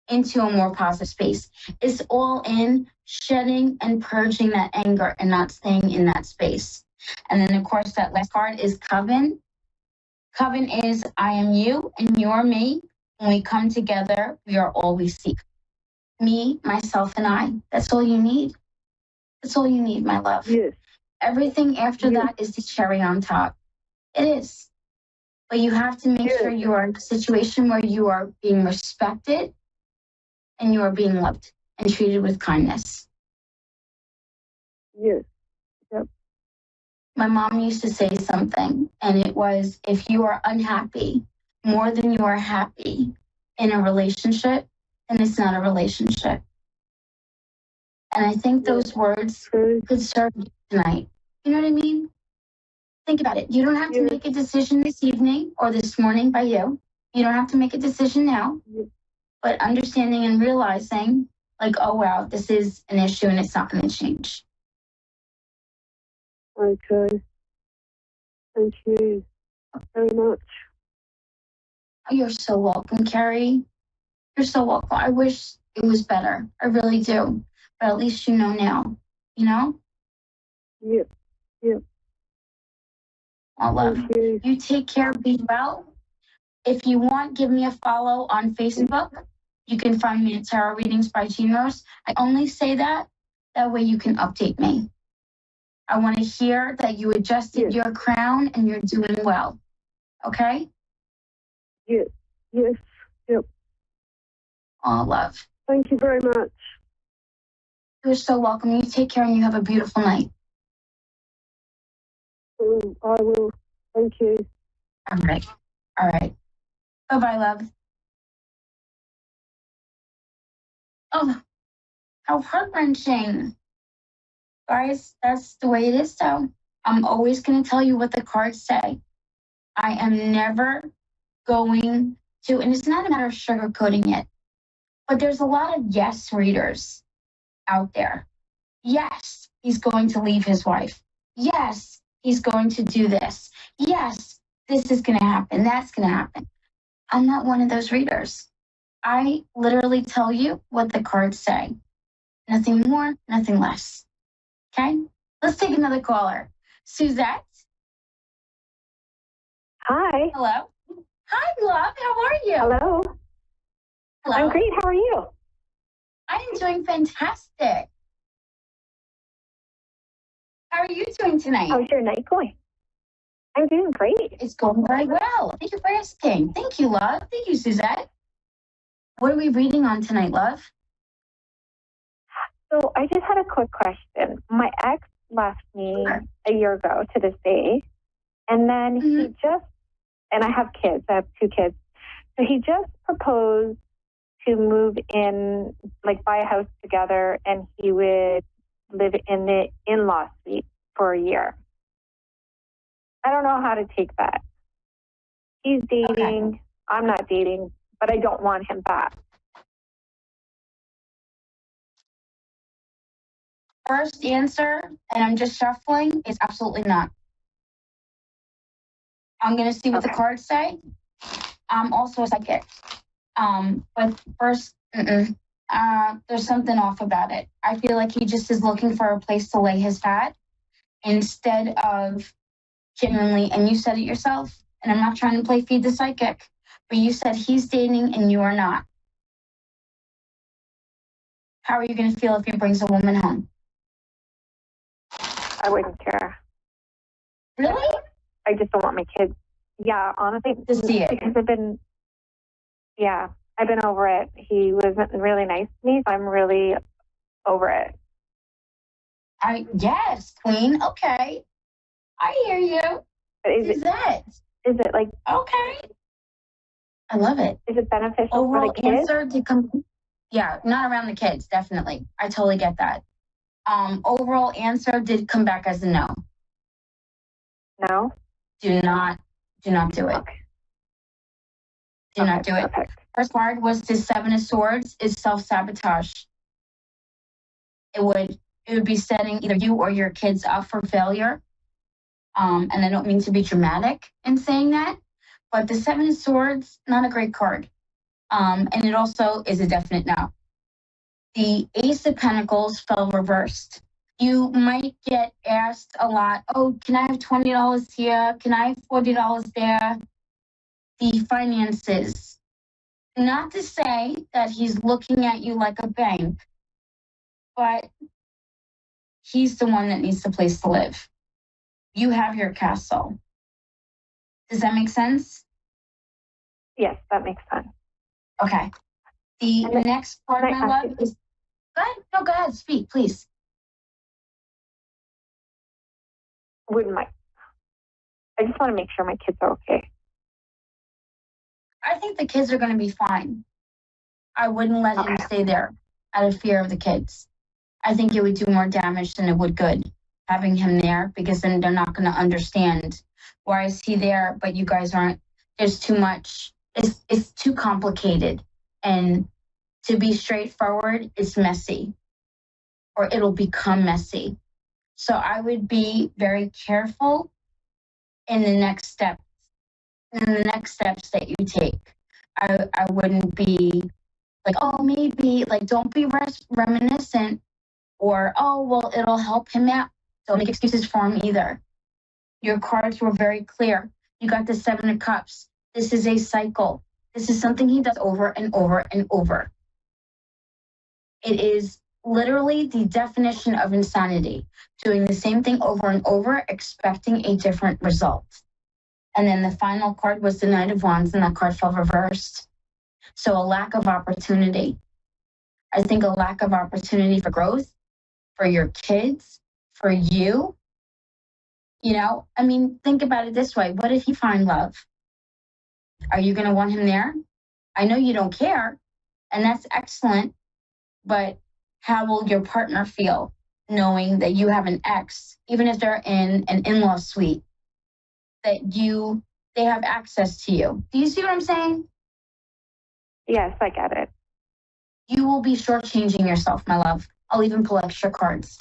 into a more positive space. It's all in shedding and purging that anger and not staying in that space. And then, of course, that last card is Coven. Coven is I am you and you're me. When we come together, we are all we seek. Me, myself, and I. That's all you need. That's all you need, my love. Yes. Everything after that is the cherry on top. It is. But you have to make sure you are in a situation where you are being respected and you are being loved and treated with kindness. Yes. Yep. My mom used to say something, and it was, if you are unhappy more than you are happy in a relationship, then it's not a relationship. And I think those words could serve you tonight. You know what I mean? Think about it. You don't have to make a decision this evening or this morning by you. You don't have to make a decision now. But understanding and realizing, like, oh, wow, this is an issue and it's not going to change. Okay. Thank you very much. You're so welcome, Carrie. You're so welcome. I wish it was better. I really do. But at least you know now. You know? Yep. Yep. I love you. You take care. Be well. If you want, give me a follow on Facebook. You can find me at Tarot Readings by Jean Rose. I only say that way you can update me. I want to hear that you adjusted your crown and you're doing well. Okay? Yes. Yes. Yep. Oh, love. Thank you very much. You're so welcome. You take care and you have a beautiful night. I will. Thank you. All right. All right. Bye-bye, love. Oh, how heart-wrenching. Guys, that's the way it is, though. I'm always going to tell you what the cards say. I am never going to, and it's not a matter of sugarcoating it, but there's a lot of yes readers out there. Yes, he's going to leave his wife. Yes, he's going to do this. Yes, this is going to happen. That's going to happen. I'm not one of those readers. I literally tell you what the cards say. Nothing more, nothing less. Okay? Let's take another caller. Suzette? Hi. Hello? Hi, love. How are you? Hello. Hello. I'm great. How are you? I am doing fantastic. How are you doing tonight? How's your night going? I'm doing great. It's going very well. Thank you for asking. Thank you, love. Thank you, Suzette. What are we reading on tonight, love? So I just had a quick question. My ex left me a year ago to this day. And then he just, and I have kids. I have 2 kids. So he just proposed to move in, like buy a house together, and he would live in the in-law suite for a year. I don't know how to take that. He's dating. Okay. I'm not dating, but I don't want him back. First answer, and I'm just shuffling, is absolutely not. I'm going to see what the cards say. I'm also a psychic. But first, there's something off about it. I feel like he just is looking for a place to lay his hat instead of genuinely, and you said it yourself, and I'm not trying to play feed the psychic, but you said he's dating and you are not. How are you going to feel if he brings a woman home? I wouldn't care. Really? I just don't want my kids. Yeah, honestly, to see it. Because I've been over it. He wasn't really nice to me, so I'm really over it. Yes, Queen. Okay, I hear you. Is it like okay? I love it. Is it beneficial overall for the kids? Answer to come? Yeah, not around the kids. Definitely, I totally get that. Overall answer did come back as a no. No. Do not do it. Okay. Do not do it. Perfect. First card was the 7 of Swords is self-sabotage. It would be setting either you or your kids up for failure. And I don't mean to be dramatic in saying that, but the 7 of Swords, not a great card. And it also is a definite no. The Ace of Pentacles fell reversed. You might get asked a lot, oh, can I have $20 here? Can I have $40 there? The finances. Not to say that he's looking at you like a bank, but he's the one that needs the place to live. You have your castle. Does that make sense? Yes, that makes sense. Okay. The next part, my love, is... Go ahead. No, go ahead. Speak, please. I just want to make sure my kids are okay. I think the kids are going to be fine. I wouldn't let him stay there out of fear of the kids. I think it would do more damage than it would good having him there, because then they're not going to understand why is he there, but you guys aren't. There's too much. It's too complicated. And to be straightforward, it's messy, or it'll become messy. So I would be very careful in the next steps. In the next steps that you take. I wouldn't be like, oh, maybe, like, don't be reminiscent, or, oh, well, it'll help him out. Don't make excuses for him either. Your cards were very clear. You got the 7 of Cups. This is a cycle. This is something he does over and over and over. It is literally the definition of insanity, doing the same thing over and over, expecting a different result. And then the final card was the Knight of Wands, and that card fell reversed. So a lack of opportunity. I think a lack of opportunity for growth, for your kids, for you. You know, I mean, think about it this way. What if you find love? Are you going to want him there? I know you don't care, and that's excellent. But how will your partner feel knowing that you have an ex, even if they're in an in-law suite, that you they have access to you. Do you see what I'm saying? Yes, I get it. You will be shortchanging yourself, my love. I'll even pull extra cards.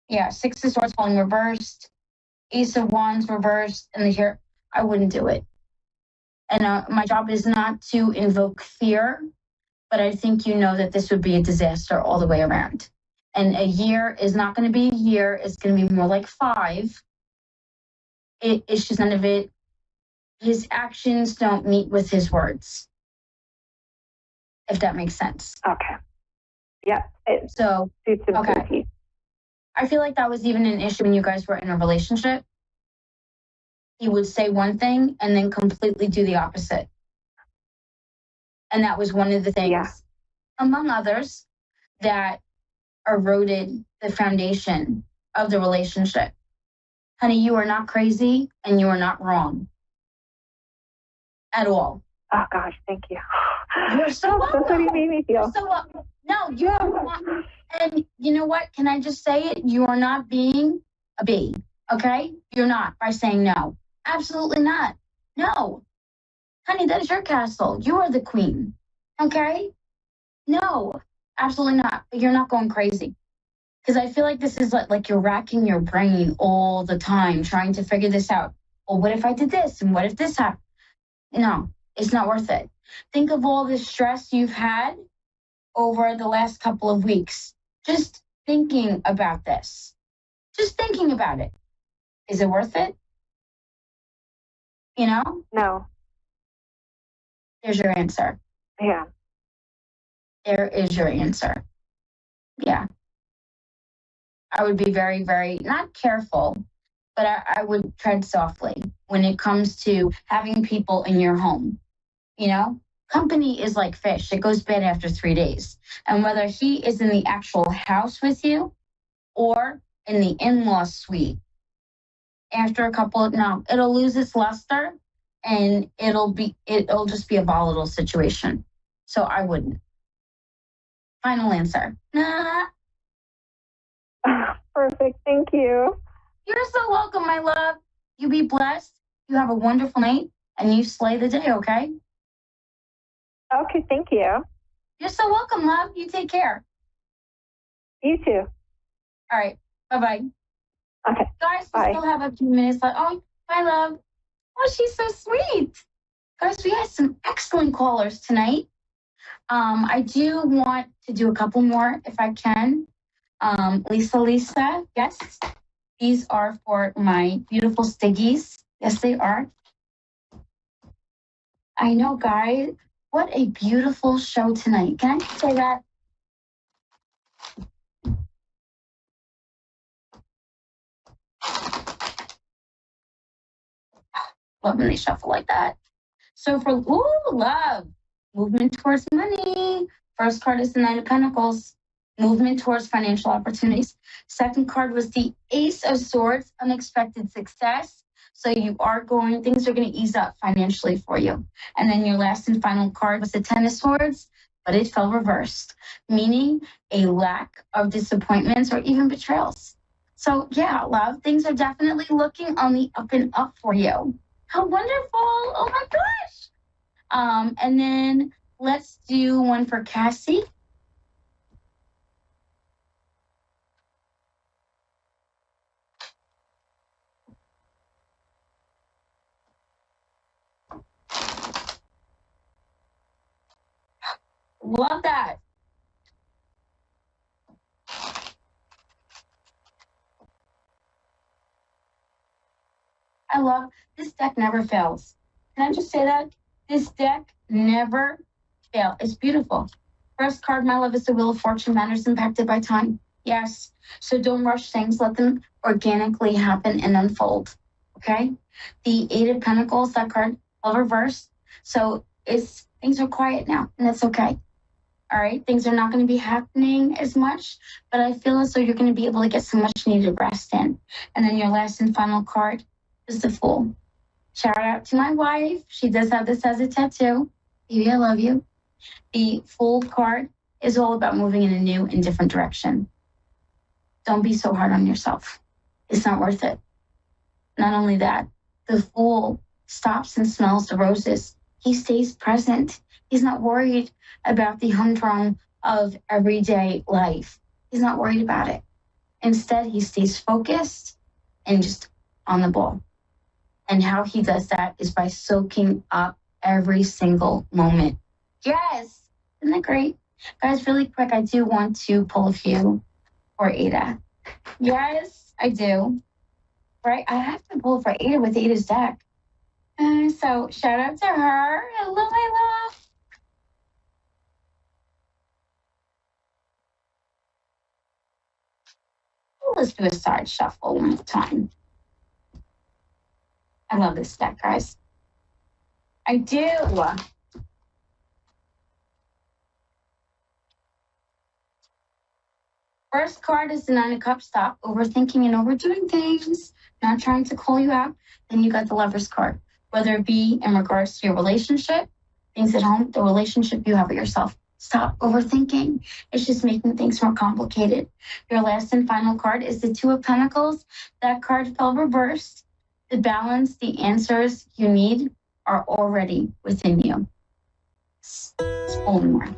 Yeah, Six of Swords falling reversed, Ace of Wands reversed, and here, I wouldn't do it. And my job is not to invoke fear, but I think you know that this would be a disaster all the way around. And a year is not going to be a year. It's going to be more like 5. It's just none of it. His actions don't meet with his words, if that makes sense. Okay. Yeah. So, okay. I feel like that was even an issue when you guys were in a relationship. He would say one thing and then completely do the opposite. And that was one of the things, among others, that eroded the foundation of the relationship. Honey, you are not crazy and you are not wrong. At all. Oh, gosh, thank you. You're so welcome. That's what you made me feel. So no, you are not. And you know what? Can I just say it? You are not being a bee, okay? You're not by saying no. Absolutely not. No. Honey, that is your castle. You are the queen, okay? No, absolutely not. But you're not going crazy. Because I feel like this is like you're racking your brain all the time trying to figure this out. Well, what if I did this? And what if this happened? No, it's not worth it. Think of all the stress you've had over the last couple of weeks. Just thinking about this. Just thinking about it. Is it worth it? You know? No. There's your answer. Yeah. There is your answer. Yeah. I would be very, very, not careful, but I would tread softly when it comes to having people in your home. You know? Company is like fish. It goes bad after 3 days. And whether he is in the actual house with you or in the in-law suite, after a couple it'll lose its luster and it'll just be a volatile situation. So I wouldn't. Final answer. Nah. Perfect. Thank you. You're so welcome, my love. You be blessed. You have a wonderful night and you slay the day, okay? Okay, thank you. You're so welcome, love. You take care. You too. All right. Bye-bye. Okay. Guys, we bye. still have a few minutes left. Oh, bye, love. Oh, she's so sweet. Guys, we had some excellent callers tonight. I do want to do a couple more if I can. Lisa, yes. These are for my beautiful stiggies. Yes, they are. I know, guys. What a beautiful show tonight. Can I say that? Love when they shuffle like that. So for, love. Movement towards money. First card is the Nine of Pentacles. Movement towards financial opportunities. Second card was the Ace of Swords. Unexpected success. So things are going to ease up financially for you. And then your last and final card was the Ten of Swords, but it fell reversed, meaning a lack of disappointments or even betrayals. So yeah, love, things are definitely looking on the up and up for you. How wonderful. Oh my gosh. And then let's do one for Cassie. Love that. I love this deck never fails. Can I just say that? This deck never fails. It's beautiful. First card, my love, is the Wheel of Fortune. Matters impacted by time. Yes. So don't rush things. Let them organically happen and unfold. Okay? The Eight of Pentacles, that card, all reversed. So things are quiet now, and that's okay. All right, things are not going to be happening as much, but I feel as though you're going to be able to get some much needed rest in. And then your last and final card is the Fool. Shout out to my wife. She does have this as a tattoo. Baby, I love you. The Fool card is all about moving in a new and different direction. Don't be so hard on yourself. It's not worth it. Not only that, the Fool stops and smells the roses. He stays present. He's not worried about the humdrum of everyday life. He's not worried about it. Instead, he stays focused and just on the ball. And how he does that is by soaking up every single moment. Yes! Isn't that great? Guys, really quick, I do want to pull a few for Ada. Yes, I do. Right? I have to pull for Ada with Ada's deck. So shout out to her. Hello, my love. Let's do a side shuffle one time. I love this deck, guys. I do. First card is the Nine of Cups. Stop overthinking and overdoing things. Not trying to call you out. Then you got the Lover's card. Whether it be in regards to your relationship, things at home, the relationship you have with yourself. Stop overthinking. It's just making things more complicated. Your last and final card is the Two of Pentacles. That card fell reversed. The balance, the answers you need are already within you. Only more.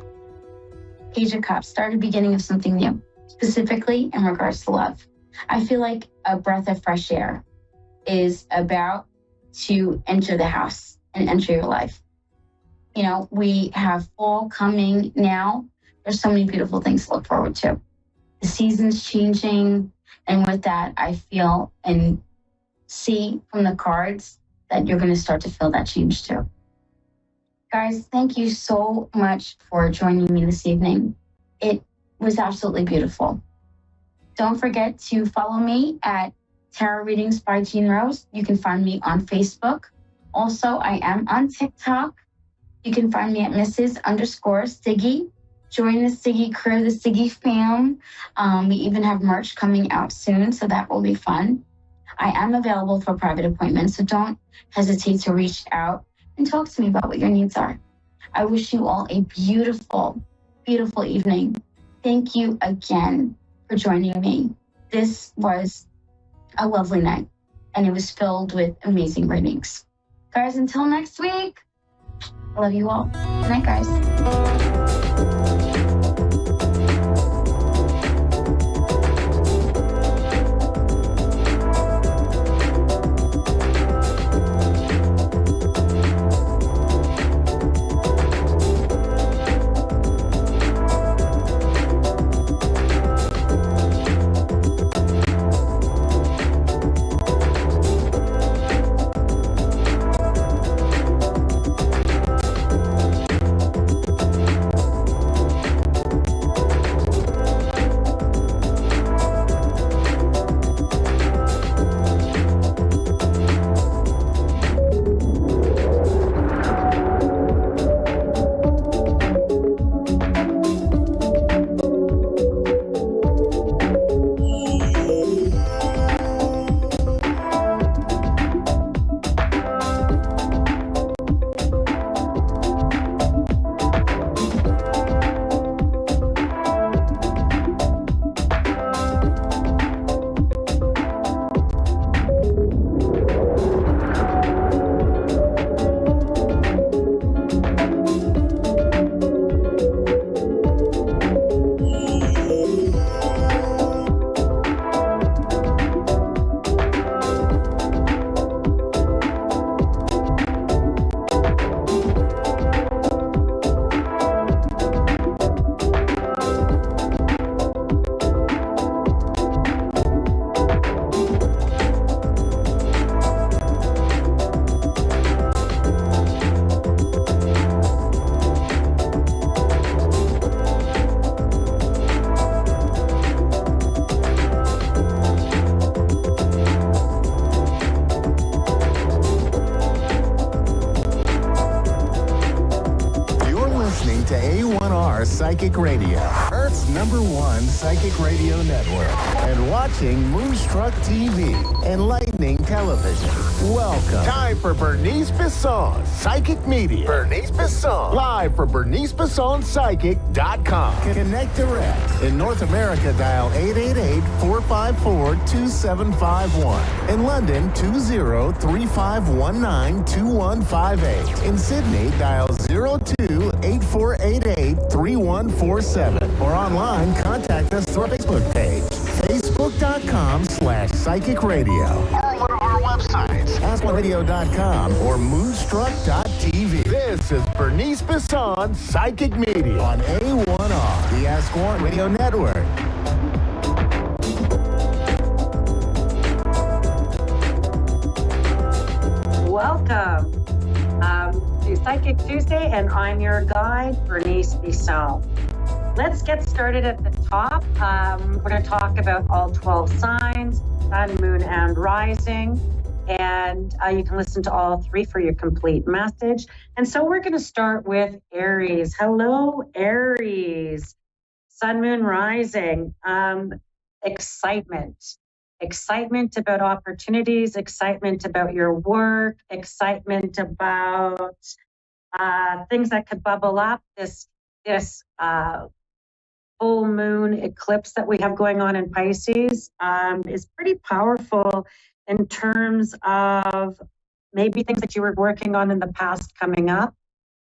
Page of Cups. Start a beginning of something new, specifically in regards to love. I feel like a breath of fresh air is about to enter the house and enter your life. You know, we have fall coming now. There's so many beautiful things to look forward to. The season's changing. And with that, I feel and see from the cards that you're going to start to feel that change too. Guys, thank you so much for joining me this evening. It was absolutely beautiful. Don't forget to follow me at Tarot Readings by Jean Rose. You can find me on Facebook. Also, I am on TikTok. You can find me at Mrs._Siggy. Join the Siggy crew, the Siggy fam. We even have merch coming out soon, so that will be fun. I am available for private appointments, so don't hesitate to reach out and talk to me about what your needs are. I wish you all a beautiful, beautiful evening. Thank you again for joining me. This was a lovely night, and it was filled with amazing readings. Guys, until next week, I love you all. Good night, guys. To A1R Psychic Radio, Earth's #1 psychic radio network, and watching Moonstruck TV, enlightening Lightning Television. Welcome. Time for Bernice Bisson, Psychic Media. Bernice Bisson. Live from BerniceBissonPsychic.com. Connect direct. In North America, dial 888-454-2751. In London, 20-3519-2158. In Sydney, dial 02-8488-3147. Or online, contact us through our Facebook page, facebook.com/psychic radio. Or one of our websites, ask1radio.com or moonstruck.tv. This is Bernice Bisson, Psychic Media on A1R, the Ask One Radio Network. Welcome to Psychic Tuesday, and I'm your guide, Bernice Bisson. Let's get started at the top. We're going to talk about all 12 signs, sun, moon, and rising. And you can listen to all three for your complete message. And so we're going to start with Aries. Hello, Aries. Sun, moon, rising. Excitement. Excitement about opportunities, excitement about your work, excitement about things that could bubble up. This full moon eclipse that we have going on in Pisces is pretty powerful in terms of maybe things that you were working on in the past coming up,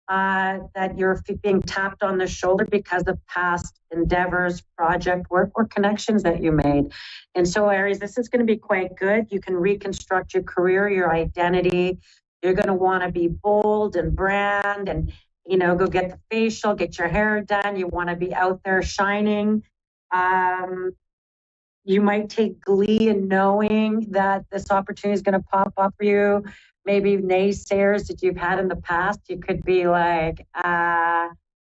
that you're being tapped on the shoulder because of past endeavors, project work, or connections that you made. And so, Aries, this is going to be quite good. You can reconstruct your career, your identity. You're going to want to be bold and brand and, go get the facial, get your hair done. You want to be out there shining. You might take glee in knowing that this opportunity is going to pop up for you. Maybe naysayers that you've had in the past, you could be like,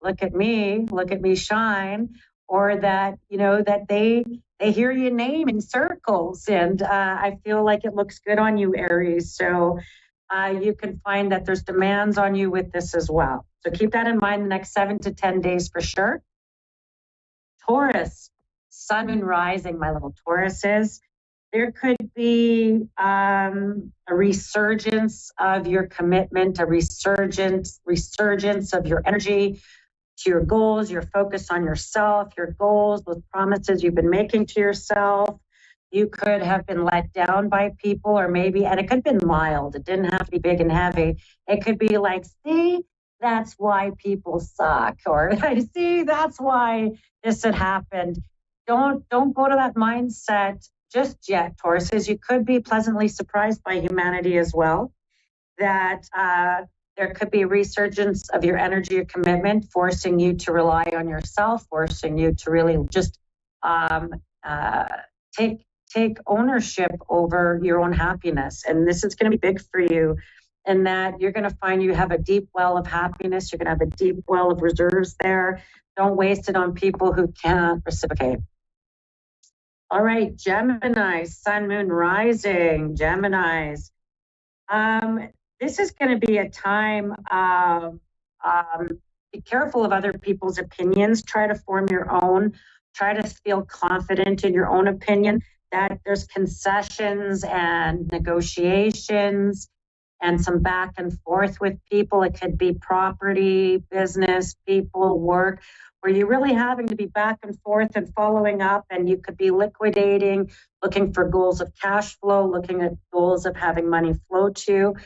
look at me shine. Or that, that they hear your name in circles. And I feel like it looks good on you, Aries. So you can find that there's demands on you with this as well. So keep that in mind the next 7 to 10 days for sure. Taurus, sun, moon, rising, my little Tauruses. There could be a resurgence of your commitment, a resurgence of your energy to your goals, your focus on yourself, your goals, those promises you've been making to yourself. You could have been let down by people, or maybe, and it could have been mild. It didn't have to be big and heavy. It could be like, see, that's why people suck, or see, that's why this had happened. Don't go to that mindset just yet, Tauruses. You could be pleasantly surprised by humanity as well. That there could be a resurgence of your energy or commitment, forcing you to rely on yourself, forcing you to really just take ownership over your own happiness. And this is going to be big for you, in that you're going to find you have a deep well of happiness. You're going to have a deep well of reserves there. Don't waste it on people who can't reciprocate. All right, Geminis, sun, moon, rising, Geminis. This is going to be a time of be careful of other people's opinions. Try to form your own. Try to feel confident in your own opinion, that there's concessions and negotiations and some back and forth with people. It could be property, business, people, work, where you're really having to be back and forth and following up, and you could be liquidating, looking for goals of cash flow, looking at goals of having money flow to.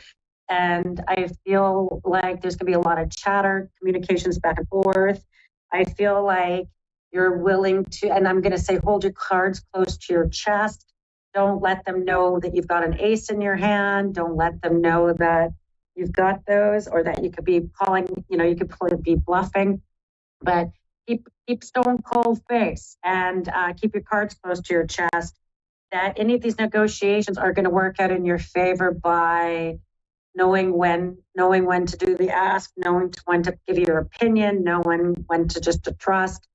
And I feel like there's going to be a lot of chatter, communications back and forth. I feel like you're willing to, and I'm going to say, hold your cards close to your chest. Don't let them know that you've got an ace in your hand. Don't let them know that you've got those, or that you could be calling, you could be bluffing. But keep stone cold face, and keep your cards close to your chest. That any of these negotiations are going to work out in your favor by knowing when to do the ask, knowing when to give your opinion, knowing when to just to trust.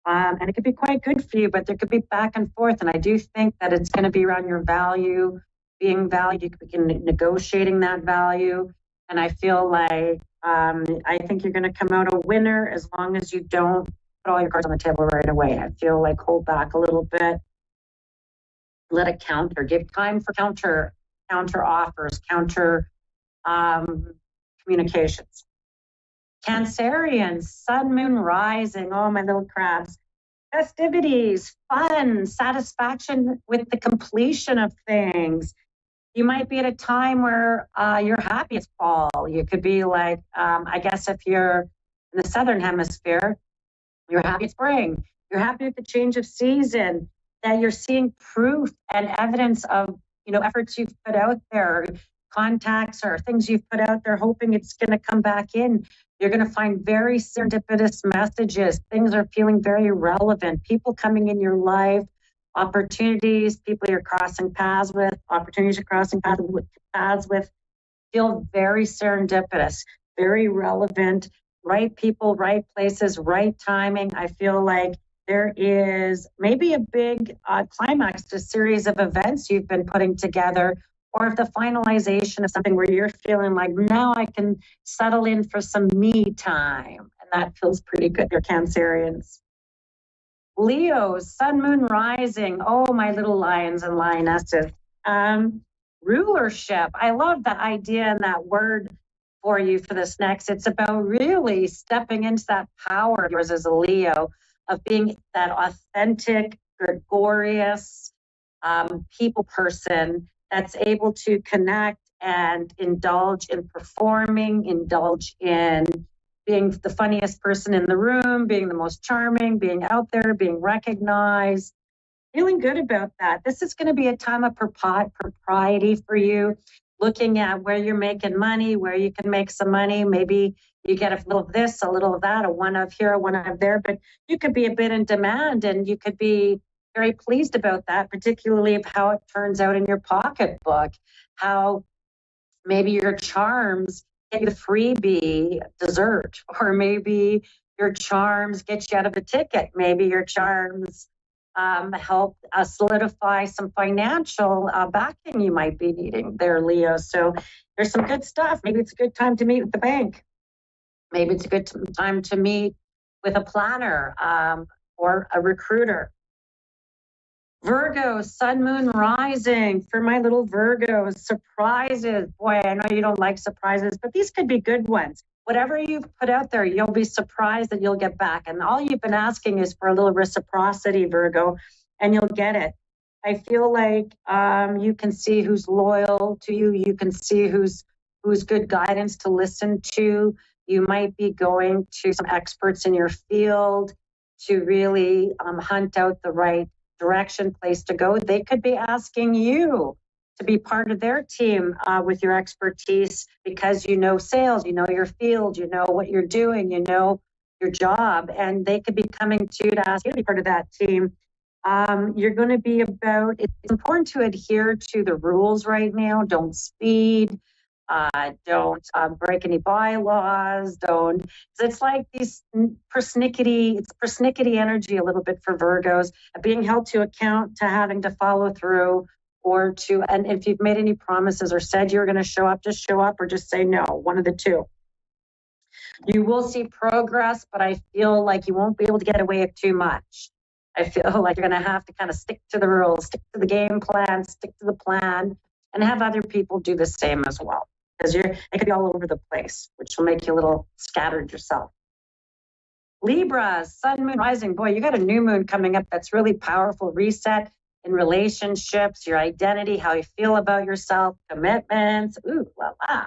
And it could be quite good for you, but there could be back and forth. And I do think that it's going to be around your value, being valued. You could begin negotiating that value. And I feel like, I think you're going to come out a winner as long as you don't put all your cards on the table right away. I feel like hold back a little bit. let it counter. Give time for counter offers, counter communications. Cancerians, sun, moon, rising. Oh, my little crabs. Festivities, fun, satisfaction with the completion of things. You might be at a time where you're happy it's fall. You could be like, I guess if you're in the southern hemisphere, you're happy it's spring. You're happy with the change of season, that you're seeing proof and evidence of, efforts you've put out there, contacts or things you've put out there, hoping it's going to come back in. You're going to find very serendipitous messages. Things are feeling very relevant. People coming in your life, opportunities, people you're crossing paths with, opportunities you're crossing paths with, feel very serendipitous, very relevant, right people, right places, right timing. I feel like there is maybe a big climax to a series of events you've been putting together, or the finalization of something where you're feeling like, now I can settle in for some me time. And that feels pretty good. You're Cancerians. Leos, sun, moon, rising. Oh, my little lions and lionesses. Rulership. I love that idea and that word for you for this next. It's about really stepping into that power of yours as a Leo, of being that authentic, gregarious people person that's able to connect and indulge in performing, indulge in being the funniest person in the room, being the most charming, being out there, being recognized, feeling good about that. This is going to be a time of propriety for you, looking at where you're making money, where you can make some money. Maybe you get a little of this, a little of that, a one of here, a one of there, but you could be a bit in demand, and you could be very pleased about that, particularly of how it turns out in your pocketbook, how maybe your charms get you the freebie dessert, or maybe your charms get you out of a ticket. Maybe your charms help solidify some financial backing you might be needing there, Leo. So there's some good stuff. Maybe it's a good time to meet with the bank. Maybe it's a good time to meet with a planner or a recruiter. Virgo, sun, moon, rising. For my little Virgos, surprises. Boy, I know you don't like surprises, but these could be good ones. Whatever you've put out there, you'll be surprised that you'll get back. And all you've been asking is for a little reciprocity, Virgo, and you'll get it. I feel like you can see who's loyal to you. You can see who's good guidance to listen to. You might be going to some experts in your field to really hunt out the right direction, place to go. They could be asking you to be part of their team with your expertise, because you know sales, you know your field, you know what you're doing, you know your job, and they could be coming to you to ask you to be part of that team. You're going to be it's important to adhere to the rules right now. Don't speed. Don't break any bylaws. It's like these persnickety energy a little bit for Virgos, being held to account, to having to follow through, and if you've made any promises or said you're going to show up, or just say no, one of the two. You will see progress, but I feel like you won't be able to get away with too much. I feel like you're going to have to kind of stick to the rules, stick to the game plan, stick to the plan, and have other people do the same as well. Because they could be all over the place, which will make you a little scattered yourself. Libra, sun, moon, rising. Boy, you got a new moon coming up that's really powerful. Reset in relationships, your identity, how you feel about yourself, commitments. Ooh, la la.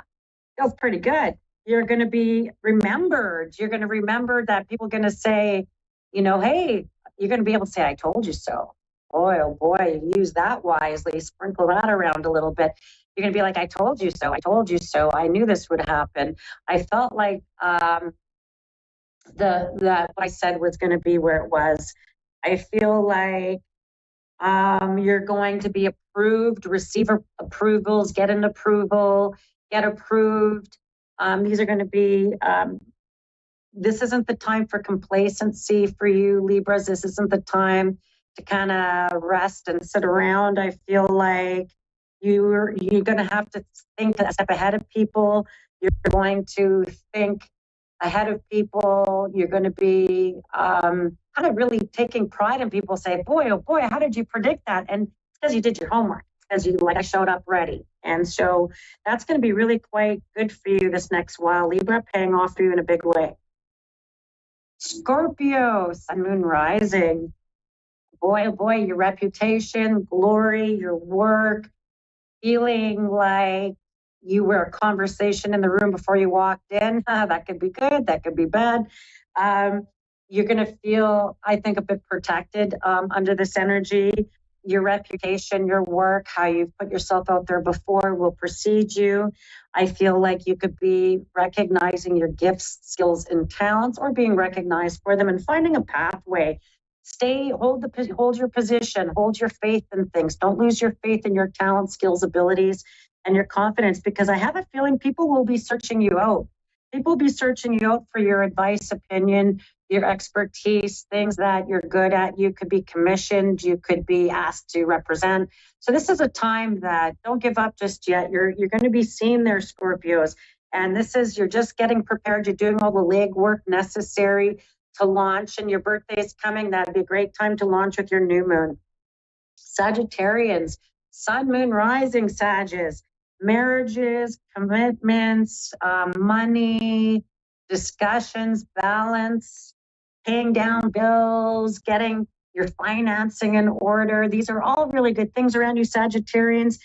Feels pretty good. You're going to be remembered. You're going to remember that people are going to say, hey, you're going to be able to say, I told you so. Boy, oh boy, you use that wisely. Sprinkle that around a little bit. You're going to be like, I told you so. I told you so. I knew this would happen. I felt like that what I said was going to be where it was. I feel like you're going to be approved, receive approvals, get an approval, get approved. These are going to be, this isn't the time for complacency for you, Libras. This isn't the time to kind of rest and sit around. I feel like you're going to have to think a step ahead of people. You're going to think ahead of people. You're going to be kind of really taking pride in people. Say, boy, oh boy, how did you predict that? And it's because you did your homework, because you I showed up ready. And so that's going to be really quite good for you this next while. Libra paying off for you in a big way. Scorpio, Sun, Moon, Rising. Boy, oh boy, your reputation, glory, your work, feeling like you were a conversation in the room before you walked in. That could be good, that could be bad. You're going to feel, I think, a bit protected under this energy. Your reputation, your work, how you've put yourself out there before will precede you. I feel like you could be recognizing your gifts, skills, and talents, or being recognized for them and finding a pathway. Hold your position, hold your faith in things. Don't lose your faith in your talent, skills, abilities, and your confidence, because I have a feeling people will be searching you out. People will be searching you out for your advice, opinion, your expertise, things that you're good at. You could be commissioned, you could be asked to represent. So this is a time that don't give up just yet. You're going to be seen there, Scorpios. And this is, you're just getting prepared. You're doing all the legwork necessary to launch, and your birthday is coming. That'd be a great time to launch with your new moon. Sagittarians, Sun, Moon, Rising, Sagittarius, marriages, commitments, money, discussions, balance, paying down bills, getting your financing in order. These are all really good things around you, Sagittarians.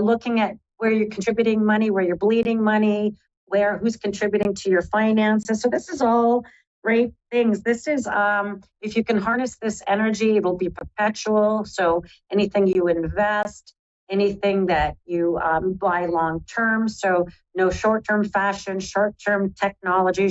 Looking at where you're contributing money, where you're bleeding money, who's contributing to your finances. So this is all great things. This is, if you can harness this energy, it will be perpetual. So anything you invest, anything that you buy long-term. So no short-term fashion, short-term technology,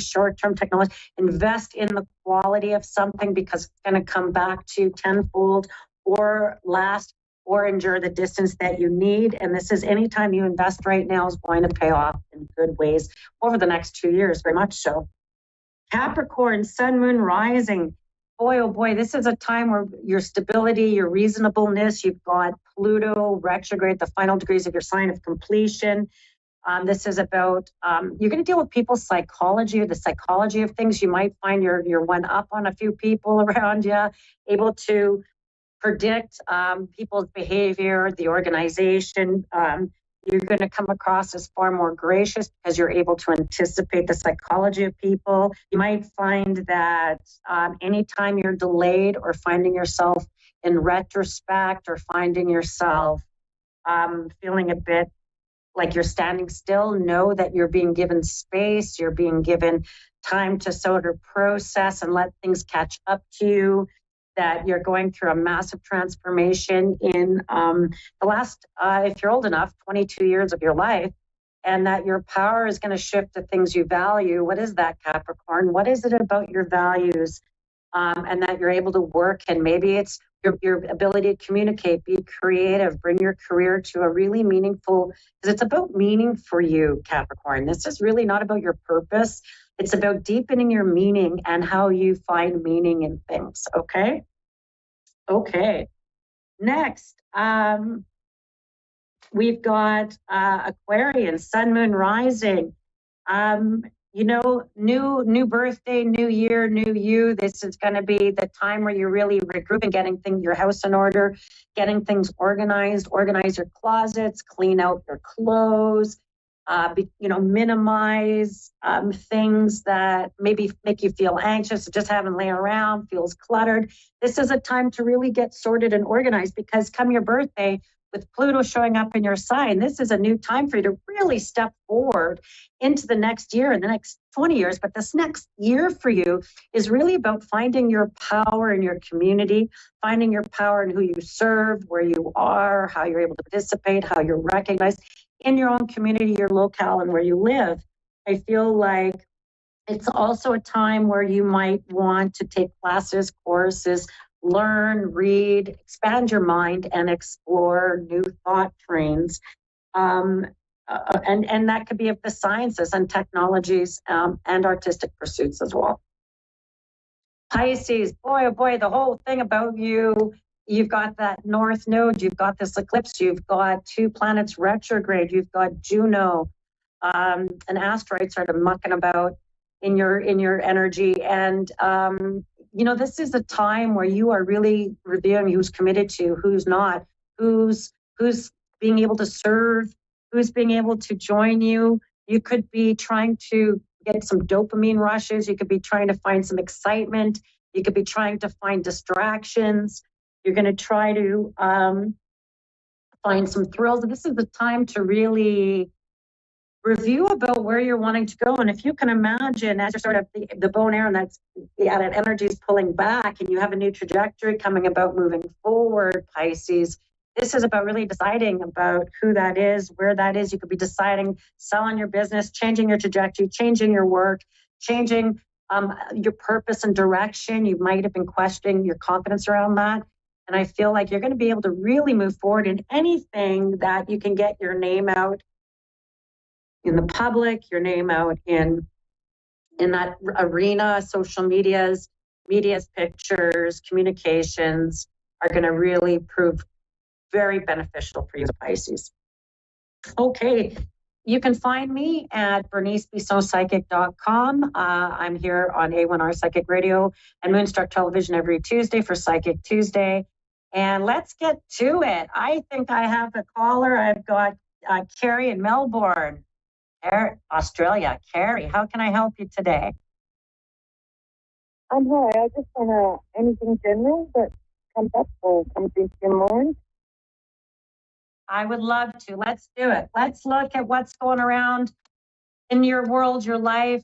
invest in the quality of something, because it's going to come back to tenfold or last or endure the distance that you need. And this is, anytime you invest right now is going to pay off in good ways over the next 2 years, very much so. Capricorn, Sun, Moon, Rising. Boy, oh boy, this is a time where your stability, your reasonableness, you've got Pluto retrograde, the final degrees of your sign of completion. This is about, you're going to deal with people's psychology, or the psychology of things. You might find you're one up on a few people around you, able to predict people's behavior, the organization. You're going to come across as far more gracious because you're able to anticipate the psychology of people. You might find that anytime you're delayed or finding yourself in retrospect, or finding yourself feeling a bit like you're standing still, know that you're being given space, you're being given time to sort of process and let things catch up to you, that you're going through a massive transformation in the last, if you're old enough, 22 years of your life, and that your power is going to shift to things you value. What is that, Capricorn? What is it about your values? And that you're able to work, and maybe it's your ability to communicate, be creative, bring your career to a really meaningful, because it's about meaning for you, Capricorn. This is really not about your purpose. It's about deepening your meaning and how you find meaning in things, okay? Okay. Next, we've got Aquarian, Sun, Moon, Rising. New birthday, new year, new you. This is going to be the time where you're really regrouping, getting your house in order, getting things organized, organize your closets, clean out your clothes, minimize things that maybe make you feel anxious, just having laying around, feels cluttered. This is a time to really get sorted and organized, because come your birthday, with Pluto showing up in your sign, this is a new time for you to really step forward into the next year and the next 20 years. But this next year for you is really about finding your power in your community, finding your power in who you serve, where you are, how you're able to participate, how you're recognized in your own community, your locale, and where you live. I feel like it's also a time where you might want to take classes, courses, learn, read, expand your mind, and explore new thought trains. And that could be of the sciences and technologies and artistic pursuits as well. Pisces, boy, oh boy, the whole thing about you, you've got that North Node, you've got this eclipse, you've got 2 planets retrograde, you've got Juno, an asteroid sort of mucking about in your energy. And this is a time where you are really reviewing who's committed to, who's not, who's being able to serve, who's being able to join you. You could be trying to get some dopamine rushes. You could be trying to find some excitement. You could be trying to find distractions. You're going to try to find some thrills. This is the time to really review about where you're wanting to go. And if you can imagine, as you're sort of the bone air and that energy is pulling back and you have a new trajectory coming about moving forward, Pisces, this is about really deciding about who that is, where that is. You could be deciding, selling your business, changing your trajectory, changing your work, changing your purpose and direction. You might have been questioning your confidence around that. And I feel like you're going to be able to really move forward in anything that you can get your name out in the public, your name out in that arena. Social media's pictures, communications are going to really prove very beneficial for you, Pisces. Okay, you can find me at bernicebissonpsychic.com. I'm here on A1R Psychic Radio and Moonstruck Television every Tuesday for Psychic Tuesday. And let's get to it. I think I have a caller. I've got Carrie in Melbourne, Australia. Carrie, how can I help you today? Hi, I just want to, anything general that comes up or comes into your mind? I would love to. Let's do it. Let's look at what's going around in your world, your life.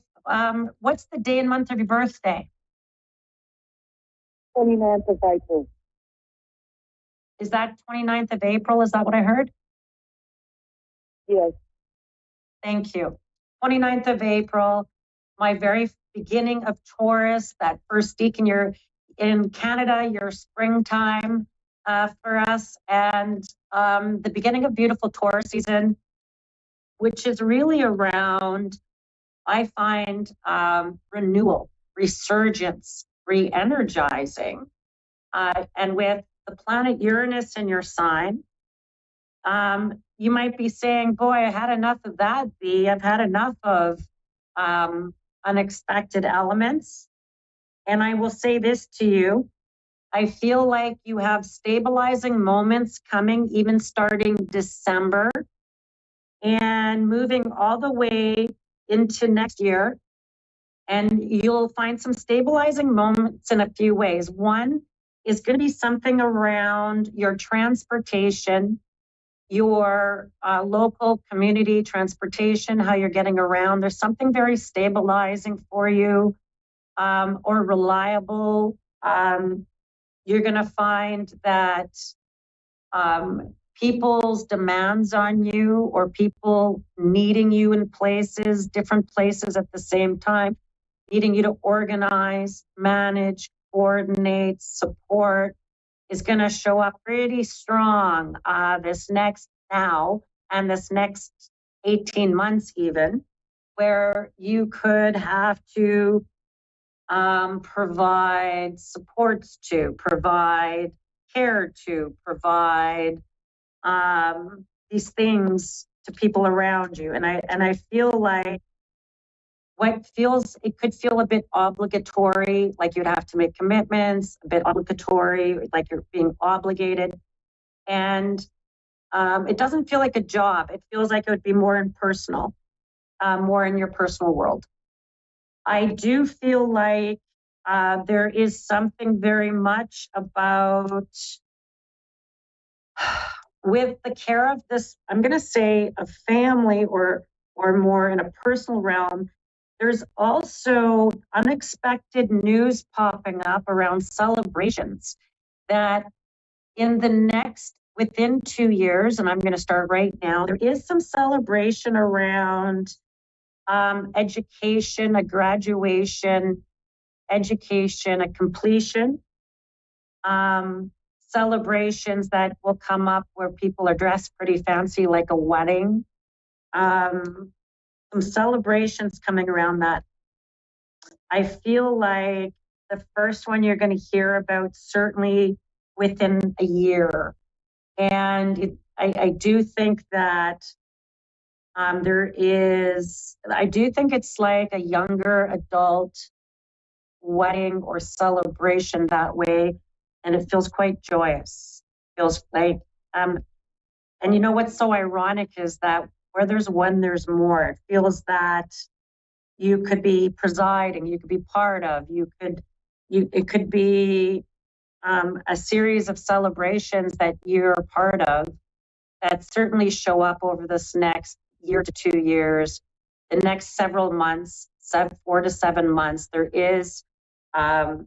What's the day and month of your birthday? 29th of April. Is that 29th of April? Is that what I heard? Yes. Thank you. 29th of April, my very beginning of Taurus, that first week in Canada, your springtime for us, and the beginning of beautiful Taurus season, which is really around, I find, renewal, resurgence, re-energizing. And with the planet Uranus in your sign, you might be saying, boy, I had enough of that, I've had enough of unexpected elements. And I will say this to you, I feel like you have stabilizing moments coming, even starting December and moving all the way into next year. And you'll find some stabilizing moments in a few ways. One is going to be something around your transportation, your local community transportation, how you're getting around. There's something very stabilizing for you or reliable. You're going to find that people's demands on you or people needing you in places, different places at the same time, needing you to organize, manage, coordinate, support, is going to show up pretty strong this next 18 months even, where you could have to provide supports to, provide care to, provide these things to people around you. And I feel like it could feel a bit obligatory, like you'd have to make commitments, a bit obligatory, like you're being obligated. And it doesn't feel like a job. It feels like it would be more impersonal, more in your personal world. I do feel like there is something very much about with the care of this, I'm going to say a family or more in a personal realm. There's also unexpected news popping up around celebrations that within 2 years, and I'm going to start right now, there is some celebration around education, a graduation, education, a completion, celebrations that will come up where people are dressed pretty fancy, like a wedding. Some celebrations coming around that. I feel like the first one you're going to hear about certainly within a year. And I do think that I do think it's like a younger adult wedding or celebration that way. And it feels quite joyous. Feels like And you know what's so ironic is that where there's one, there's more. It feels that you could be presiding, you could be part of, it could be a series of celebrations that you're part of that certainly show up over this next year to 2 years, the next several months, 4 to 7 months. There is a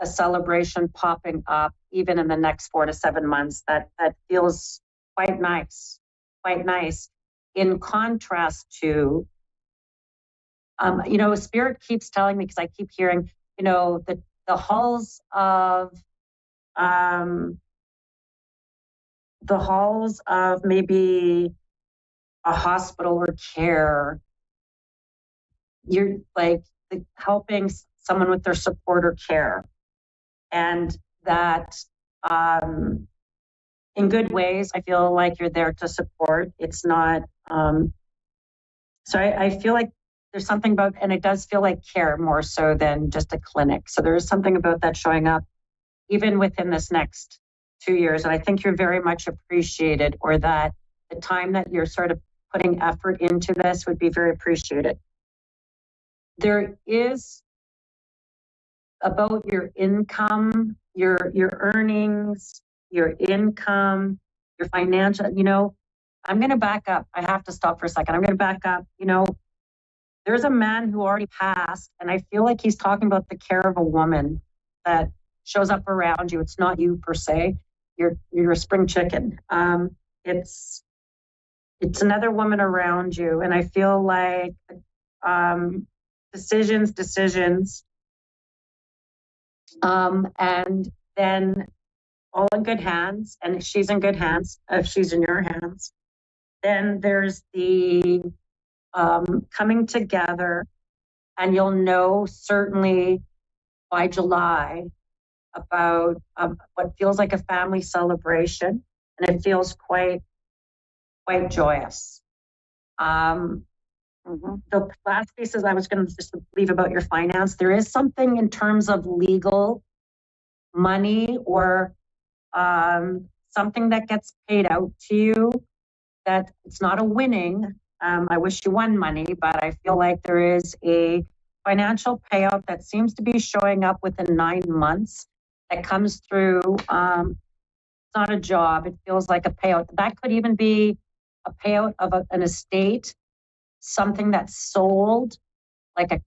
celebration popping up even in the next 4 to 7 months that feels quite nice, in contrast to, Spirit keeps telling me, because I keep hearing, the halls of maybe a hospital or care, you're like helping someone with their support or care, and that in good ways, I feel like you're there to support. It's not, so I feel like there's something about, and it does feel like care more so than just a clinic. So there is something about that showing up even within this next 2 years. And I think you're very much appreciated, or that the time that you're sort of putting effort into this would be very appreciated. There is about your income, your earnings, your income, your financial, I'm going to back up. I have to stop for a second. I'm going to back up. There's a man who already passed, and I feel like he's talking about the care of a woman that shows up around you. It's not you per se. You're a spring chicken. It's another woman around you, and I feel like decisions, and then all in good hands. And she's in good hands if she's in your hands. Then there's the coming together, and you'll know certainly by July about what feels like a family celebration, and it feels quite joyous. The last pieces I was going to just leave about your finance. There is something in terms of legal money or something that gets paid out to you that it's not a winning. I wish you won money, but I feel like there is a financial payout that seems to be showing up within 9 months that comes through. It's not a job. It feels like a payout. That could even be a payout of an estate, something that's sold, like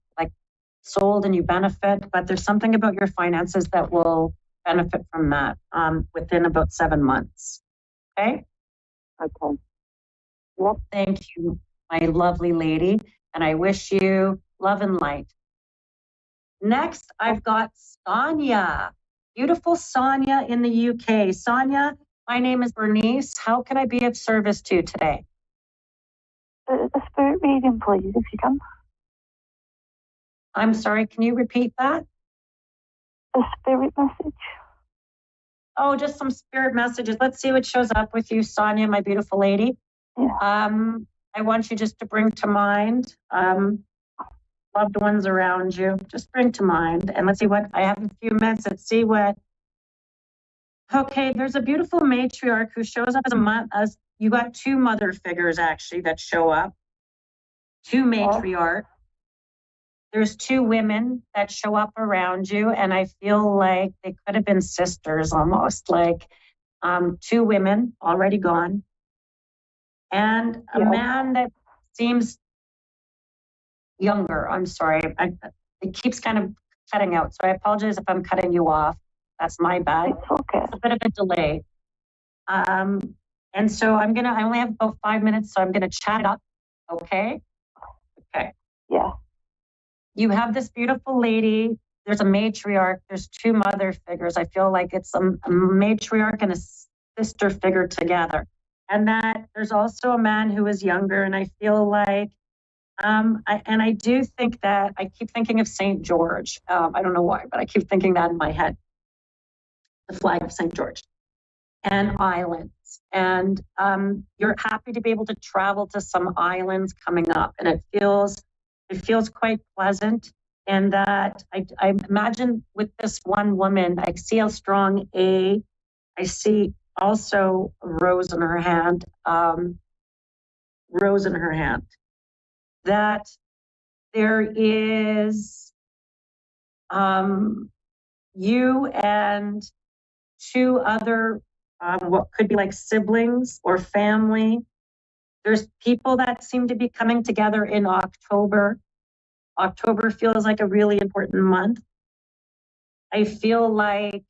sold and you benefit. But there's something about your finances that will benefit from that within about 7 months. Okay. Okay. Well, thank you, my lovely lady, and I wish you love and light. Next, I've got Sonia. Beautiful Sonia in the UK. Sonia, my name is Bernice. How can I be of service to you today? A spirit reading, please, if you can. I'm sorry, can you repeat that? A spirit message. Oh, just some spirit messages. Let's see what shows up with you, Sonia, my beautiful lady. Yeah. I want you just to bring to mind loved ones around you. Just bring to mind, and let's see what, I have a few minutes. Let's see what. Okay, there's a beautiful matriarch who shows up as you got 2 mother figures actually that show up. 2 matriarch. There's 2 women that show up around you, and I feel like they could have been sisters almost, like 2 women already gone. And a man that seems younger. I'm sorry. It keeps kind of cutting out. So I apologize if I'm cutting you off. That's my bad. It's okay. It's a bit of a delay. And so I only have about 5 minutes, so I'm going to chat it up. Okay? Okay. Yeah. You have this beautiful lady. There's a matriarch. There's 2 mother figures. I feel like it's a matriarch and a sister figure together. And that there's also a man who is younger. And I feel like, I do think that I keep thinking of St. George. I don't know why, but I keep thinking that in my head. The flag of St. George and islands. And you're happy to be able to travel to some islands coming up. And it feels quite pleasant. And that I imagine with this one woman, I see how strong I see also a rose in her hand, that there is you and two other, what could be like siblings or family. There's people that seem to be coming together in October. October feels like a really important month. I feel like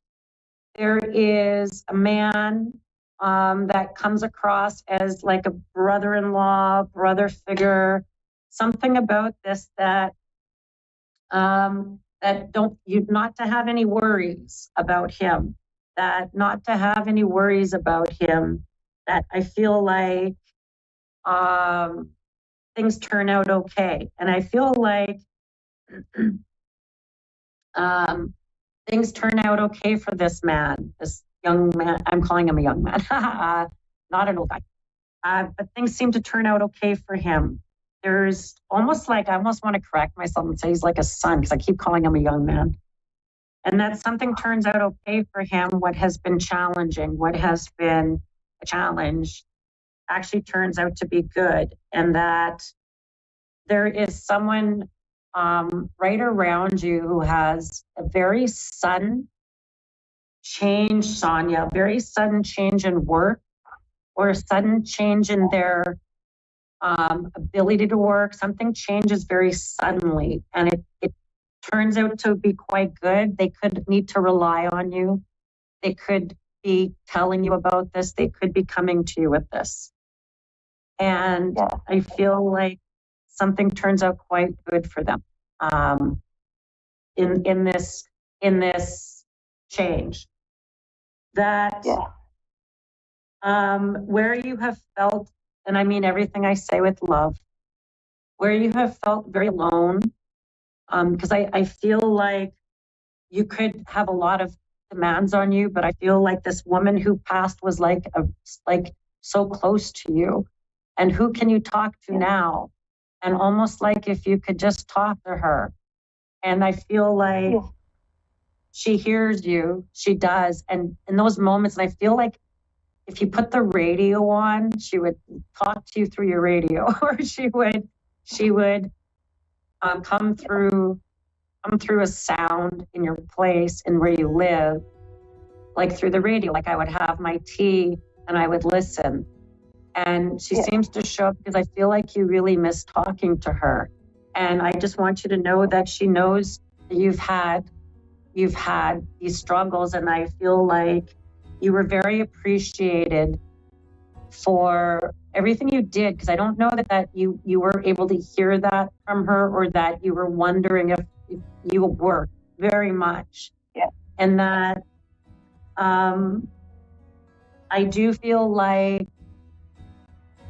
there is a man that comes across as like a brother-in-law, brother figure, something about this that that not to have any worries about him, that not to have any worries about him, that I feel like things turn out okay. And I feel like things turn out okay for this man, this young man. I'm calling him a young man, not an old guy. But things seem to turn out okay for him. There's almost like, I almost want to correct myself and say he's like a son, because I keep calling him a young man. And that something turns out okay for him. What has been challenging, what has been a challenge, actually turns out to be good. And that there is someone right around you who has a very sudden change, Sonia, very sudden change in work, or a sudden change in their ability to work. Something changes very suddenly, and it turns out to be quite good. They could need to rely on you. They could be telling you about this. They could be coming to you with this. And I feel like something turns out quite good for them in this change. That where you have felt, and I mean everything I say with love, where you have felt very alone, because I feel like you could have a lot of demands on you, but I feel like this woman who passed was like so close to you. And who can you talk to now? And almost like if you could just talk to her. And I feel like she hears you, she does. And in those moments, and I feel like if you put the radio on, she would talk to you through your radio, or she would come through a sound in your place and where you live, like through the radio. Like I would have my tea and I would listen. And she seems to show up because I feel like you really miss talking to her. And I just want you to know that she knows that you've had these struggles, and I feel like you were very appreciated for everything you did, because I don't know that you were able to hear that from her, or that you were wondering if you worked very much. And that I do feel like,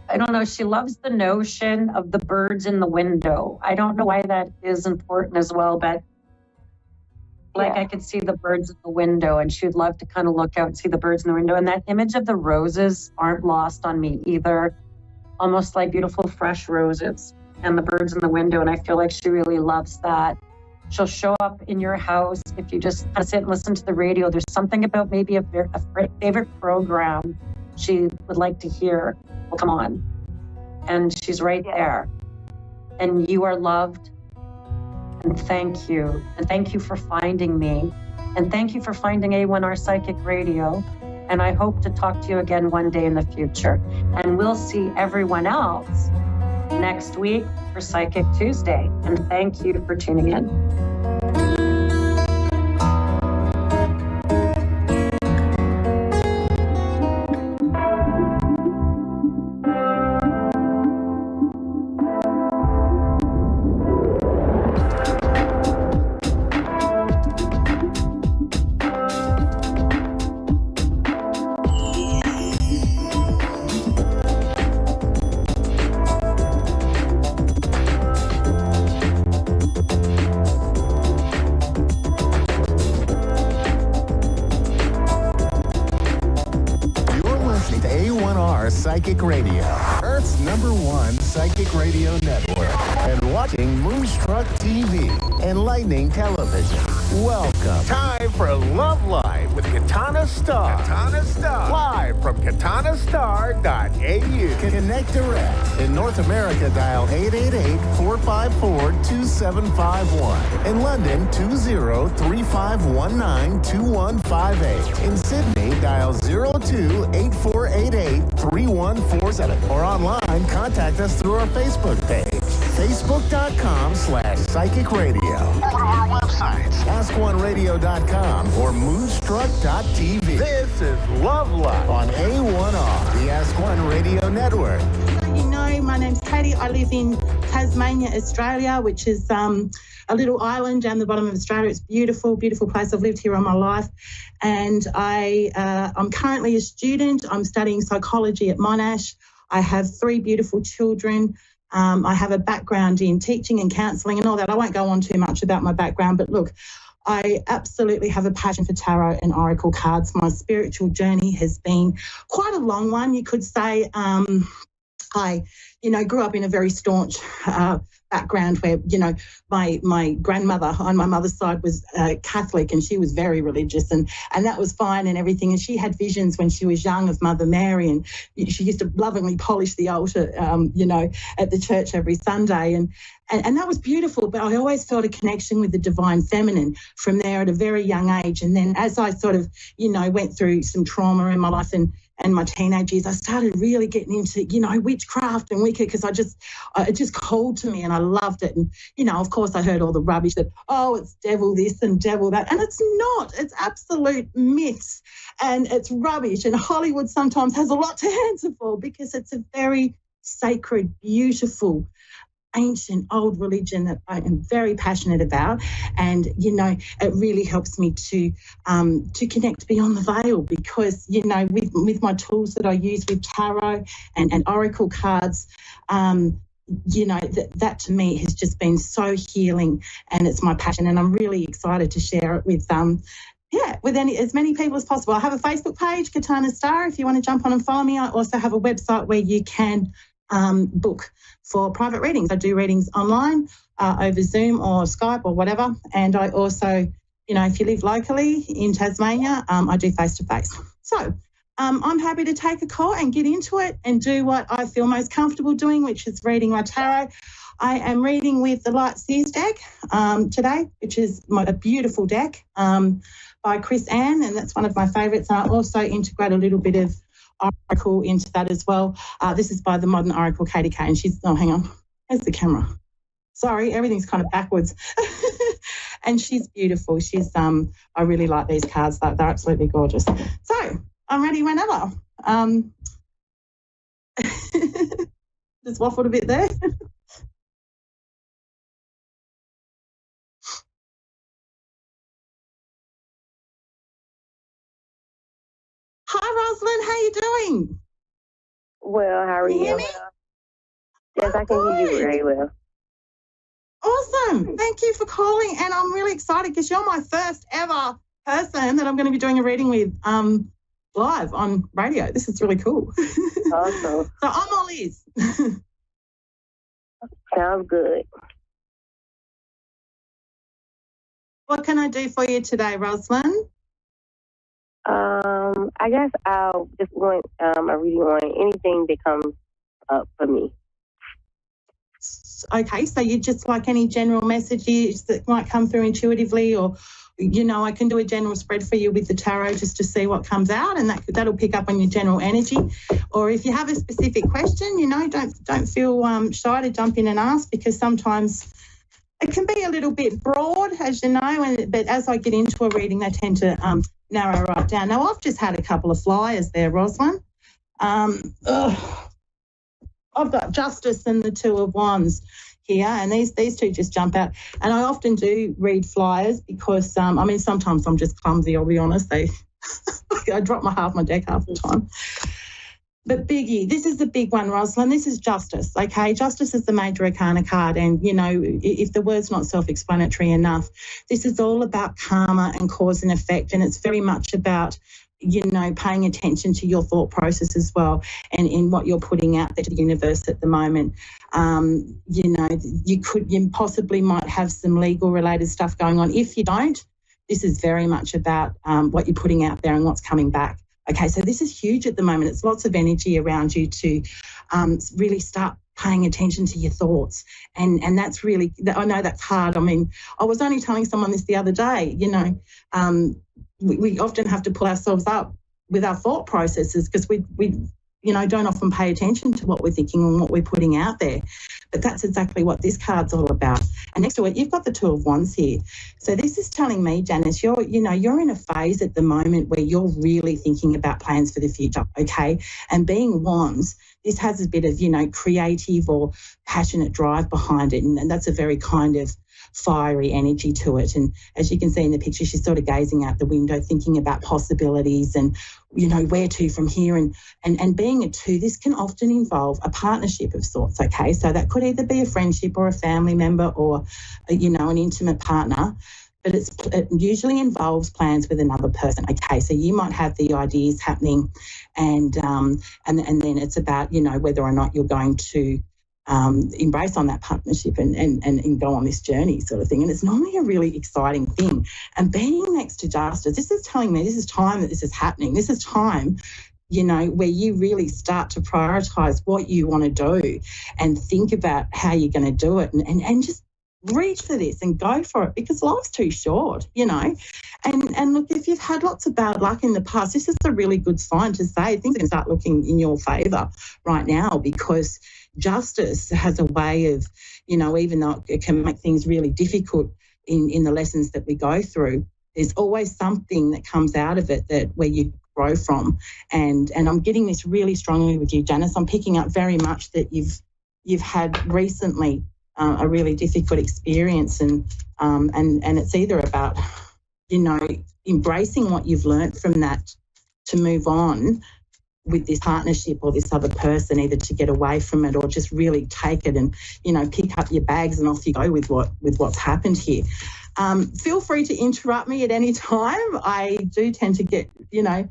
I don't know, she loves the notion of the birds in the window. I don't know why that is important as well, but like I could see the birds in the window, and she would love to kind of look out and see the birds in the window. And that image of the roses aren't lost on me either. Almost like beautiful fresh roses and the birds in the window. And I feel like she really loves that. She'll show up in your house if you just kind of sit and listen to the radio. There's something about maybe a favorite program she would like to hear will come on. And she's right there. And you are loved. And thank you. And thank you for finding me. And thank you for finding A1R Psychic Radio. And I hope to talk to you again one day in the future. And we'll see everyone else next week for Psychic Tuesday. And thank you for tuning in. Psychic Radio, Earth's #1 psychic radio network, and watching Moonstruck TV, enlightening television. Welcome. Time for Love Live with Katana Star. Live from katanastar.au. Connect direct. In North America, dial 888-454-2751. In London, 20-3519-2158. In Sydney, dial 02-8488-3147. Or online, contact us through our Facebook page. Facebook.com/Psychic Radio. Or our websites, AskOneRadio.com or Moonstruck.tv. This is Love Life on A1R, the Ask One Radio Network. You know, my name's Katie. I live in Tasmania, Australia, which is a little island down the bottom of Australia. It's beautiful, beautiful place. I've lived here all my life. And I'm currently a student. I'm studying psychology at Monash. I have 3 beautiful children. I have a background in teaching and counselling and all that. I won't go on too much about my background, but look, I absolutely have a passion for tarot and oracle cards. My spiritual journey has been quite a long one, you could say. I, grew up in a very staunch background where, my grandmother on my mother's side was Catholic, and she was very religious, and that was fine and everything. And she had visions when she was young of Mother Mary, and she used to lovingly polish the altar, at the church every Sunday. And that was beautiful, but I always felt a connection with the divine feminine from there at a very young age. And then as I sort of, went through some trauma in my life and my teenage years, I started really getting into, witchcraft and Wicca, because it just called to me and I loved it. And, of course I heard all the rubbish that, it's devil this and devil that. And it's not. It's absolute myths and it's rubbish. And Hollywood sometimes has a lot to answer for, because it's a very sacred, beautiful, ancient old religion that I am very passionate about. And it really helps me to connect beyond the veil, because with my tools that I use with tarot and oracle cards, that to me has just been so healing, and it's my passion, and I'm really excited to share it with as many people as possible. I have a Facebook page, Katana Star, if you want to jump on and follow me. I also have a website where you can book for private readings. I do readings online over Zoom or Skype or whatever. And I also, if you live locally in Tasmania, I do face-to-face. So I'm happy to take a call and get into it and do what I feel most comfortable doing, which is reading my tarot. I am reading with the Light Seers deck today, which is a beautiful deck by Chris Ann, and that's one of my favourites. And I also integrate a little bit of oracle into that as well. This is by the Modern Oracle Katie K, and she's, hang on, there's the camera. Sorry, everything's kind of backwards. And she's beautiful. She's, I really like these cards. They're absolutely gorgeous. So I'm ready whenever. Just waffled a bit there. Hi, Rosalind. How you doing? Well, how are you? Can you hear me? Yes, I can hear you very well. Awesome. Thank you for calling. And I'm really excited because you're my first ever person that I'm going to be doing a reading with live on radio. This is really cool. Awesome. So I'm all ears. Sounds good. What can I do for you today, Rosalind? I guess I'll just want a reading on anything that comes up for me. Okay, so you just like any general messages that might come through intuitively, or, I can do a general spread for you with the tarot just to see what comes out, and that'll pick up on your general energy. Or if you have a specific question, don't feel shy to jump in and ask, because sometimes it can be a little bit broad, as you know, but as I get into a reading, they tend to narrow right down. Now, I've just had a couple of flyers there, Rosalind. I've got Justice and the Two of Wands here, and these two just jump out. And I often do read flyers because, sometimes I'm just clumsy, I'll be honest. I drop half my deck half the time. But biggie, this is the big one, Rosalind. This is Justice, okay? Justice is the major arcana card, and, if the word's not self-explanatory enough, this is all about karma and cause and effect, and it's very much about, paying attention to your thought process as well, and in what you're putting out there to the universe at the moment. You possibly might have some legal-related stuff going on. If you don't, this is very much about what you're putting out there and what's coming back. Okay, so this is huge at the moment. It's lots of energy around you to really start paying attention to your thoughts. And that's really, I know that's hard. I mean, I was only telling someone this the other day, you know, we often have to pull ourselves up with our thought processes because we you know, don't often pay attention to what we're thinking and what we're putting out there. But that's exactly what this card's all about. And next to it, you've got the Two of Wands here. So this is telling me, Janice, you're in a phase at the moment where you're really thinking about plans for the future, okay? And being Wands, this has a bit of, you know, creative or passionate drive behind it. And that's a very kind of fiery energy to it. And as you can see in the picture, she's sort of gazing out the window, thinking about possibilities and, you know, where to from here. And being a two, this can often involve a partnership of sorts, okay? So that could either be a friendship or a family member or, you know, an intimate partner. But it usually involves plans with another person. Okay, so you might have the ideas happening, and then it's about, you know, whether or not you're going to embrace on that partnership and go on this journey sort of thing. And it's normally a really exciting thing. And being next to Justice, this is telling me this is time that this is happening. This is time, you know, where you really start to prioritise what you want to do and think about how you're going to do it and just reach for this and go for it because life's too short, you know. And look, if you've had lots of bad luck in the past, this is a really good sign to say things are going to start looking in your favour right now because Justice has a way of, you know, even though it can make things really difficult in the lessons that we go through, there's always something that comes out of it that where you grow from. And I'm getting this really strongly with you, Janice. I'm picking up very much that you've had recently a really difficult experience, and it's either about, you know, embracing what you've learnt from that to move on with this partnership or this other person, either to get away from it or just really take it and, you know, pick up your bags and off you go with what's happened here. Feel free to interrupt me at any time. I do tend to get, you know,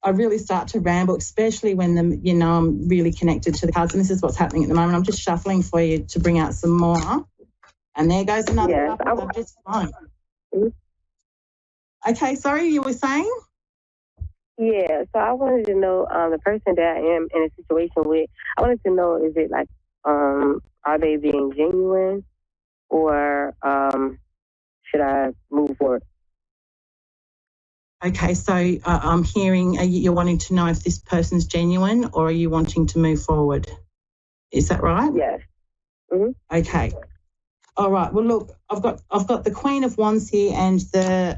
I really start to ramble, especially when I'm really connected to the cards. And this is what's happening at the moment. I'm just shuffling for you to bring out some more. And there goes another couple. I've just flown. Okay, sorry, you were saying? Yeah, so I wanted to know the person that I am in a situation with, I wanted to know, is it like, are they being genuine or should I move forward? Okay, so I'm hearing you're wanting to know if this person's genuine or are you wanting to move forward? Is that right? Yes. Mm-hmm. Okay. All right. Well, look, I've got the Queen of Wands here and the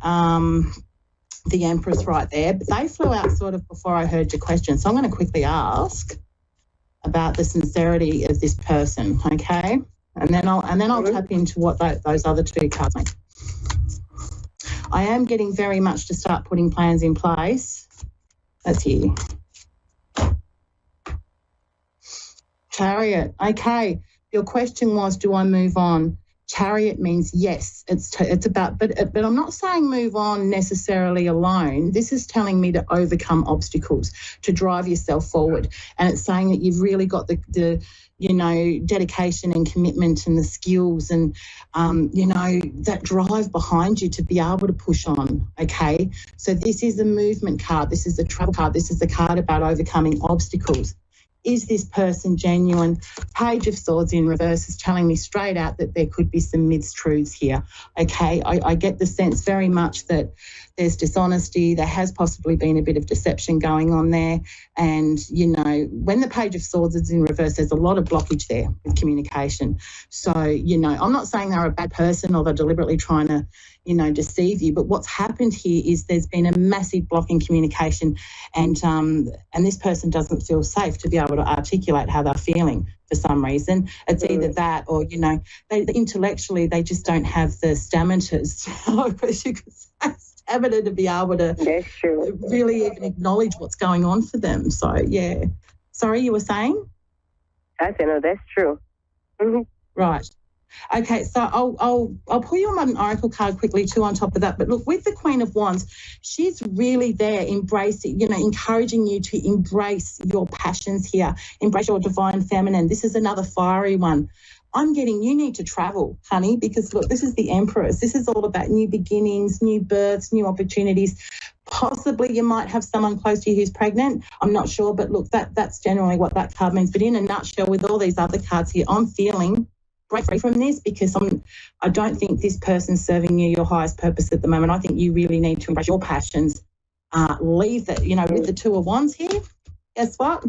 Empress right there, but they flew out sort of before I heard your question. So I'm going to quickly ask about the sincerity of this person, okay? And then I'll tap into what those other two cards make. I am getting very much to start putting plans in place. That's here. Chariot. Okay. Your question was, do I move on? Chariot means yes. It's about, but I'm not saying move on necessarily alone. This is telling me to overcome obstacles, to drive yourself forward. And it's saying that you've really got the you know, dedication and commitment and the skills and, you know, that drive behind you to be able to push on, okay? So this is a movement card. This is a travel card. This is a card about overcoming obstacles. Is this person genuine? Page of Swords in reverse is telling me straight out that there could be some mistruths here, okay? I get the sense very much that there's dishonesty. There has possibly been a bit of deception going on there. And, you know, when the Page of Swords is in reverse, there's a lot of blockage there with communication. So, you know, I'm not saying they're a bad person or they're deliberately trying to, you know, deceive you. But what's happened here is there's been a massive block in communication and this person doesn't feel safe to be able to articulate how they're feeling for some reason. It's either that or, you know, they intellectually, they just don't have the stamina, stamina to be able to really even acknowledge what's going on for them. So, yeah. Sorry, you were saying? I said, no, that's true. Mm-hmm. Right. Okay, so I'll pull you an oracle card quickly too on top of that. But look, with the Queen of Wands, she's really there embracing, you know, encouraging you to embrace your passions here, embrace your divine feminine. This is another fiery one. I'm getting, you need to travel, honey, because look, this is the Empress. This is all about new beginnings, new births, new opportunities. Possibly you might have someone close to you who's pregnant. I'm not sure, but look, that's generally what that card means. But in a nutshell, with all these other cards here, I'm feeling break free from this because I don't think this person's serving you your highest purpose at the moment. I think you really need to embrace your passions. Leave that, with the Two of Wands here, guess what?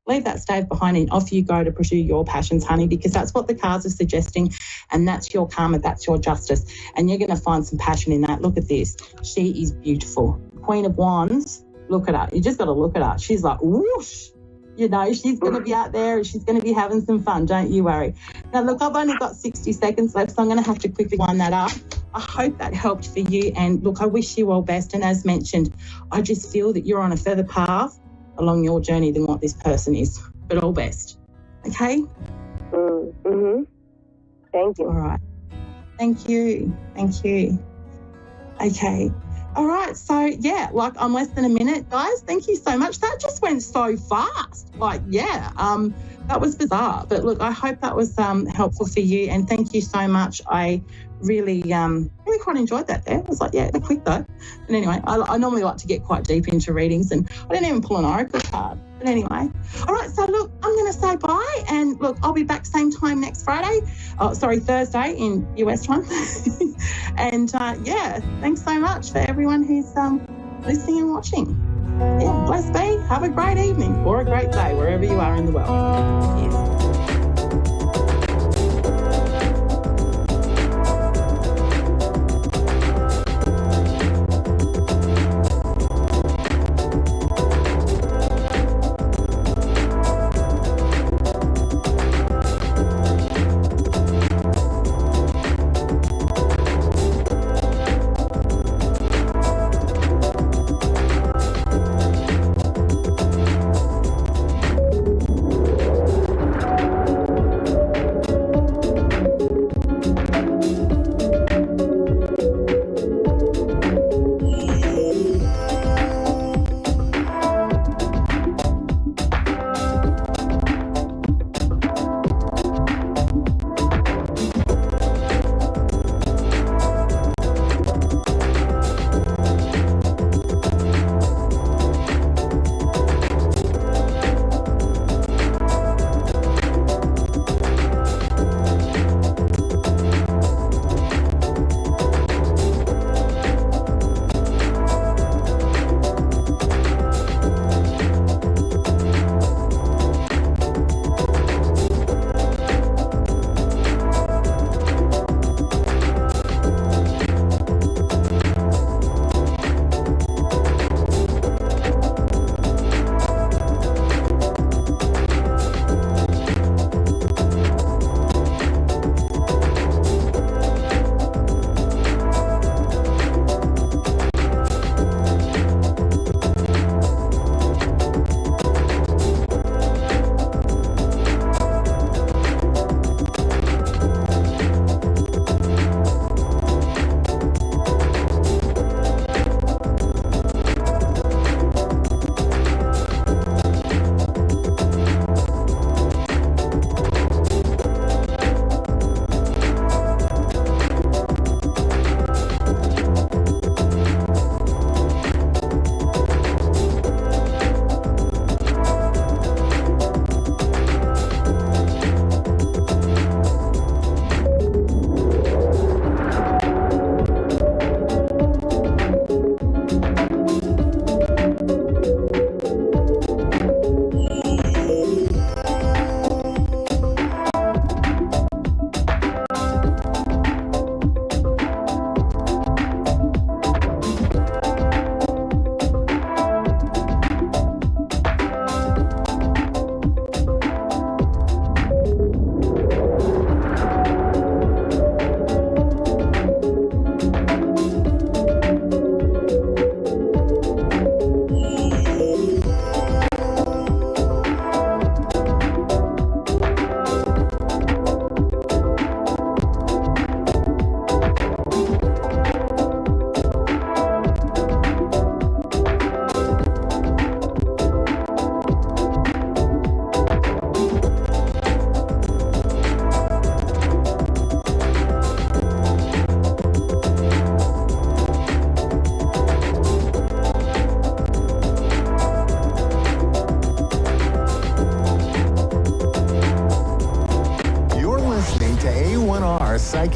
Leave that stave behind and off you go to pursue your passions, honey, because that's what the cards are suggesting, and that's your karma, that's your justice, and you're going to find some passion in that. Look at this. She is beautiful. Queen of Wands, look at her. You just got to look at her. She's like, whoosh. She's going to be out there and she's going to be having some fun. Don't you worry. Now, look, I've only got 60 seconds left, so I'm going to have to quickly wind that up. I hope that helped for you. And look, I wish you all best. And as mentioned, I just feel that you're on a further path along your journey than what this person is. But all best. Okay? Mm-hmm. Thank you. All right. Thank you. Okay. All right, so yeah, I'm less than a minute, guys. Thank you so much. That just went so fast. That was bizarre. But look, I hope that was helpful for you, and thank you so much. I really quite enjoyed that there. I was like, yeah, they're quick though. But anyway, I normally like to get quite deep into readings, and I didn't even pull an oracle card. But anyway, all right, so look, I'm going to say bye, and look, I'll be back same time next Thursday in US time. And thanks so much for everyone who's listening and watching. Yeah, bless be. Have a great evening or a great day wherever you are in the world. Cheers.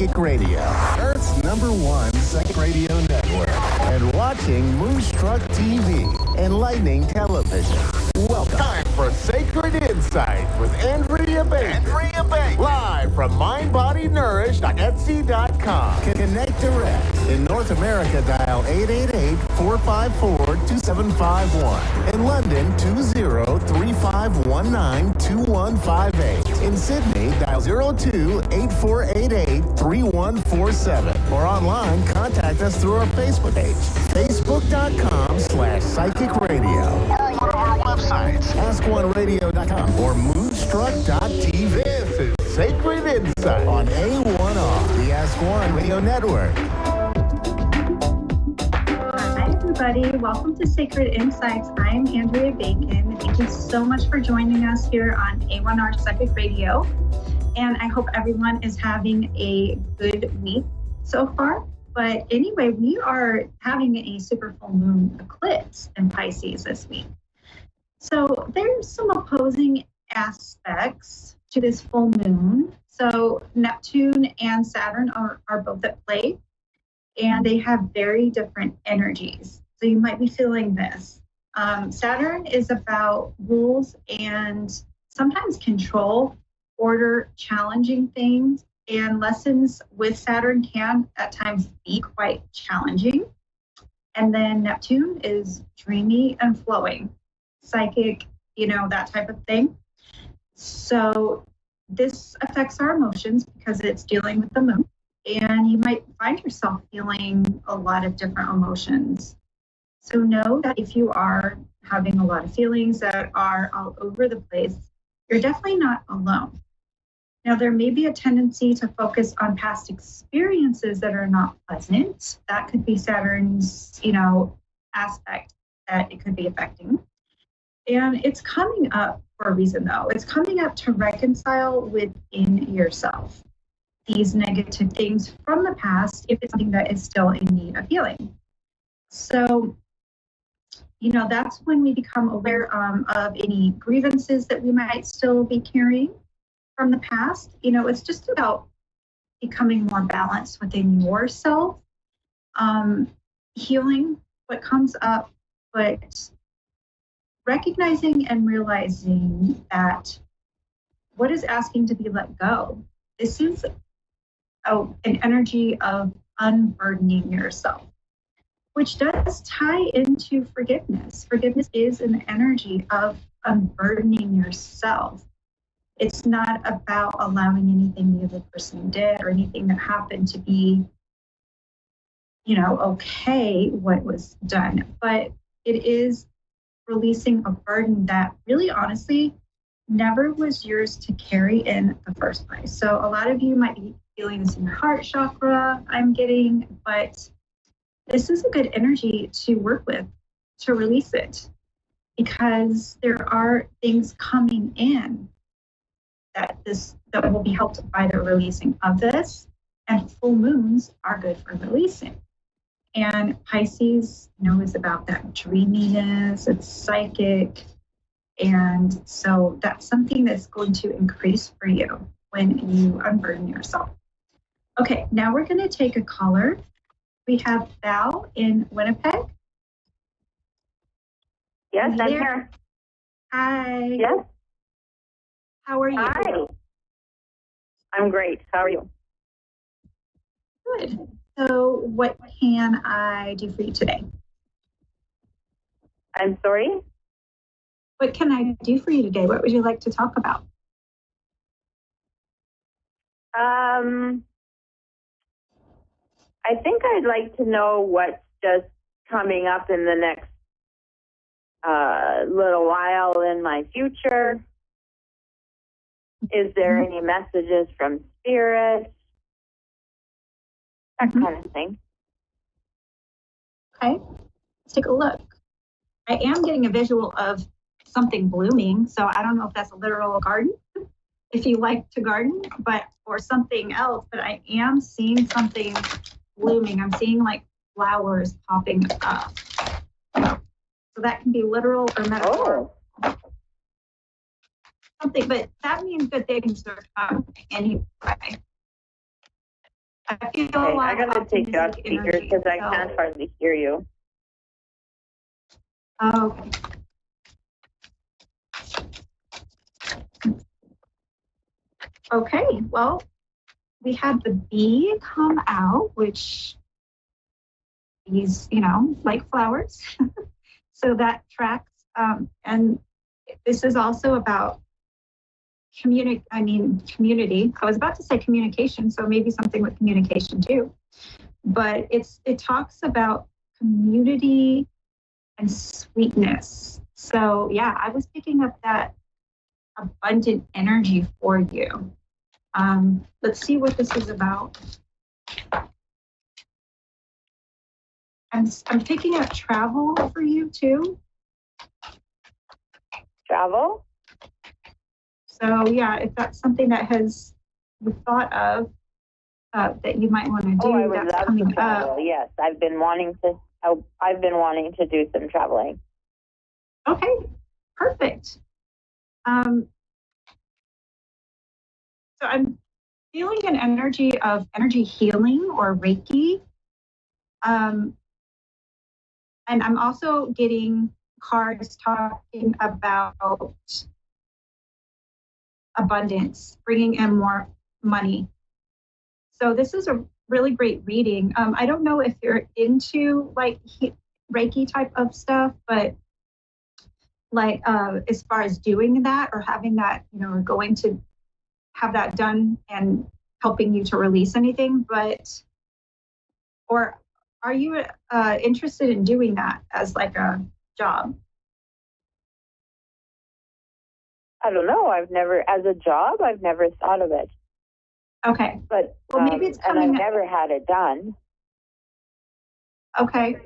Psychic Radio, Earth's #1 psychic radio network, and watching Moonstruck TV, Enlightening Television. Welcome. Time for Sacred Insight with Andrea Baker. Live from mindbodynourished.etsy.com. Connect direct. In North America, dial 888-454-2751. In London, 20-3519-2158. In Sydney, dial 02-8488-3147. Or online, contact us through our Facebook page, facebook.com/psychic radio. One of our websites, askoneradio.com or moonstruck.tv. This is Sacred Insight on A1R, the Ask One Radio Network. Hi, everybody. Welcome to Sacred Insights. I am Andrea Bacon. Thank you so much for joining us here on A1R Psychic Radio. And I hope everyone is having a good week so far. But anyway, we are having a super full moon eclipse in Pisces this week. So there's some opposing aspects to this full moon. So Neptune and Saturn are both at play, and they have very different energies. So you might be feeling this. Saturn is about rules and sometimes control, order, challenging things, and lessons with Saturn can at times be quite challenging. And then Neptune is dreamy and flowing, psychic, that type of thing. So this affects our emotions because it's dealing with the moon. And you might find yourself feeling a lot of different emotions. So know that if you are having a lot of feelings that are all over the place, you're definitely not alone. Now, there may be a tendency to focus on past experiences that are not pleasant. That could be Saturn's, aspect that it could be affecting. And it's coming up for a reason, though. It's coming up to reconcile within yourself these negative things from the past if it's something that is still in need of healing. So, that's when we become aware of any grievances that we might still be carrying from the past. It's just about becoming more balanced within yourself, healing what comes up, but recognizing and realizing that what is asking to be let go. This is an energy of unburdening yourself, which does tie into forgiveness. Forgiveness is an energy of unburdening yourself. It's not about allowing anything the other person did or anything that happened to be, okay, what was done. But it is releasing a burden that really, honestly, never was yours to carry in the first place. So a lot of you might be feeling this in your heart chakra, I'm getting, but this is a good energy to work with, to release it, because there are things coming in that will be helped by the releasing of this, and full moons are good for releasing. And Pisces, is about that dreaminess, it's psychic, and so that's something that's going to increase for you when you unburden yourself. Okay, now we're going to take a caller. We have Val in Winnipeg. Yes, I'm here. Hi. Yes. How are you? Hi. I'm great. How are you? Good. So what can I do for you today? I'm sorry? What can I do for you today? What would you like to talk about? I think I'd like to know what's just coming up in the next little while in my future. Is there any messages from Spirit? That kind of thing. Okay, let's take a look. I am getting a visual of something blooming, so I don't know if that's a literal garden, if you like to garden, or something else, but I am seeing something blooming. I'm seeing like flowers popping up. So that can be literal or metaphorical. Something, but that means good things are coming anyway. I feel Okay, I gotta take you off speaker because I can't hardly hear you. Oh, okay. Okay, well, we had the bee come out, which bees, like flowers. So that tracks. And this is also about community. I was about to say communication, so maybe something with communication too. But it talks about community and sweetness. So yeah, I was picking up that abundant energy for you. Let's see what this is about. I'm picking up travel for you too. Travel? So yeah, if that's something that you thought of that you might want to do, I would that's love coming to travel. up. Yes, I've been wanting to do some traveling. Okay, perfect. So I'm feeling an energy of energy healing or Reiki. And I'm also getting cards talking about abundance, bringing in more money. So this is a really great reading. I don't know if you're into like Reiki type of stuff, but like as far as doing that or having that, or going to have that done and helping you to release anything, or are you interested in doing that as like a job? I don't know. I've never thought of it. Okay. But well, maybe it's coming. And I've never had it done. Okay.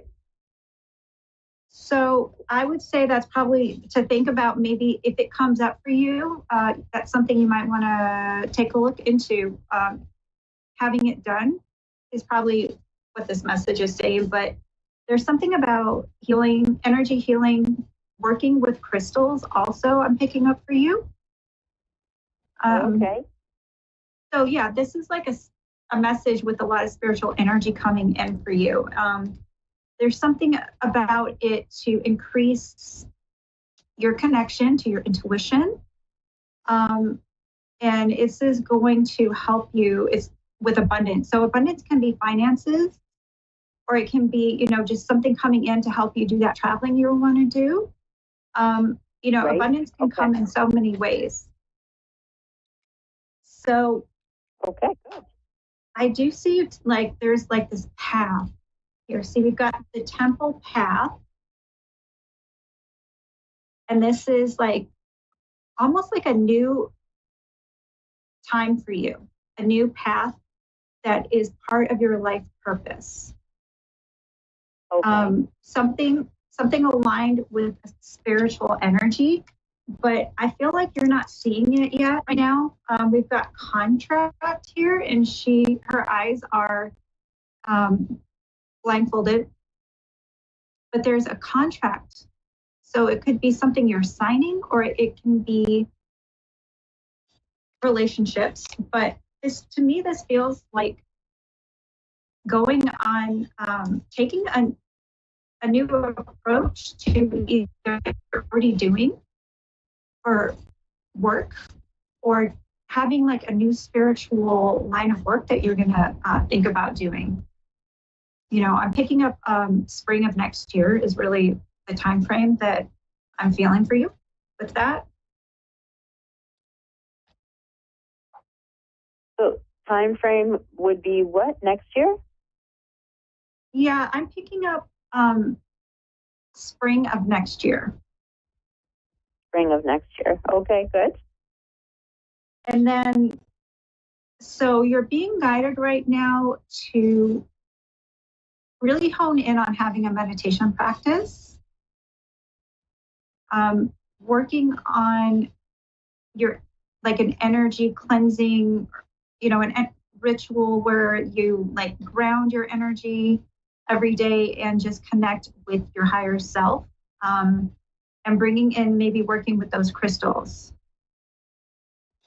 So I would say that's probably to think about. Maybe if it comes up for you, that's something you might want to take a look into. Having it done is probably what this message is saying, but there's something about healing, energy healing, working with crystals also I'm picking up for you. Okay. So yeah, this is like a message with a lot of spiritual energy coming in for you. There's something about it to increase your connection to your intuition. And this is going to help you with abundance. So abundance can be finances, or it can be, just something coming in to help you do that traveling you want to do. Right. Abundance can come in so many ways. So, okay, good. I do see like there's like this path here. See, we've got the temple path, and this is like almost like a new time for you, a new path that is part of your life purpose. Okay. Something aligned with spiritual energy, but I feel like you're not seeing it yet right now. We've got contract here, and her eyes are blindfolded, but there's a contract. So it could be something you're signing, or it can be relationships. But this feels like going on, taking a new approach to either you're already doing or work, or having like a new spiritual line of work that you're going to think about doing. I'm picking up spring of next year is really the time frame that I'm feeling for you with that. So time frame would be what, next year? Yeah, I'm picking up spring of next year. Spring of next year. Okay, good. And then, so you're being guided right now to really hone in on having a meditation practice, working on your, like an energy cleansing, an ritual where you like ground your energy every day and just connect with your higher self, and bringing in maybe working with those crystals.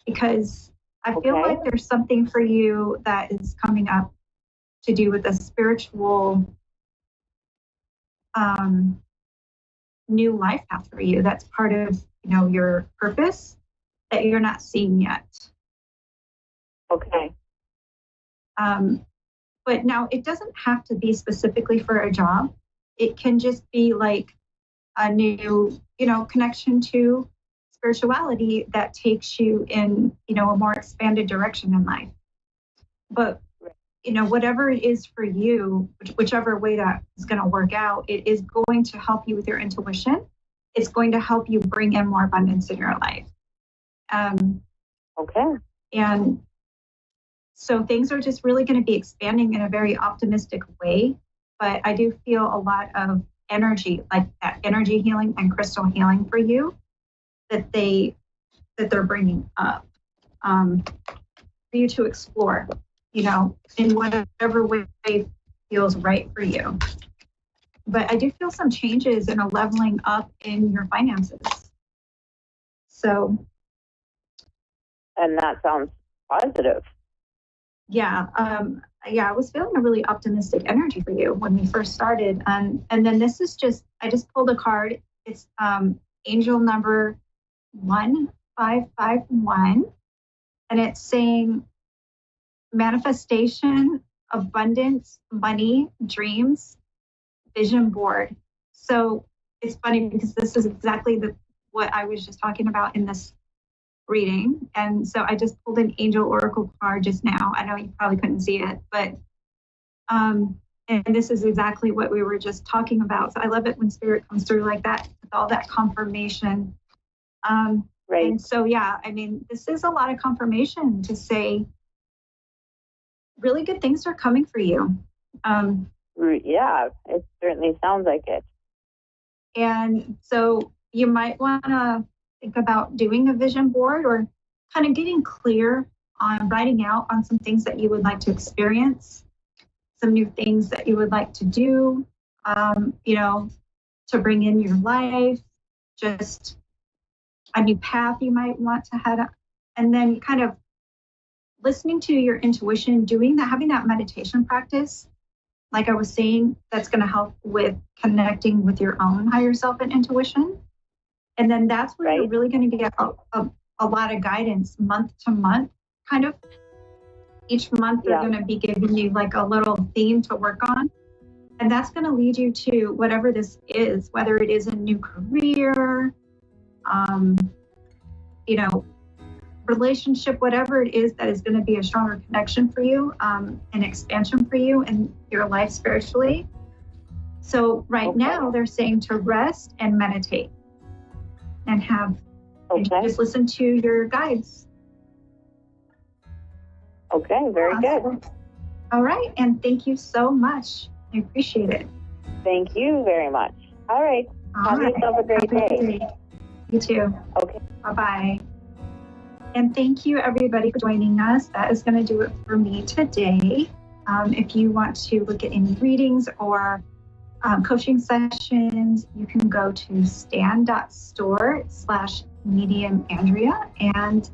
Because I feel like there's something for you that is coming up to do with a spiritual new life path for you. That's part of, your purpose that you're not seeing yet. Okay. But now it doesn't have to be specifically for a job. It can just be like a new, connection to spirituality that takes you in, a more expanded direction in life. But, whatever it is for you, whichever way that is going to work out, it is going to help you with your intuition. It's going to help you bring in more abundance in your life. Okay. And so things are just really going to be expanding in a very optimistic way. But I do feel a lot of energy, like that energy healing and crystal healing for you that they're bringing up for you to explore, in whatever way feels right for you. But I do feel some changes and a leveling up in your finances. So. And that sounds positive. Yeah. I was feeling a really optimistic energy for you when we first started. And then this is I just pulled a card. It's angel number 1551. And it's saying manifestation, abundance, money, dreams, vision board. So it's funny because this is exactly what I was just talking about in this reading. And so I just pulled an angel oracle card just now. I know you probably couldn't see it, but and this is exactly what we were just talking about. So I love it when spirit comes through like that with all that confirmation. Right. And so, yeah, this is a lot of confirmation to say really good things are coming for you. Yeah, it certainly sounds like it. And so you might want to think about doing a vision board or kind of getting clear on writing out on some things that you would like to experience, some new things that you would like to do, to bring in your life, just a new path you might want to head up, and then kind of listening to your intuition, having that meditation practice, like I was saying, that's going to help with connecting with your own higher self and intuition. And then that's where you're really going to get a lot of guidance month to month, kind of. Each month they're going to be giving you like a little theme to work on. And that's going to lead you to whatever this is, whether it is a new career, relationship, whatever it is that is going to be a stronger connection for you, an expansion for you in your life spiritually. So now they're saying to rest and meditate and and just listen to your guides. Okay, very good. All right, and thank you so much. I appreciate it. Thank you very much. All right. Have yourself a great day. You too. Okay. Bye-bye. And thank you, everybody, for joining us. That is going to do it for me today. If you want to look at any readings or coaching sessions, you can go to stan.store/mediumandrea and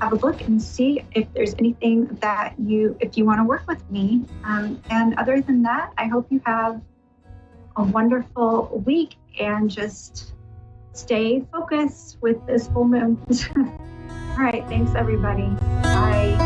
have a look and see if there's anything that if you want to work with me. And other than that, I hope you have a wonderful week and just stay focused with this full moon. All right. Thanks, everybody. Bye.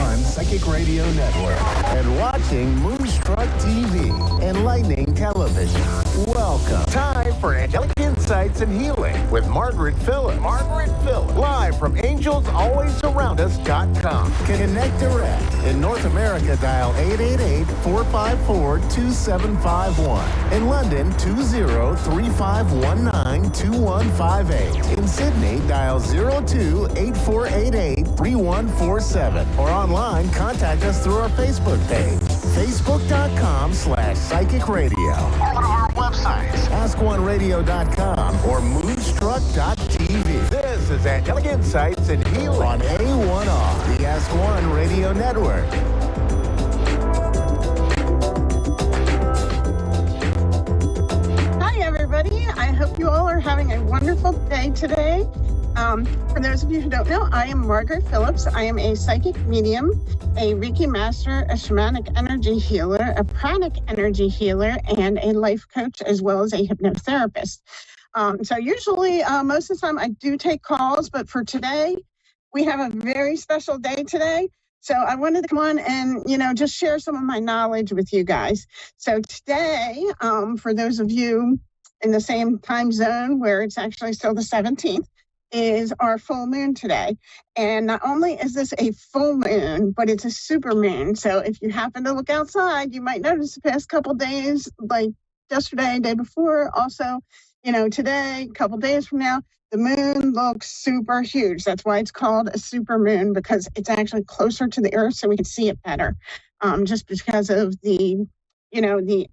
A1 Psychic Radio Network and watching Moonstruck TV and Lightning Television. Welcome. Time for Angelic Insights and Healing with Margaret Phillips. Live from AngelsAlwaysSurroundUs.com. Connect direct. In North America, dial 888-454-2751. In London, 20-3519-2158. In Sydney, dial 02-8488-3147. Or online, contact us through our Facebook page, facebook.com/psychic radio. Or one of our websites, askoneradio.com or moonstruck.tv. This is Angelic Insights and Healing on A1R, the Ask One Radio Network. Hi, everybody. I hope you all are having a wonderful day today. For those of you who don't know, I am Margaret Phillips. I am a psychic medium, a Reiki master, a shamanic energy healer, a pranic energy healer, and a life coach, as well as a hypnotherapist. So usually, most of the time, I do take calls, but for today, we have a very special day today. So I wanted to come on and, just share some of my knowledge with you guys. So today, for those of you in the same time zone where it's actually still the 17th, is our full moon today. And not only is this a full moon, but it's a super moon. So if you happen to look outside, you might notice the past couple days, like yesterday, day before, also, today, a couple days from now, the moon looks super huge. That's why it's called a super moon, because it's actually closer to the earth so we can see it better. Just because of the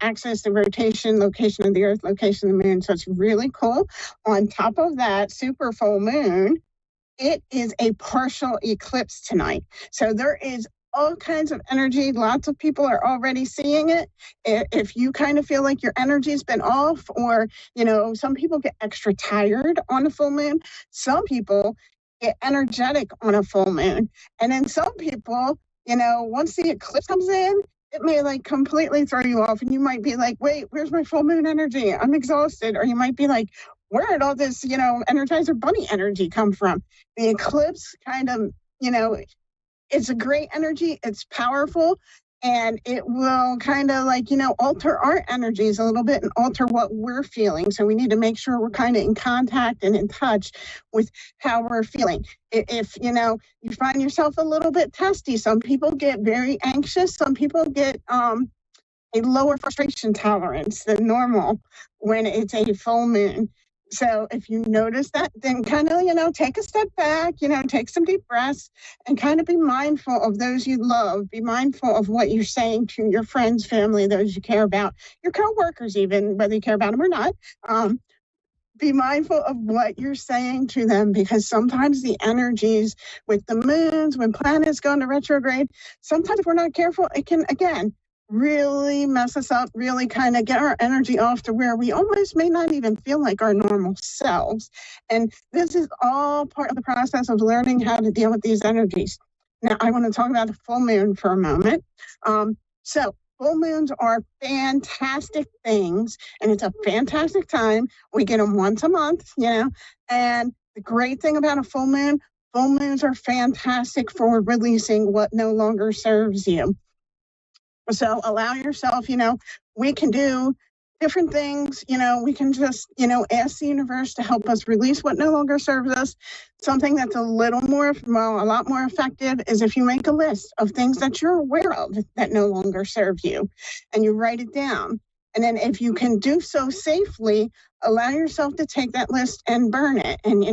axis, the rotation, location of the earth, location of the moon. So it's really cool. On top of that super full moon, it is a partial eclipse tonight. So there is all kinds of energy. Lots of people are already seeing it. If you kind of feel like your energy's been off, or, some people get extra tired on a full moon. Some people get energetic on a full moon. And then some people, once the eclipse comes in, it may completely throw you off, and you might be like, wait, where's my full moon energy? I'm exhausted. Or you might be like, where did all this, Energizer Bunny energy come from? The eclipse kind of, it's a great energy. It's powerful, and it will kind of alter our energies a little bit and alter what we're feeling. So we need to make sure we're kind of in contact and in touch with how we're feeling. If, you find yourself a little bit testy, some people get very anxious. Some people get a lower frustration tolerance than normal when it's a full moon. So if you notice that, then kind of, take a step back, take some deep breaths and kind of be mindful of those you love. Be mindful of what you're saying to your friends, family, those you care about, your coworkers, even whether you care about them or not. Be mindful of what you're saying to them, because sometimes the energies with the moons, when planets go into retrograde, sometimes if we're not careful, it can, again, really mess us up, really kind of get our energy off to where we almost may not even feel like our normal selves. And this is all part of the process of learning how to deal with these energies. Now, I want to talk about the full moon for a moment. So full moons are fantastic things, and it's a fantastic time. We get them once a month, and the great thing about a full moons are fantastic for releasing what no longer serves you. So allow yourself, we can do different things, we can just, ask the universe to help us release what no longer serves us. Something that's a lot more effective is if you make a list of things that you're aware of that no longer serve you, and you write it down. And then if you can do so safely, allow yourself to take that list and burn it, and,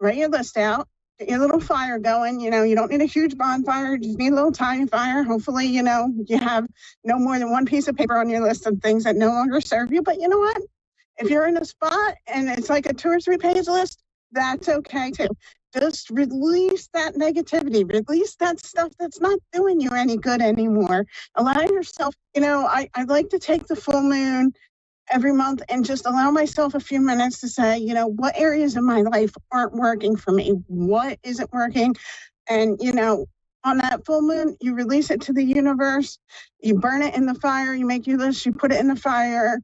write your list out. Get your little fire going. You don't need a huge bonfire. You just need a little tiny fire. Hopefully, you have no more than one piece of paper on your list of things that no longer serve you. But you know what? If you're in a spot and it's like a 2 or 3 page list, that's okay too. Just release that negativity. Release that stuff that's not doing you any good anymore. Allow yourself, I like to take the full moon every month and just allow myself a few minutes to say, what areas of my life aren't working for me? What isn't working? And, on that full moon, you release it to the universe, you burn it in the fire, you make your list, you put it in the fire,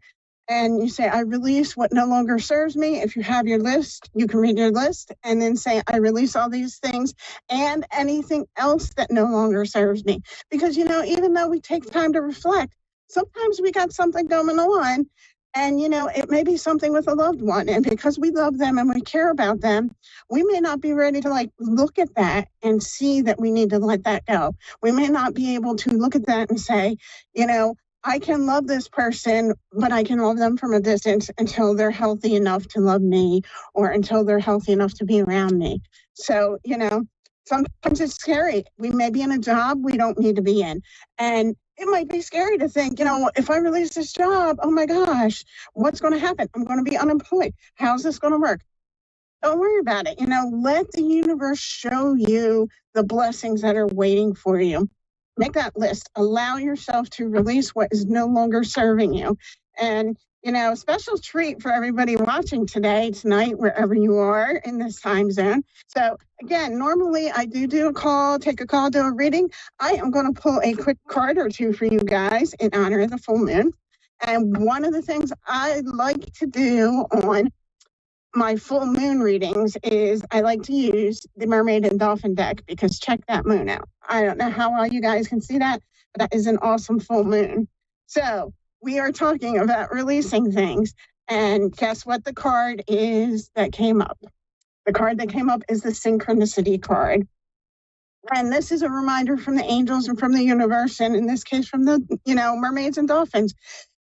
and you say, I release what no longer serves me. If you have your list, you can read your list and then say, I release all these things and anything else that no longer serves me. Because, even though we take time to reflect, sometimes we got something going on and, it may be something with a loved one. And because we love them and we care about them, we may not be ready to look at that and see that we need to let that go. We may not be able to look at that and say, I can love this person, but I can love them from a distance until they're healthy enough to love me or until they're healthy enough to be around me. So, sometimes it's scary. We may be in a job we don't need to be in. And it might be scary to think, if I release this job, oh my gosh, what's going to happen? I'm going to be unemployed. How's this going to work? Don't worry about it. Let the universe show you the blessings that are waiting for you. Make that list. Allow yourself to release what is no longer serving you. And, a special treat for everybody watching tonight, wherever you are in this time zone. So again, normally I do take a call, do a reading. I am going to pull a quick card or two for you guys in honor of the full moon. And one of the things I like to do on my full moon readings is I like to use the Mermaid and Dolphin deck because check that moon out. I don't know how well you guys can see that, but that is an awesome full moon. So we are talking about releasing things. And guess what the card is that came up? The card that came up is the Synchronicity card. And this is a reminder from the angels and from the universe, and in this case from the, mermaids and dolphins,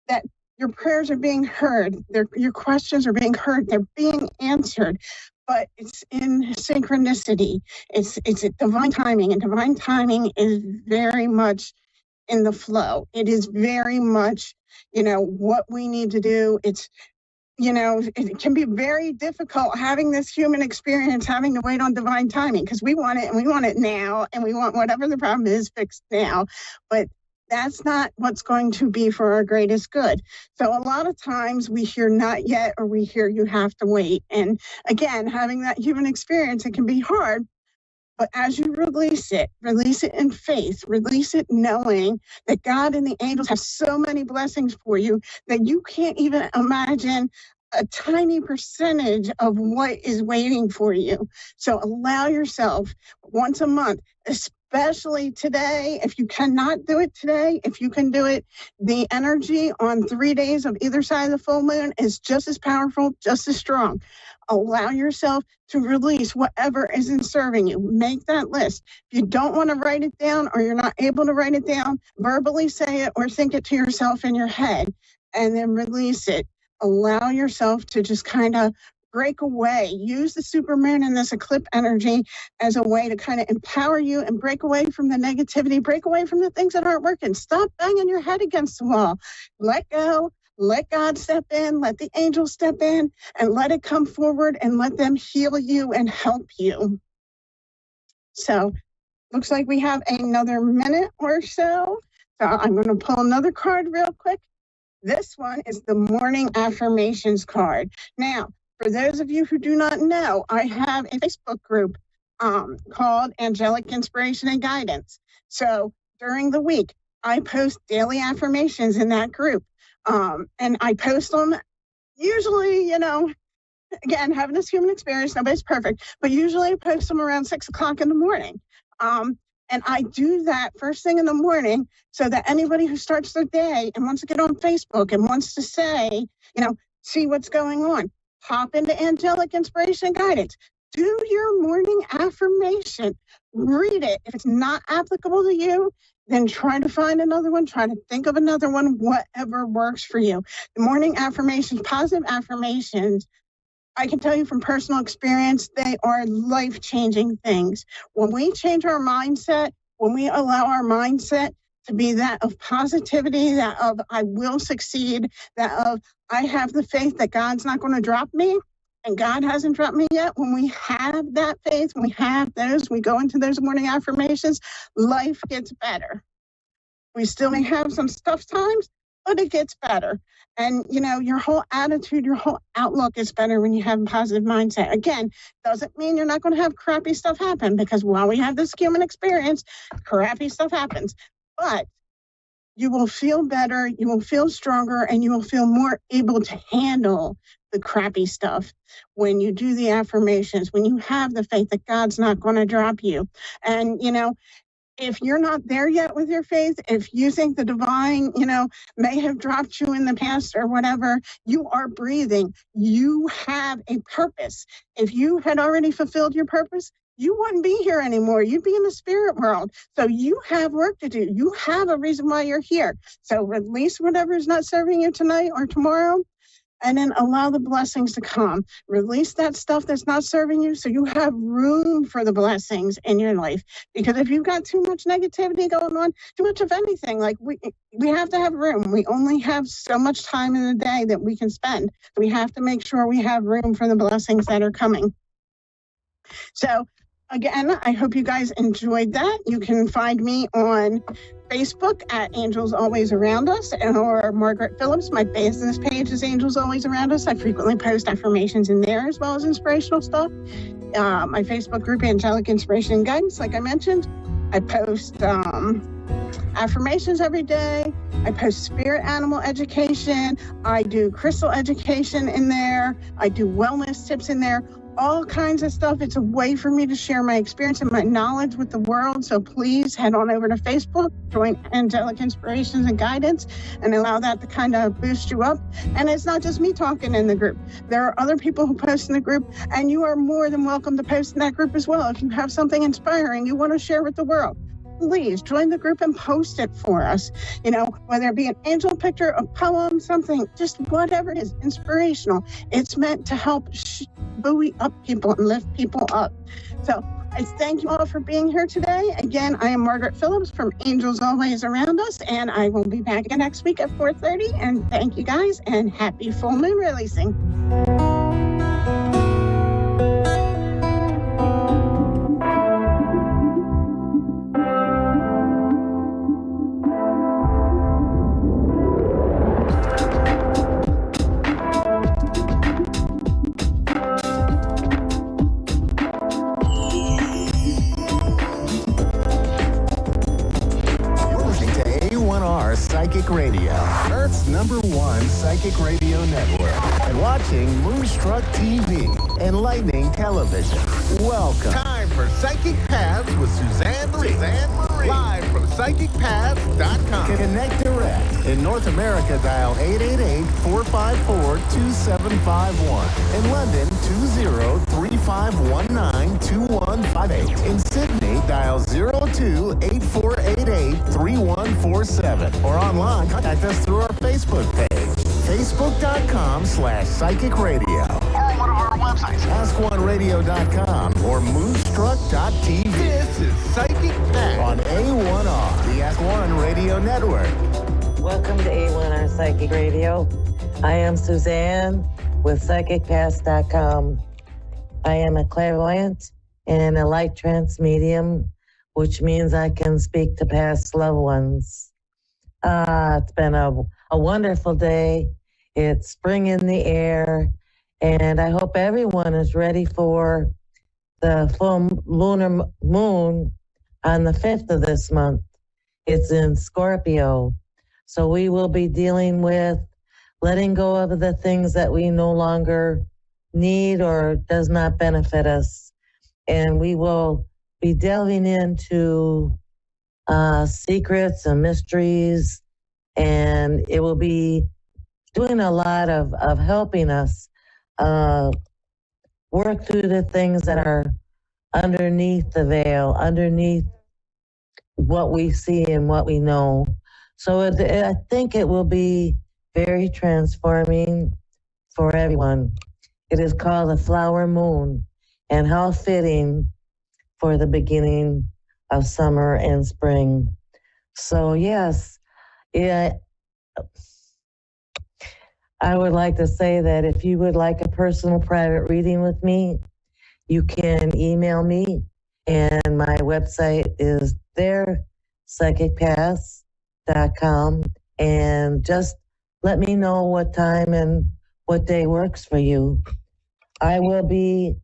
that your prayers are being heard. Your questions are being heard. They're being answered, but it's in synchronicity. It's divine timing, and divine timing is very much in the flow. It is very much, what we need to do. It's, it can be very difficult having this human experience, having to wait on divine timing because we want it and we want it now, and we want whatever the problem is fixed now. But that's not what's going to be for our greatest good. So a lot of times we hear not yet, or we hear you have to wait. And again, having that human experience, it can be hard. But as you release it in faith, release it knowing that God and the angels have so many blessings for you that you can't even imagine a tiny percentage of what is waiting for you. So allow yourself once a month, especially today. If you cannot do it today, if you can do it, the energy on 3 days of either side of the full moon is just as powerful, just as strong. Allow yourself to release whatever isn't serving you. Make that list. If you don't want to write it down, or you're not able to write it down, verbally say it or think it to yourself in your head and then release it. Allow yourself to just kind of break away. Use the supermoon and this eclipse energy as a way to kind of empower you and break away from the negativity, break away from the things that aren't working. Stop banging your head against the wall. Let go. Let God step in, let the angels step in, and let it come forward and let them heal you and help you. So, looks like we have another minute or so. So I'm going to pull another card real quick. This one is the Morning Affirmations card. Now, for those of you who do not know, I have a Facebook group called Angelic Inspiration and Guidance. So during the week, I post daily affirmations in that group. And I post them usually, again, having this human experience, nobody's perfect, but usually I post them around 6 o'clock in the morning. And I do that first thing in the morning so that anybody who starts their day and wants to get on Facebook and wants to say, see what's going on, hop into Angelic Inspiration and Guidance. Do your morning affirmation. Read it. If it's not applicable to you, then try to find another one. Try to think of another one, whatever works for you. The morning affirmations, positive affirmations, I can tell you from personal experience, they are life-changing things. When we change our mindset, when we allow our mindset to be that of positivity, that of I will succeed, that of I have the faith that God's not going to drop me, and God hasn't dropped me yet. When we have that faith, when we have those, we go into those morning affirmations, life gets better. We still may have some tough times, but it gets better. And, your whole attitude, your whole outlook is better when you have a positive mindset. Again, doesn't mean you're not going to have crappy stuff happen, because while we have this human experience, crappy stuff happens. But you will feel better, you will feel stronger, and you will feel more able to handle the crappy stuff when you do the affirmations, when you have the faith that God's not going to drop you. And, if you're not there yet with your faith, if you think the divine, may have dropped you in the past or whatever, you are breathing. You have a purpose. If you had already fulfilled your purpose, you wouldn't be here anymore. You'd be in the spirit world. So you have work to do. You have a reason why you're here. So release whatever is not serving you tonight or tomorrow, and then allow the blessings to come. Release that stuff that's not serving you so you have room for the blessings in your life. Because if you've got too much negativity going on, too much of anything, like we have to have room. We only have so much time in the day that we can spend. We have to make sure we have room for the blessings that are coming. So again, I hope you guys enjoyed that. You can find me on Facebook at Angels Always Around Us, or Margaret Phillips. My business page is Angels Always Around Us. I frequently post affirmations in there as well as inspirational stuff. My Facebook group, Angelic Inspiration and Guidance, like I mentioned. I post affirmations every day. I post spirit animal education. I do crystal education in there. I do wellness tips in there. All kinds of stuff. It's a way for me to share my experience and my knowledge with the world. So please head on over to Facebook, join Angelic Inspirations and Guidance, and allow that to kind of boost you up. And it's not just me talking in the group. There are other people who post in the group, and you are more than welcome to post in that group as well. If you have something inspiring you want to share with the world, please join the group and post it for us. Whether it be an angel picture, a poem, something, just whatever it is, inspirational. It's meant to help buoy up people and lift people up. So I thank you all for being here today. Again, I am Margaret Phillips from Angels Always Around Us, and I will be back again next week at 4:30. And thank you guys, and happy full moon releasing. Psychic Radio, Earth's #1 psychic radio network, and watching Moonstruck TV and Lightning Television. Welcome. Time for Psychic Paths with Suzanne Marie. Live from PsychicPaths.com. Connect direct. In North America, dial 888-454-2751. In London, 20-3519-2158. In Sydney, dial 02-8488-3147. Or online, contact us through our Facebook page, facebook.com/psychic radio. Or one of our websites, askoneradio.com or moonstruck.tv. This is Psychic Path on A1R, the Ask One Radio Network. Welcome to A1R Psychic Radio. I am Suzanne with PsychicPaths.com. I am a clairvoyant and a light trance medium, which means I can speak to past loved ones. It's been a wonderful day. It's spring in the air, and I hope everyone is ready for the full lunar moon on the 5th of this month. It's in Scorpio. So we will be dealing with letting go of the things that we no longer need or does not benefit us. And we will be delving into secrets and mysteries, and it will be doing a lot of helping us work through the things that are underneath the veil, underneath what we see and what we know. So I think it will be very transforming for everyone. It is called the flower moon, and how fitting for the beginning of summer and spring. So yes, I would like to say that if you would like a personal private reading with me, you can email me, and my website is there, PsychicPaths.com, and just let me know what time and what day works for you. I will be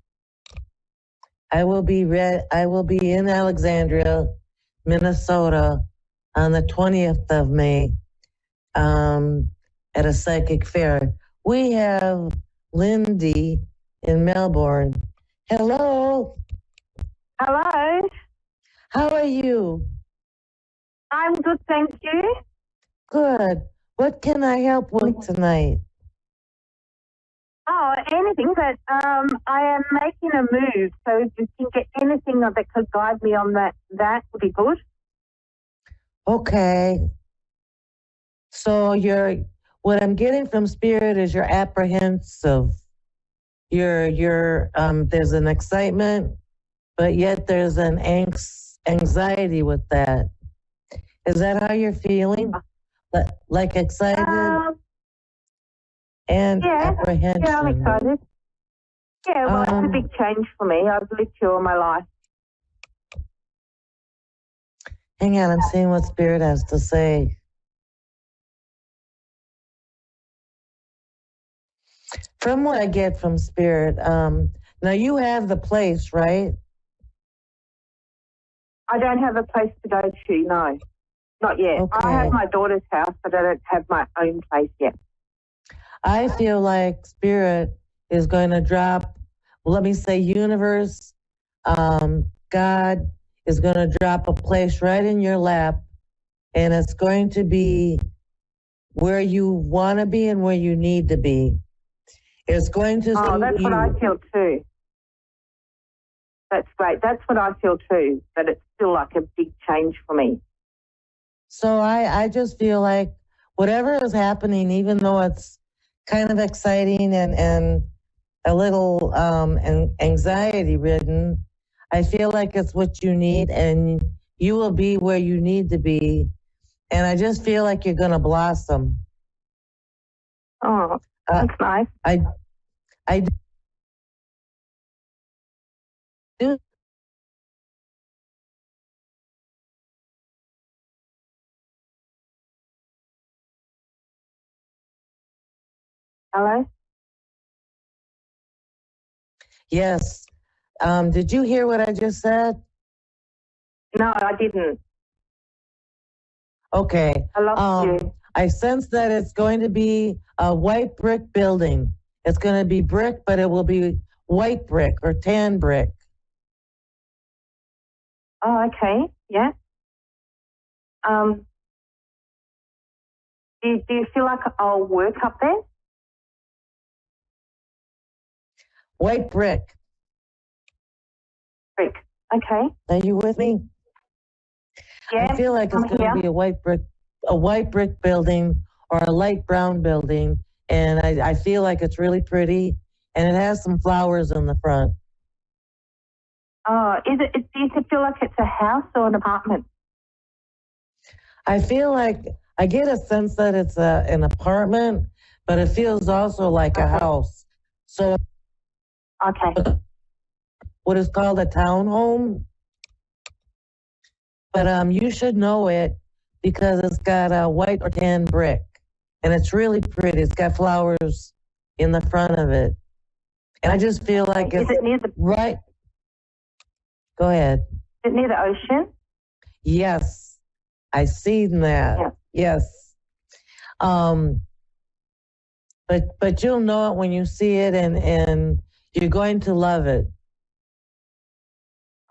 in Alexandria, Minnesota on the 20th of May at a psychic fair. We have Lindy in Melbourne. Hello. Hello. How are you? I'm good, thank you. Good. What can I help with tonight? Oh, anything, but I am making a move, so if you can get anything that could guide me on that would be good. Okay. So what I'm getting from Spirit is you're apprehensive. There's an excitement, but yet there's an anxiety with that. Is that how you're feeling? Like excited and apprehension? Yeah, I'm excited. Yeah, well, it's a big change for me. I've lived here all my life. Hang on, I'm seeing what Spirit has to say. From what I get from Spirit, now you have the place, right? I don't have a place to go to, no. Not yet. Okay. I have my daughter's house, but I don't have my own place yet. I feel like Spirit is going to drop, let me say universe, God is going to drop a place right in your lap, and it's going to be where you want to be and where you need to be. It's going to Oh, that's what I feel too. That's great. That's what I feel too, but it's still like a big change for me. So I just feel like whatever is happening, even though it's kind of exciting and a little anxiety ridden, I feel like it's what you need, and you will be where you need to be. And I just feel like you're going to blossom. Oh, that's nice. I do. Hello? Yes. Did you hear what I just said? No, I didn't. Okay. I lost you. I sense that it's going to be a white brick building. It's going to be brick, but it will be white brick or tan brick. Oh, okay. Yeah. Do you feel like I'll work up there? White brick. Brick. Okay. Are you with me? Yeah. I feel like it's going to be a white brick building or a light brown building, and I feel like it's really pretty, and it has some flowers in the front. Oh, do you feel like it's a house or an apartment? I feel like I get a sense that it's an apartment, but it feels also like a house. So, okay, what is called a townhome, but you should know it because it's got a white or tan brick, and it's really pretty. It's got flowers in the front of it, and I just feel like it's near the right. Go ahead. Is it near the ocean? Yes, I seen that. Yeah. Yes. But you'll know it when you see it, and you're going to love it.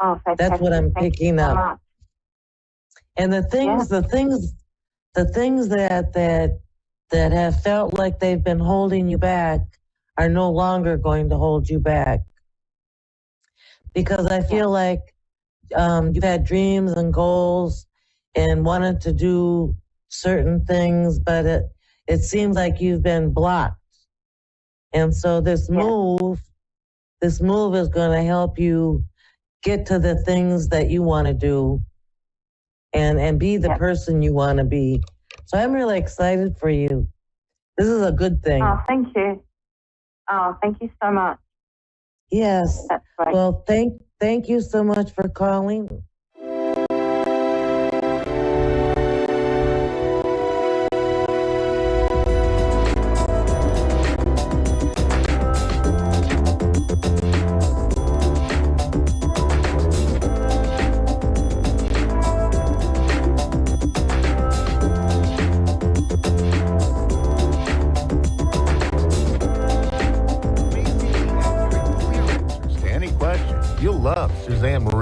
Oh, fantastic. That's what I'm picking up. And the things that have felt like they've been holding you back are no longer going to hold you back. Because I feel like you've had dreams and goals and wanted to do certain things, but it seems like you've been blocked. And so this move is going to help you get to the things that you want to do and be the person you want to be. So I'm really excited for you. This is a good thing. Oh, thank you. Oh, thank you so much. Yes. That's right. Well, thank you so much for calling.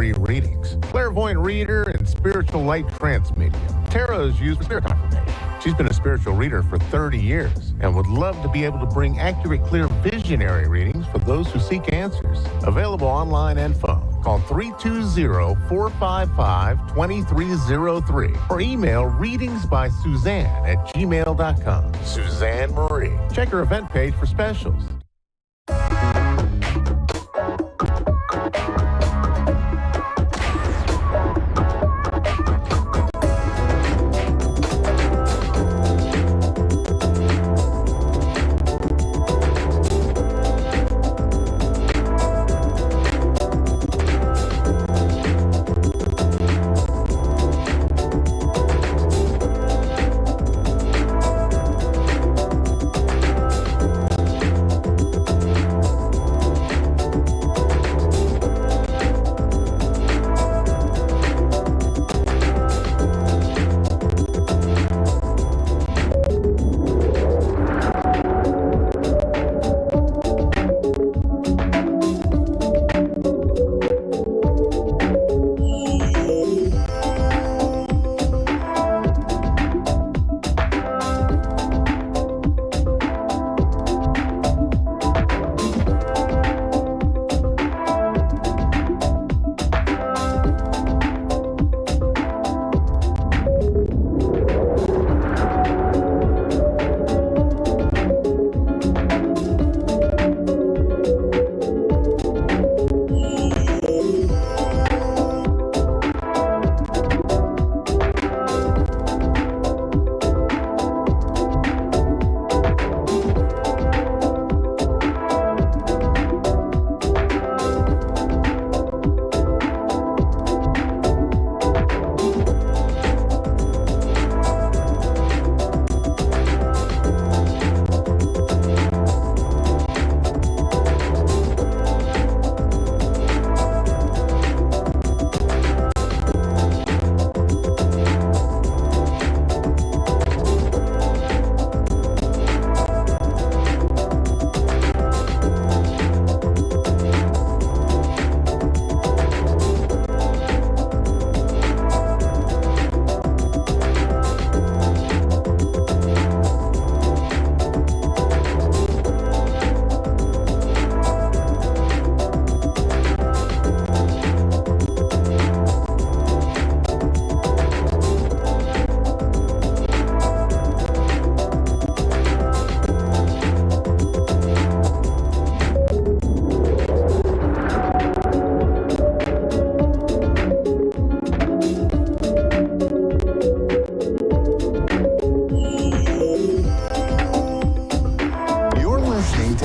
free readings. Clairvoyant reader and spiritual light trance medium. Tarot is used for spirit confirmation. She's been a spiritual reader for 30 years and would love to be able to bring accurate, clear, visionary readings for those who seek answers. Available online and phone. Call 320-455-2303 or email readingsbysuzanne@gmail.com. Suzanne Marie. Check her event page for specials.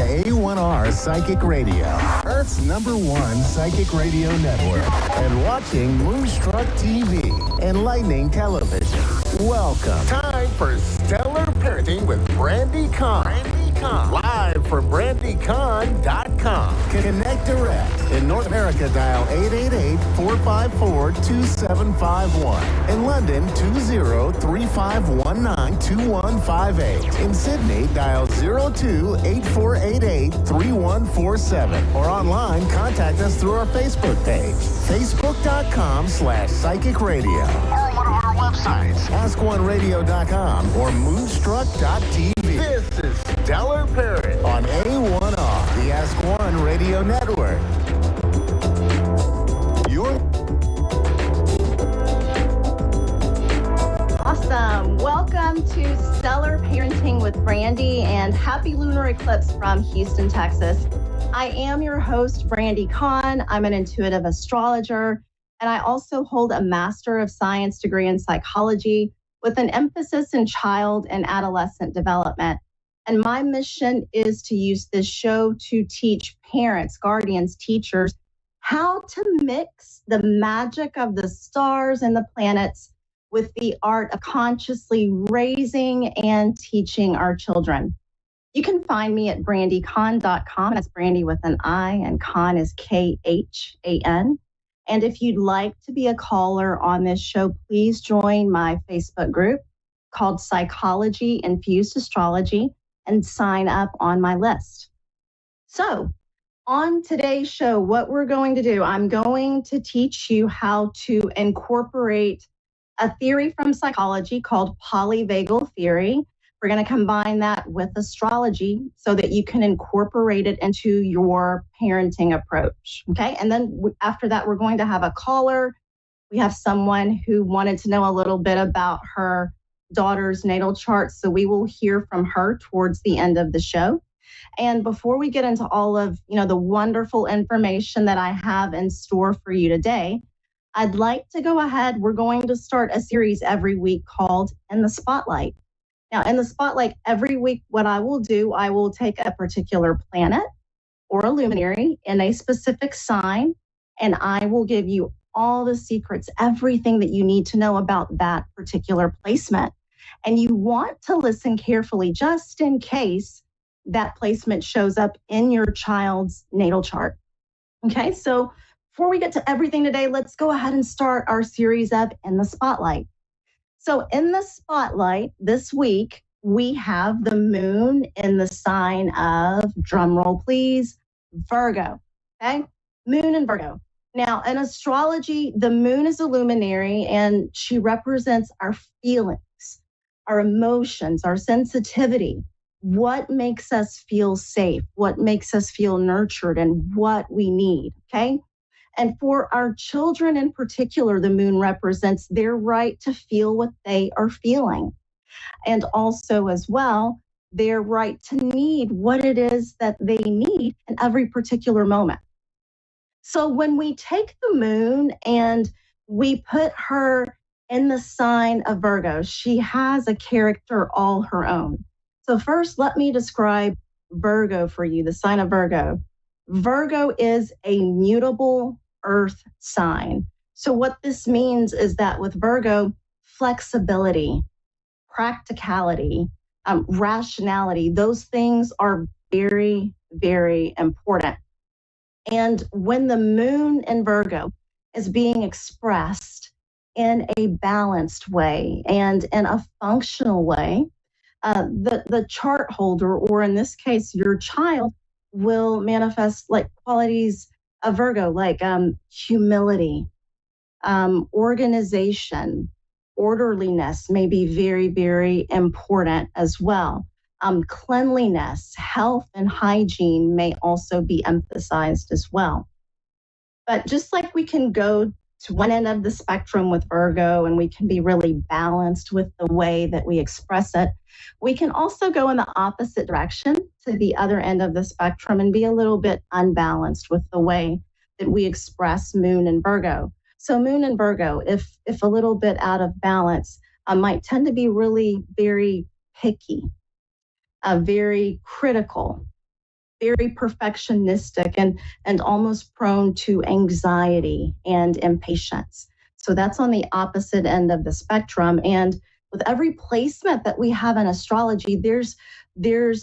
A1R Psychic Radio, Earth's #1 psychic radio network, and watching Moonstruck TV, Enlightening Television. Welcome. Time for Stellar Parenting with Brandy Kahn. Live from brandycon.com. Connect direct. In North America, dial 888-454-2751. In London, 20-3519-2158. In Sydney, dial 02-8488-3147. Or online, contact us through our Facebook page, facebook.com/psychic radio. Or one of our websites, askoneradio.com or moonstruck.tv. This is Stellar Parent on A1R, the Ask One Radio Network. Awesome. Welcome to Stellar Parenting with Brandy, and happy lunar eclipse from Houston, Texas. I am your host, Brandy Kahn. I'm an intuitive astrologer, and I also hold a Master of Science degree in psychology with an emphasis in child and adolescent development. And my mission is to use this show to teach parents, guardians, teachers, how to mix the magic of the stars and the planets with the art of consciously raising and teaching our children. You can find me at brandycon.com. That's Brandy with an I, and Kahn is Khan. And if you'd like to be a caller on this show, please join my Facebook group called Psychology Infused Astrology and sign up on my list. So, on today's show, what we're going to do, I'm going to teach you how to incorporate a theory from psychology called polyvagal theory. We're going to combine that with astrology so that you can incorporate it into your parenting approach. Okay. And then after that, we're going to have a caller. We have someone who wanted to know a little bit about her daughter's natal chart. So we will hear from her towards the end of the show. And before we get into all of, the wonderful information that I have in store for you today, I'd like to go ahead. We're going to start a series every week called In the Spotlight. Now, in the Spotlight, every week, what I will do, I will take a particular planet or a luminary in a specific sign, and I will give you all the secrets, everything that you need to know about that particular placement. And you want to listen carefully just in case that placement shows up in your child's natal chart. Okay, so before we get to everything today, let's go ahead and start our series of In the Spotlight. So in the Spotlight this week, we have the moon in the sign of, drumroll please, Virgo. Okay, moon in Virgo. Now, in astrology, the moon is a luminary and she represents our feelings, our emotions, our sensitivity, what makes us feel safe, what makes us feel nurtured, and what we need, okay? And for our children in particular, the moon represents their right to feel what they are feeling. And also as well, their right to need what it is that they need in every particular moment. So when we take the moon and we put her in the sign of Virgo, she has a character all her own. So first, let me describe Virgo for you, the sign of Virgo. Virgo is a mutable earth sign. So what this means is that with Virgo, flexibility, practicality, rationality, those things are very, very important. And when the moon in Virgo is being expressed in a balanced way and in a functional way, the chart holder, or in this case, your child, will manifest like qualities of Virgo, like humility, organization, orderliness may be very, very important as well. Cleanliness, health, and hygiene may also be emphasized as well. But just like we can go to one end of the spectrum with Virgo and we can be really balanced with the way that we express it, we can also go in the opposite direction to the other end of the spectrum and be a little bit unbalanced with the way that we express moon and Virgo. So moon and Virgo, if a little bit out of balance, might tend to be really very picky, very critical, very perfectionistic, and almost prone to anxiety and impatience. So that's on the opposite end of the spectrum. And with every placement that we have in astrology, there's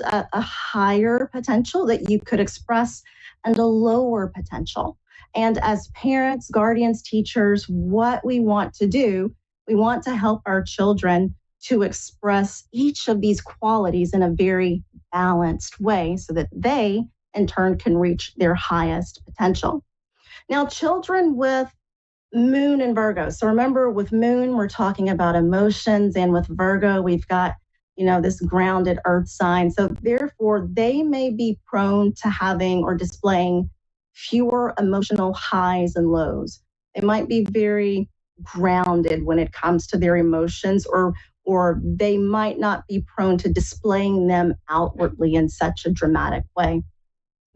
a higher potential that you could express and a lower potential. And as parents, guardians, teachers, what we want to do, we want to help our children to express each of these qualities in a very balanced way so that they, in turn, can reach their highest potential. Now, children with moon and Virgo. So remember, with moon, we're talking about emotions, and with Virgo, we've got, this grounded earth sign. So therefore, they may be prone to having or displaying fewer emotional highs and lows. They might be very grounded when it comes to their emotions, or they might not be prone to displaying them outwardly in such a dramatic way.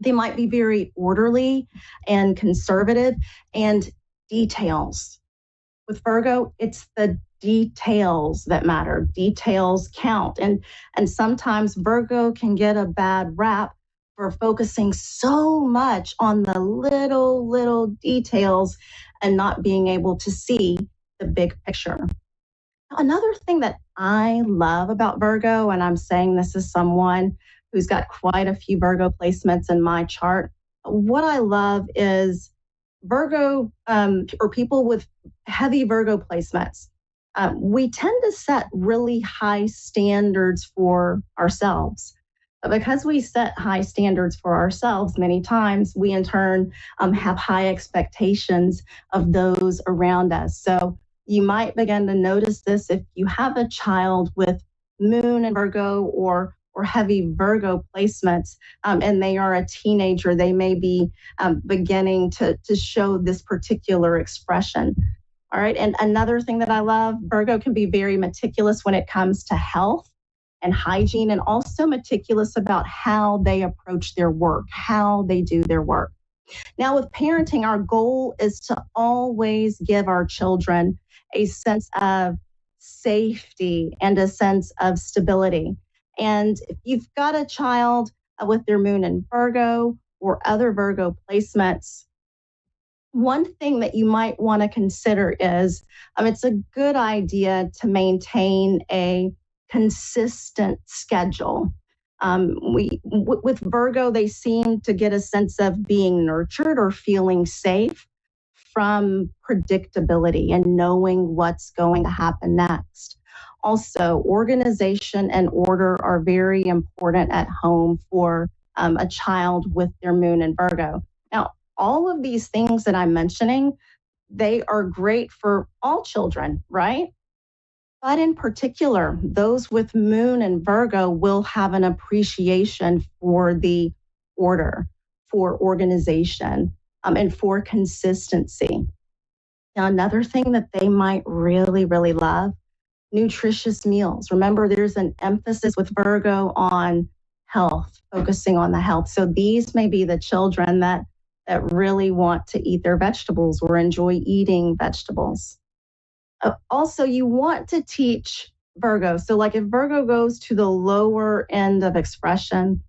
They might be very orderly and conservative, and details. With Virgo, it's the details that matter. Details count. And sometimes Virgo can get a bad rap for focusing so much on the little details and not being able to see the big picture. Another thing that I love about Virgo, and I'm saying this as someone who's got quite a few Virgo placements in my chart, what I love is Virgo, or people with heavy Virgo placements, we tend to set really high standards for ourselves. But because we set high standards for ourselves, many times we in turn have high expectations of those around us. So you might begin to notice this if you have a child with Moon in Virgo or heavy Virgo placements, and they are a teenager, they may be beginning to show this particular expression. All right. And another thing that I love, Virgo can be very meticulous when it comes to health and hygiene, and also meticulous about how they approach their work, how they do their work. Now, with parenting, our goal is to always give our children a sense of safety and a sense of stability. And if you've got a child with their Moon in Virgo or other Virgo placements, one thing that you might want to consider is it's a good idea to maintain a consistent schedule. With Virgo, they seem to get a sense of being nurtured or feeling safe from predictability and knowing what's going to happen next. Also, organization and order are very important at home for a child with their Moon in Virgo. Now, all of these things that I'm mentioning, they are great for all children, right? But in particular, those with Moon in Virgo will have an appreciation for the order, for organization, and for consistency. Now, another thing that they might really, really love, nutritious meals. Remember, there's an emphasis with Virgo on health, focusing on the health. So these may be the children that really want to eat their vegetables or enjoy eating vegetables. Also, you want to teach Virgo. So like if Virgo goes to the lower end of expression,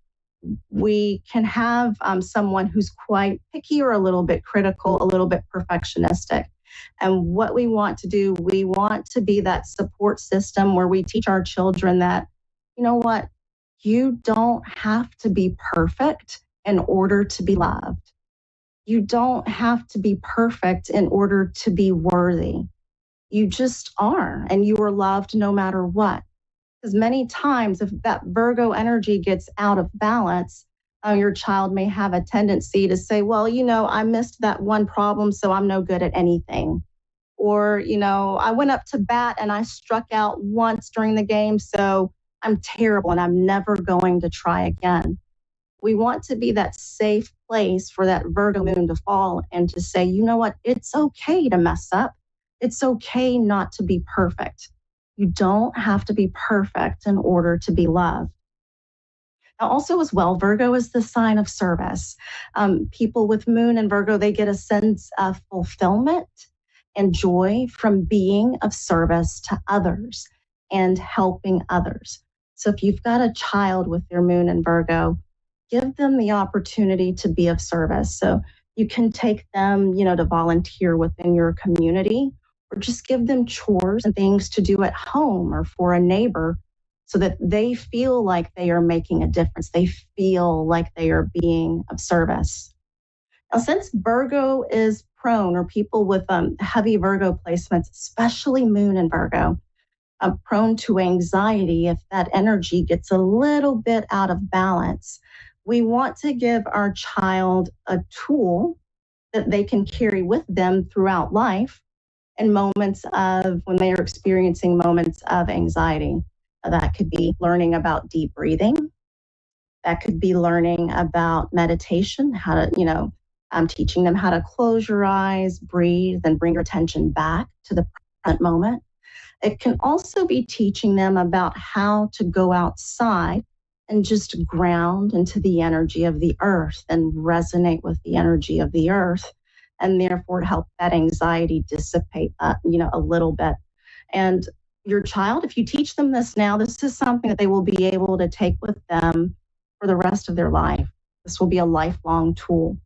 we can have someone who's quite picky or a little bit critical, a little bit perfectionistic. And what we want to do, we want to be that support system where we teach our children that, you know what, you don't have to be perfect in order to be loved. You don't have to be perfect in order to be worthy. You just are, and you are loved no matter what. Because many times if that Virgo energy gets out of balance, your child may have a tendency to say, well, I missed that one problem, so I'm no good at anything. Or, I went up to bat and I struck out once during the game, so I'm terrible and I'm never going to try again. We want to be that safe place for that Virgo Moon to fall and to say, you know what, it's okay to mess up. It's okay not to be perfect. You don't have to be perfect in order to be loved. Now, also as well, Virgo is the sign of service. People with Moon and Virgo, they get a sense of fulfillment and joy from being of service to others and helping others. So if you've got a child with their Moon in Virgo, give them the opportunity to be of service. So you can take them, to volunteer within your community, or just give them chores and things to do at home or for a neighbor so that they feel like they are making a difference. They feel like they are being of service. Now, since Virgo is prone, or people with heavy Virgo placements, especially Moon in Virgo, prone to anxiety if that energy gets a little bit out of balance, we want to give our child a tool that they can carry with them throughout life in moments of when they are experiencing moments of anxiety. That could be learning about deep breathing. That could be learning about meditation, how to, teaching them how to close your eyes, breathe, and bring your attention back to the present moment. It can also be teaching them about how to go outside and just ground into the energy of the earth and resonate with the energy of the earth, and therefore help that anxiety dissipate, a little bit. And your child, if you teach them this now, this is something that they will be able to take with them for the rest of their life. This will be a lifelong tool.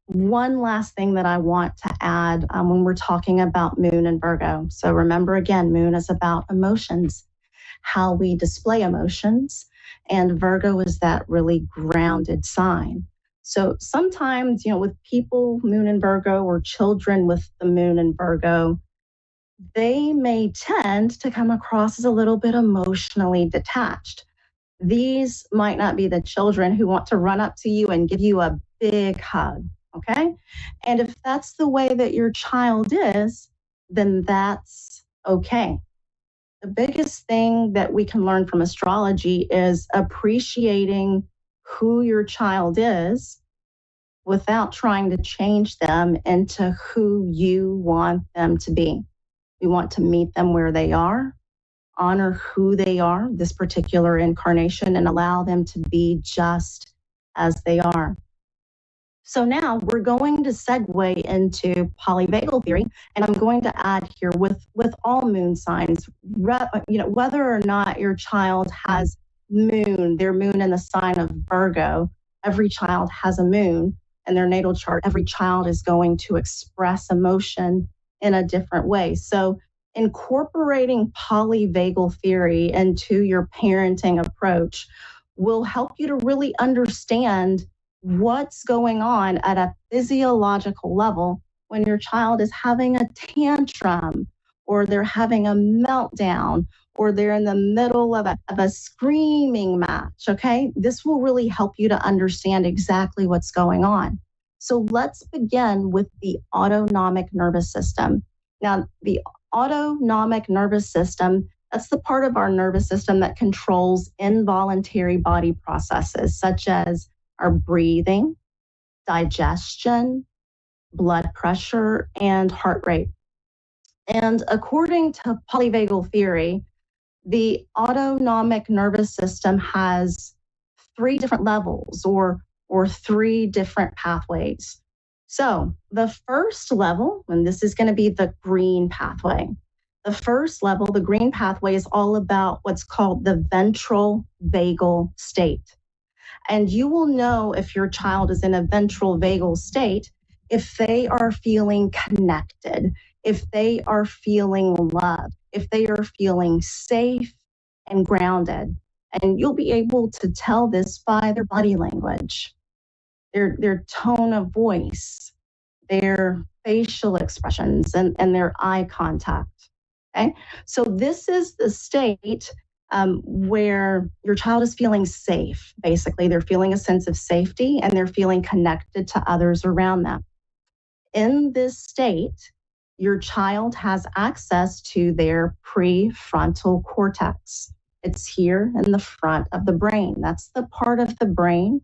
One last thing that I want to add when we're talking about Moon and Virgo. So remember, again, Moon is about emotions, how we display emotions, and Virgo is that really grounded sign. So sometimes, with people, Moon in Virgo, or children with the Moon in Virgo, they may tend to come across as a little bit emotionally detached. these might not be the children who want to run up to you and give you a big hug, okay? And if that's the way that your child is, then that's okay. The biggest thing that we can learn from astrology is appreciating who your child is without trying to change them into who you want them to be. We want to meet them where they are, honor who they are, this particular incarnation, and allow them to be just as they are. So now we're going to segue into polyvagal theory, and I'm going to add here with all moon signs, whether or not your child has their moon in the sign of Virgo, every child has a moon in their natal chart. Every child is going to express emotion in a different way. So incorporating polyvagal theory into your parenting approach will help you to really understand what's going on at a physiological level when your child is having a tantrum, or they're having a meltdown, or they're in the middle of a screaming match, okay? This will really help you to understand exactly what's going on. So let's begin with the autonomic nervous system. Now, the autonomic nervous system, that's the part of our nervous system that controls involuntary body processes, such as our breathing, digestion, blood pressure, and heart rate. And according to polyvagal theory, the autonomic nervous system has 3 different levels or 3 different pathways. So the first level, and this is going to be the green pathway. The first level, the green pathway, is all about what's called the ventral vagal state. And you will know if your child is in a ventral vagal state if they are feeling connected, if they are feeling loved, if they are feeling safe and grounded. And you'll be able to tell this by their body language, their tone of voice, their facial expressions, and their eye contact. Okay, so this is the state where your child is feeling safe. Basically, they're feeling a sense of safety and they're feeling connected to others around them. In this state, your child has access to their prefrontal cortex. It's here in the front of the brain. That's the part of the brain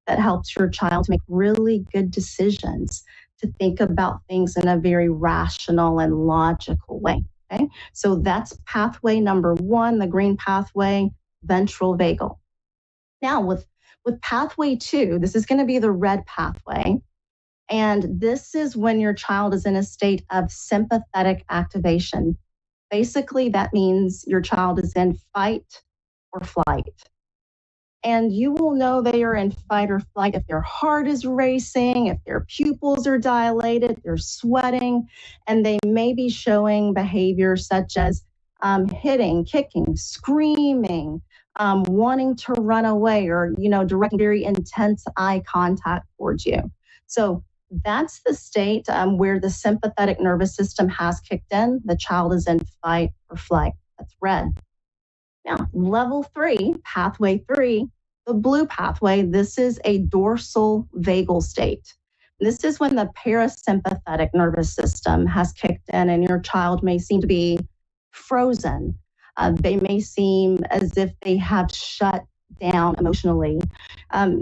that helps your child make really good decisions, to think about things in a very rational and logical way. Okay, so that's pathway number 1, the green pathway, ventral vagal. Now with pathway 2, this is going to be the red pathway. And this is when your child is in a state of sympathetic activation. Basically, that means your child is in fight or flight. And you will know they are in fight or flight if their heart is racing, if their pupils are dilated, they're sweating, and they may be showing behavior such as hitting, kicking, screaming, wanting to run away, or, directing very intense eye contact towards you. So that's the state where the sympathetic nervous system has kicked in. The child is in fight or flight. That's red. Now, level 3, pathway 3, the blue pathway, this is a dorsal vagal state. This is when the parasympathetic nervous system has kicked in and your child may seem to be frozen. They may seem as if they have shut down emotionally.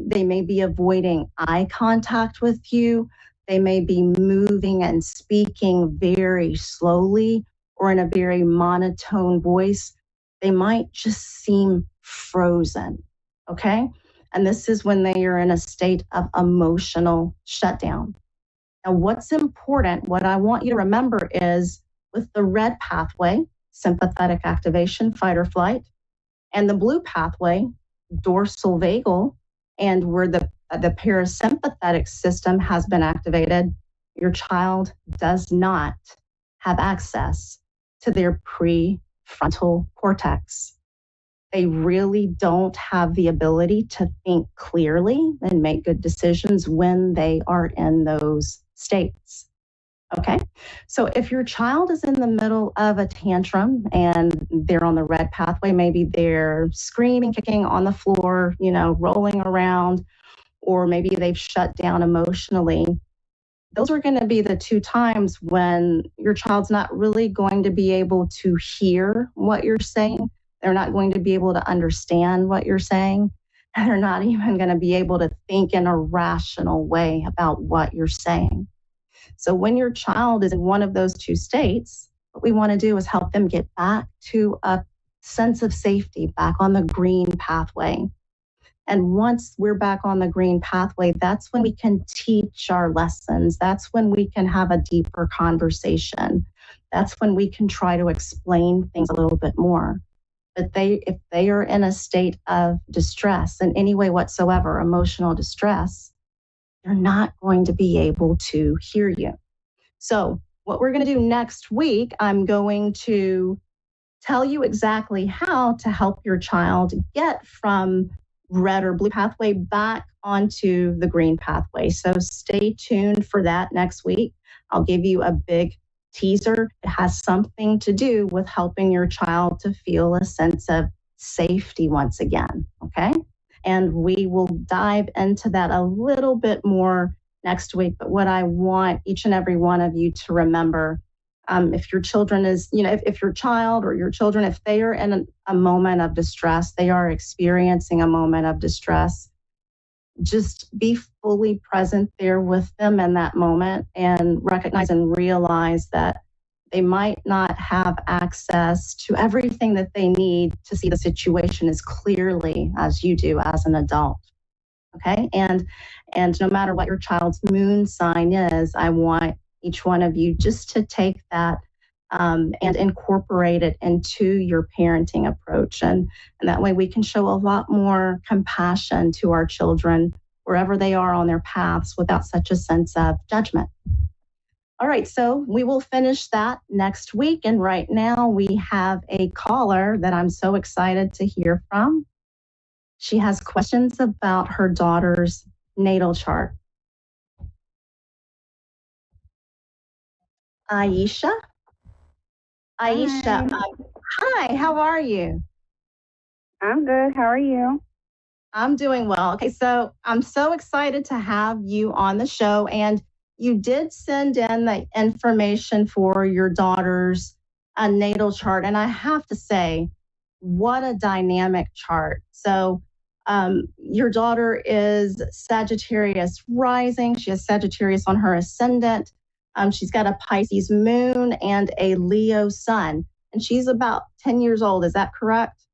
They may be avoiding eye contact with you. They may be moving and speaking very slowly or in a very monotone voice. They might just seem frozen, okay? And this is when they are in a state of emotional shutdown. Now, what's important, what I want you to remember is with the red pathway, sympathetic activation, fight or flight, and the blue pathway, dorsal vagal, and where the parasympathetic system has been activated, your child does not have access to their prefrontal cortex. They really don't have the ability to think clearly and make good decisions when they are in those states. Okay, so if your child is in the middle of a tantrum and they're on the red pathway, maybe they're screaming, kicking on the floor, rolling around, or maybe they've shut down emotionally, those are going to be the two times when your child's not really going to be able to hear what you're saying. They're not going to be able to understand what you're saying. And they're not even going to be able to think in a rational way about what you're saying. So when your child is in one of those two states, what we want to do is help them get back to a sense of safety, back on the green pathway. And once we're back on the green pathway, that's when we can teach our lessons. That's when we can have a deeper conversation. That's when we can try to explain things a little bit more. But if they are in a state of distress in any way whatsoever, emotional distress, they're not going to be able to hear you. So what we're going to do next week, I'm going to tell you exactly how to help your child get from red or blue pathway back onto the green pathway. So stay tuned for that next week. I'll give you a big teaser. It has something to do with helping your child to feel a sense of safety once again, okay? And we will dive into that a little bit more next week. But what I want each and every one of you to remember, if your children is, if your child or your children, if they are in a moment of distress, they are experiencing a moment of distress, just be fully present there with them in that moment and recognize and realize that they might not have access to everything that they need to see the situation as clearly as you do as an adult. Okay. And no matter what your child's moon sign is, I want each one of you just to take that and incorporate it into your parenting approach. And that way we can show a lot more compassion to our children wherever they are on their paths without such a sense of judgment. All right, so we will finish that next week. And right now we have a caller that I'm so excited to hear from. She has questions about her daughter's natal chart. Aisha? Aisha, hi, how are you? I'm good. How are you? I'm doing well. Okay, so I'm so excited to have you on the show. And you did send in the information for your daughter's natal chart. And I have to say, what a dynamic chart. So your daughter is Sagittarius rising. She has Sagittarius on her ascendant. She's got a Pisces moon and a Leo sun. And she's about 10 years old. Is that correct?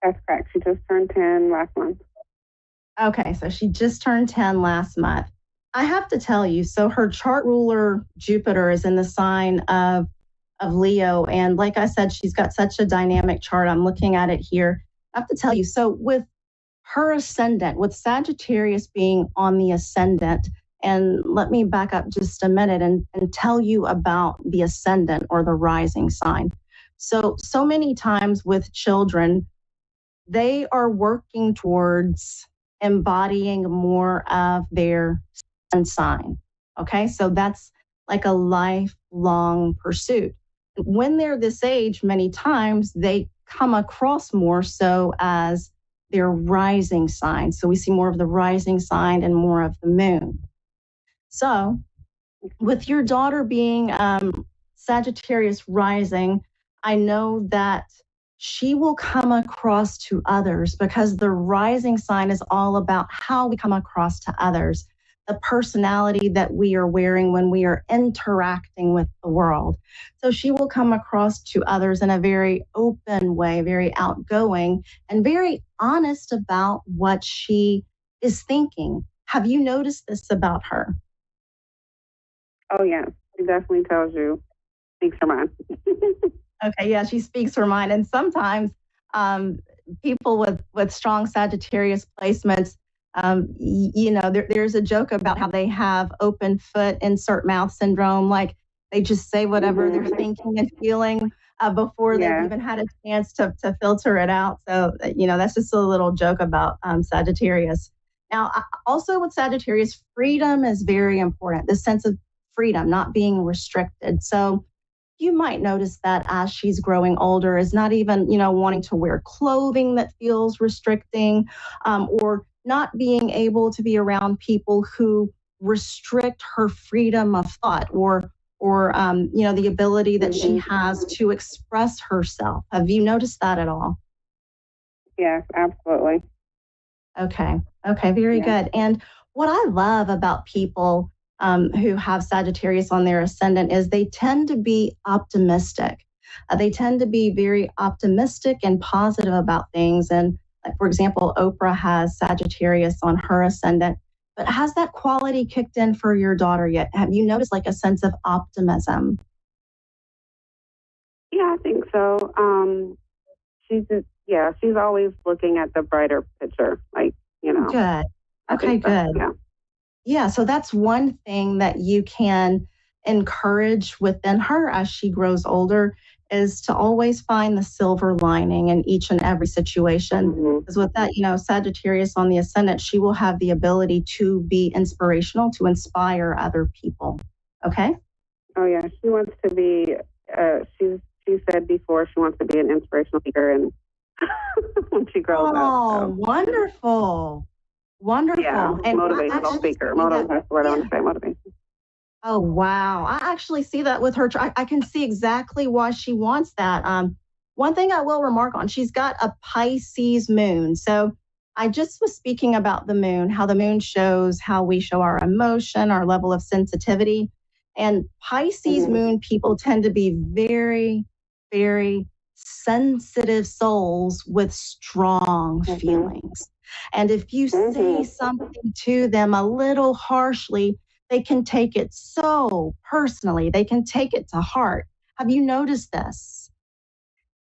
That's correct. She just turned 10 last month. Okay, so she just turned 10 last month. I have to tell you, so her chart ruler, Jupiter, is in the sign of Leo. And like I said, she's got such a dynamic chart. I'm looking at it here. I have to tell you, so with her ascendant, with Sagittarius being on the ascendant, and let me back up just a minute and tell you about the ascendant or the rising sign. So many times with children, they are working towards embodying more of their sun sign. Okay, so that's like a lifelong pursuit. When they're this age, many times they come across more so as their rising sign. So we see more of the rising sign and more of the moon. So with your daughter being Sagittarius rising, I know that she will come across to others because the rising sign is all about how we come across to others, the personality that we are wearing when we are interacting with the world. So she will come across to others in a very open way, very outgoing, and very honest about what she is thinking. Have you noticed this about her? Oh, yeah. She definitely tells you, speaks her mind. Okay, yeah, she speaks her mind. And sometimes people with strong Sagittarius placements, there's a joke about how they have open foot, insert mouth syndrome. Like they just say whatever they're thinking and feeling before they've even had a chance to filter it out. So, that's just a little joke about Sagittarius. Now, also with Sagittarius, freedom is very important. The sense of freedom, not being restricted. So you might notice that as she's growing older is not even, wanting to wear clothing that feels restricting, or not being able to be around people who restrict her freedom of thought or the ability that she has to express herself. Have you noticed that at all? Yes, absolutely. Okay, very good. And what I love about people who have Sagittarius on their ascendant is they tend to be optimistic. They tend to be very optimistic and positive about things. And like, for example, Oprah has Sagittarius on her ascendant. But has that quality kicked in for your daughter yet? Have you noticed like a sense of optimism? Yeah, I think so. She's always looking at the brighter picture, Good. Okay, good. Yeah. Yeah, so that's one thing that you can encourage within her as she grows older is to always find the silver lining in each and every situation. Because with that, Sagittarius on the ascendant, she will have the ability to be inspirational, to inspire other people. Okay? Oh, yeah. She wants to be, she said before she wants to be an inspirational speaker and when she grows up. Oh, wonderful. Wonderful. Yeah, And motivational speaker. That's what I want to say, motivation. Oh, wow. I actually see that with her. I can see exactly why she wants that. One thing I will remark on, she's got a Pisces moon. So I just was speaking about the moon, how the moon shows how we show our emotion, our level of sensitivity. And Pisces moon people tend to be very, very sensitive souls with strong feelings. And if you say something to them a little harshly, they can take it so personally. They can take it to heart. Have you noticed this?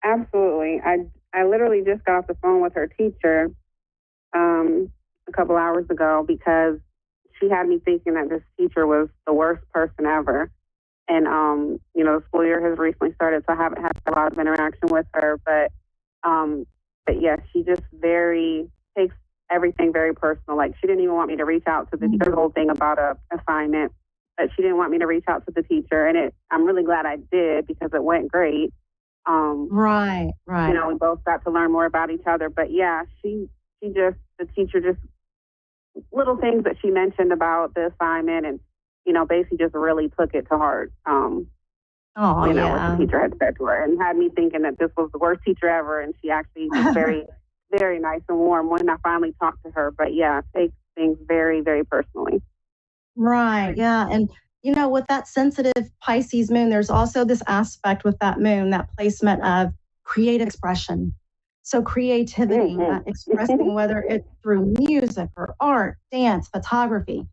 Absolutely. I literally just got off the phone with her teacher a couple hours ago because she had me thinking that this teacher was the worst person ever. And, the school year has recently started, so I haven't had a lot of interaction with her. But yeah, she just takes everything very personal. Like, she didn't even want me to reach out to the teacher, the whole thing about a assignment, but she didn't want me to reach out to the teacher. And I'm really glad I did because it went great. Right. We both got to learn more about each other. But yeah, the teacher just little things that she mentioned about the assignment and, basically just really took it to heart. What the teacher had said to her and had me thinking that this was the worst teacher ever. And she actually was very, very nice and warm when I finally talked to her. But yeah, takes things very, very personally. Right. Yeah. And, with that sensitive Pisces moon, there's also this aspect with that moon, that placement of creative expression. So creativity, expressing whether it's through music or art, dance, photography,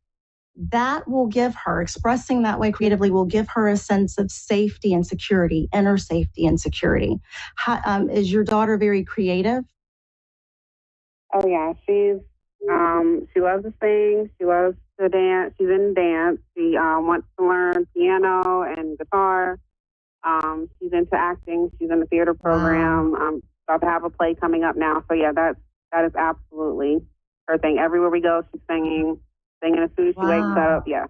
that will give her, expressing that way creatively will give her a sense of safety and security, inner safety and security. Is your daughter very creative? Oh yeah, she loves to sing. She loves to dance. She's in dance. She wants to learn piano and guitar. She's into acting. She's in the theater program. About to have a play coming up now. So yeah, that is absolutely her thing. Everywhere we go, she's singing as soon as she wakes up. Yeah.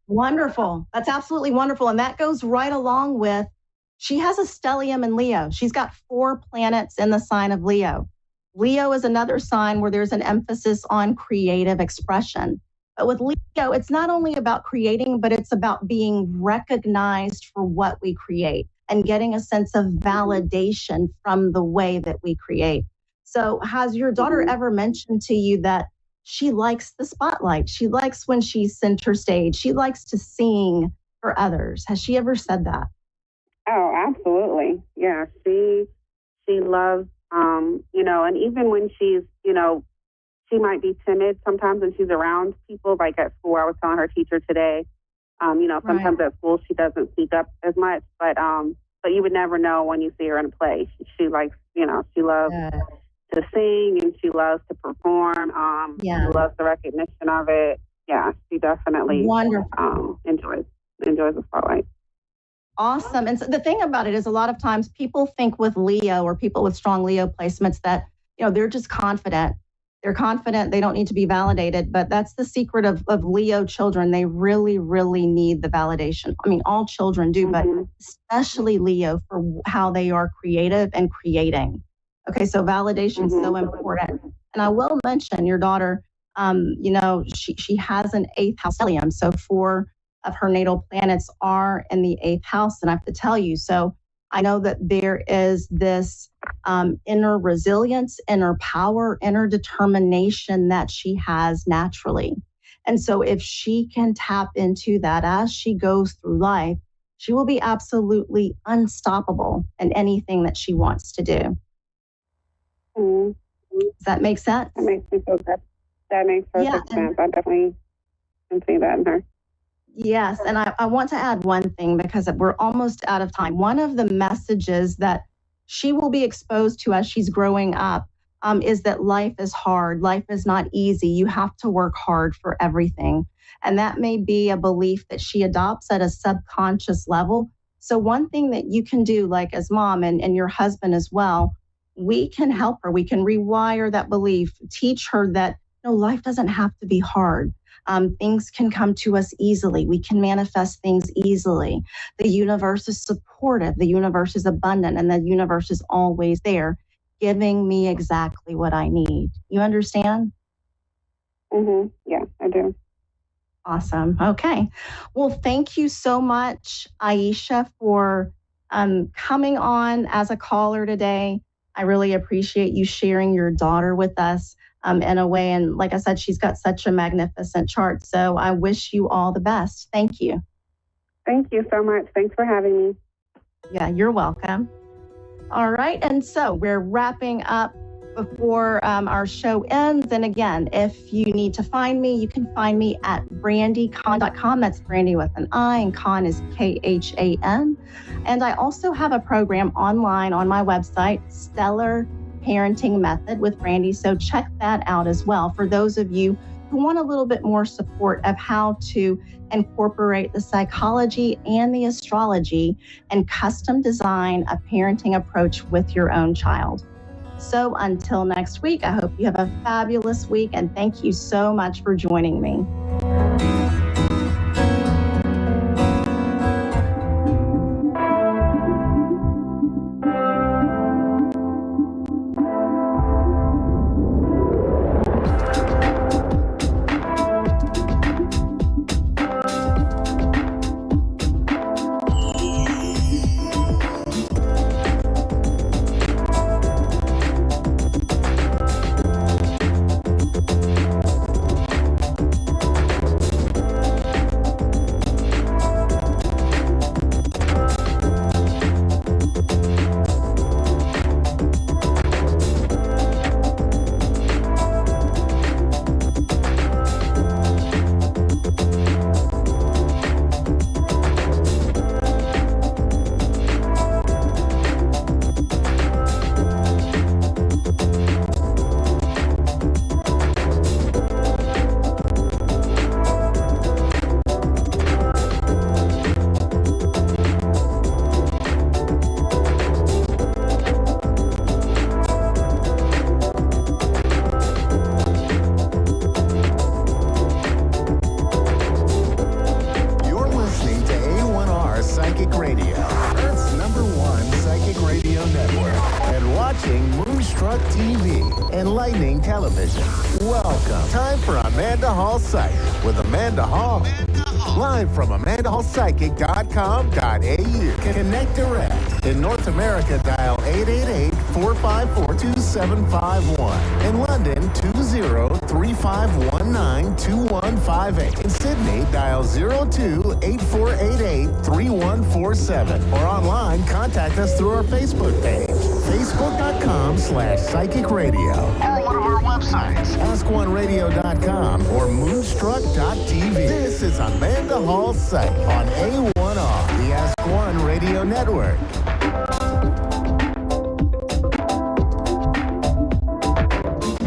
Wonderful. That's absolutely wonderful. And that goes right along with, she has a stellium in Leo. She's got 4 planets in the sign of Leo. Leo is another sign where there's an emphasis on creative expression. But with Leo, it's not only about creating, but it's about being recognized for what we create and getting a sense of validation from the way that we create. So has your daughter ever mentioned to you that she likes the spotlight? She likes when she's center stage. She likes to sing for others. Has she ever said that? Oh, absolutely. Yeah, she loves, and even when she's, she might be timid sometimes when she's around people, like at school. I was telling her teacher today, sometimes at school she doesn't speak up as much, but you would never know when you see her in a play. She likes, she loves to sing and she loves to perform. She loves the recognition of it. Yeah, she definitely enjoys the spotlight. Awesome. And so the thing about it is a lot of times people think with Leo or people with strong Leo placements that, they're just confident. They're confident. They don't need to be validated. But that's the secret of Leo children. They really, really need the validation. I mean, all children do, but especially Leo for how they are creative and creating. Okay, so validation is so important. And I will mention your daughter, she has an 8th house stellium. So 4 of her natal planets are in the 8th house. And I have to tell you, so I know that there is this inner resilience, inner power, inner determination that she has naturally. And so if she can tap into that as she goes through life, she will be absolutely unstoppable in anything that she wants to do. Does that make sense? That makes me feel good. That makes perfect sense. I definitely can see that in her. Yes, and I want to add one thing because we're almost out of time. One of the messages that she will be exposed to as she's growing up is that life is hard. Life is not easy. You have to work hard for everything. And that may be a belief that she adopts at a subconscious level. So one thing that you can do, like as mom and your husband as well, we can help her. We can rewire that belief, teach her that life doesn't have to be hard. Things can come to us easily. We can manifest things easily. The universe is supportive. The universe is abundant, and the universe is always there, giving me exactly what I need. You understand? Yeah, I do. Awesome. Okay. Well, thank you so much, Aisha, for coming on as a caller today. I really appreciate you sharing your daughter with us. In a way. And like I said, she's got such a magnificent chart. So I wish you all the best. Thank you. Thank you so much. Thanks for having me. Yeah, you're welcome. All right. And so we're wrapping up before our show ends. And again, if you need to find me, you can find me at brandycon.com. That's Brandy with an I, and Con is Khan. And I also have a program online on my website, Stellar Parenting Method with Brandy. So check that out as well for those of you who want a little bit more support of how to incorporate the psychology and the astrology and custom design a parenting approach with your own child. So until next week, I hope you have a fabulous week, and thank you so much for joining me. Moonstruck TV and Lightning Television. Welcome. Time for Amanda Hall Psych with Amanda Hall. Live from AmandaHallPsychic.com.au. Connect direct. In North America, dial 888-454-2751. In London, 20-3519-2158. In Sydney, dial 02-8488-3147. Or online, contact us through our Facebook page. Facebook.com/Psychic Radio. Or one of our websites, AskOneRadio.com or Moonstruck.tv. This is Amanda Hall Psych on A1R, the Ask One Radio Network.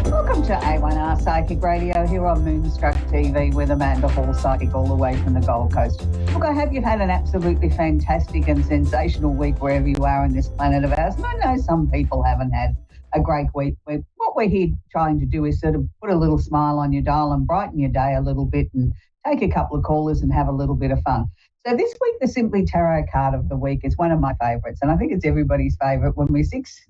Welcome to A1R Psychic Radio here on Moonstruck TV with Amanda Hall Psychic all the way from the Gold Coast. Look, I hope you've had an absolutely fantastic and sensational week wherever you are in this planet of ours. And I know some people haven't had a great week. What we're here trying to do is sort of put a little smile on your dial and brighten your day a little bit and take a couple of callers and have a little bit of fun. So this week, the Simply Tarot card of the week is one of my favourites, and I think it's everybody's favourite when we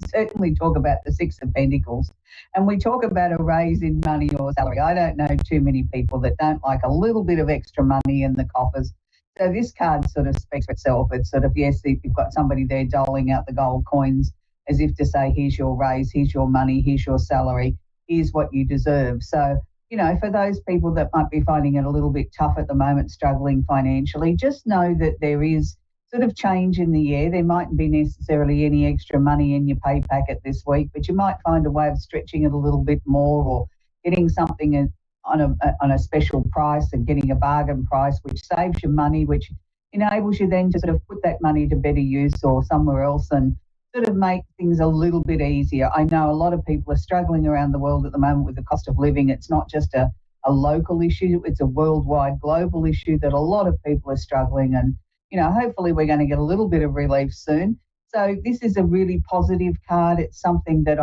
certainly talk about the Six of Pentacles and we talk about a raise in money or salary. I don't know too many people that don't like a little bit of extra money in the coffers. So this card sort of speaks for itself. It's sort of, yes, you've got somebody there doling out the gold coins as if to say, here's your raise, here's your money, here's your salary, here's what you deserve. So, you know, for those people that might be finding it a little bit tough at the moment, struggling financially, just know that there is sort of change in the air. There mightn't be necessarily any extra money in your pay packet this week, but you might find a way of stretching it a little bit more or getting something on a special price and getting a bargain price, which saves you money, which enables you then to sort of put that money to better use or somewhere else and sort of make things a little bit easier. I know a lot of people are struggling around the world at the moment with the cost of living. It's not just a local issue, it's a worldwide, global issue that a lot of people are struggling, and, you know, hopefully we're going to get a little bit of relief soon. So this is a really positive card. It's something that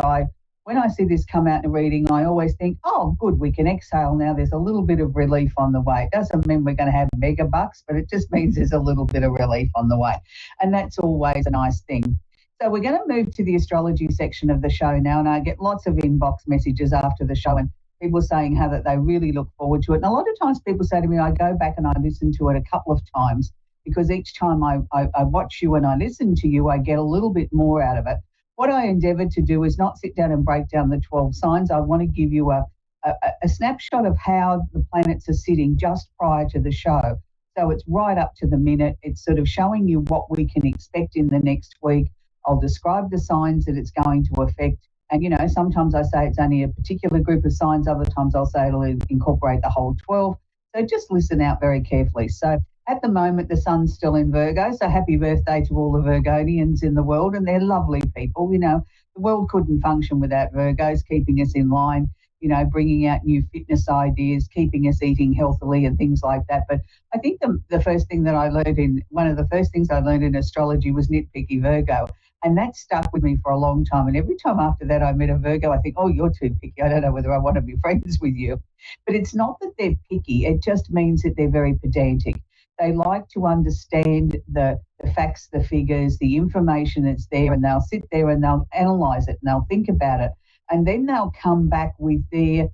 when I see this come out in a reading, I always think, oh, good, we can exhale now. There's a little bit of relief on the way. It doesn't mean we're going to have mega bucks, but it just means there's a little bit of relief on the way. And that's always a nice thing. So we're going to move to the astrology section of the show now, and I get lots of inbox messages after the show and people saying how that they really look forward to it. And a lot of times people say to me, I go back and I listen to it a couple of times because each time I watch you and I listen to you, I get a little bit more out of it. What I endeavour to do is not sit down and break down the 12 signs. I want to give you a snapshot of how the planets are sitting just prior to the show. So it's right up to the minute. It's sort of showing you what we can expect in the next week. I'll describe the signs that it's going to affect. And, you know, sometimes I say it's only a particular group of signs. Other times I'll say it'll incorporate the whole 12. So just listen out very carefully. So at the moment, the sun's still in Virgo. So happy birthday to all the Virgonians in the world. And they're lovely people. You know, the world couldn't function without Virgos, keeping us in line, you know, bringing out new fitness ideas, keeping us eating healthily and things like that. But I think the first thing that I learned one of the first things I learned in astrology was nitpicky Virgo. And that stuck with me for a long time. And every time after that I met a Virgo, I think, oh, you're too picky. I don't know whether I want to be friends with you. But it's not that they're picky. It just means that they're very pedantic. They like to understand the facts, the figures, the information that's there, and they'll sit there and they'll analyse it and they'll think about it. And then they'll come back with their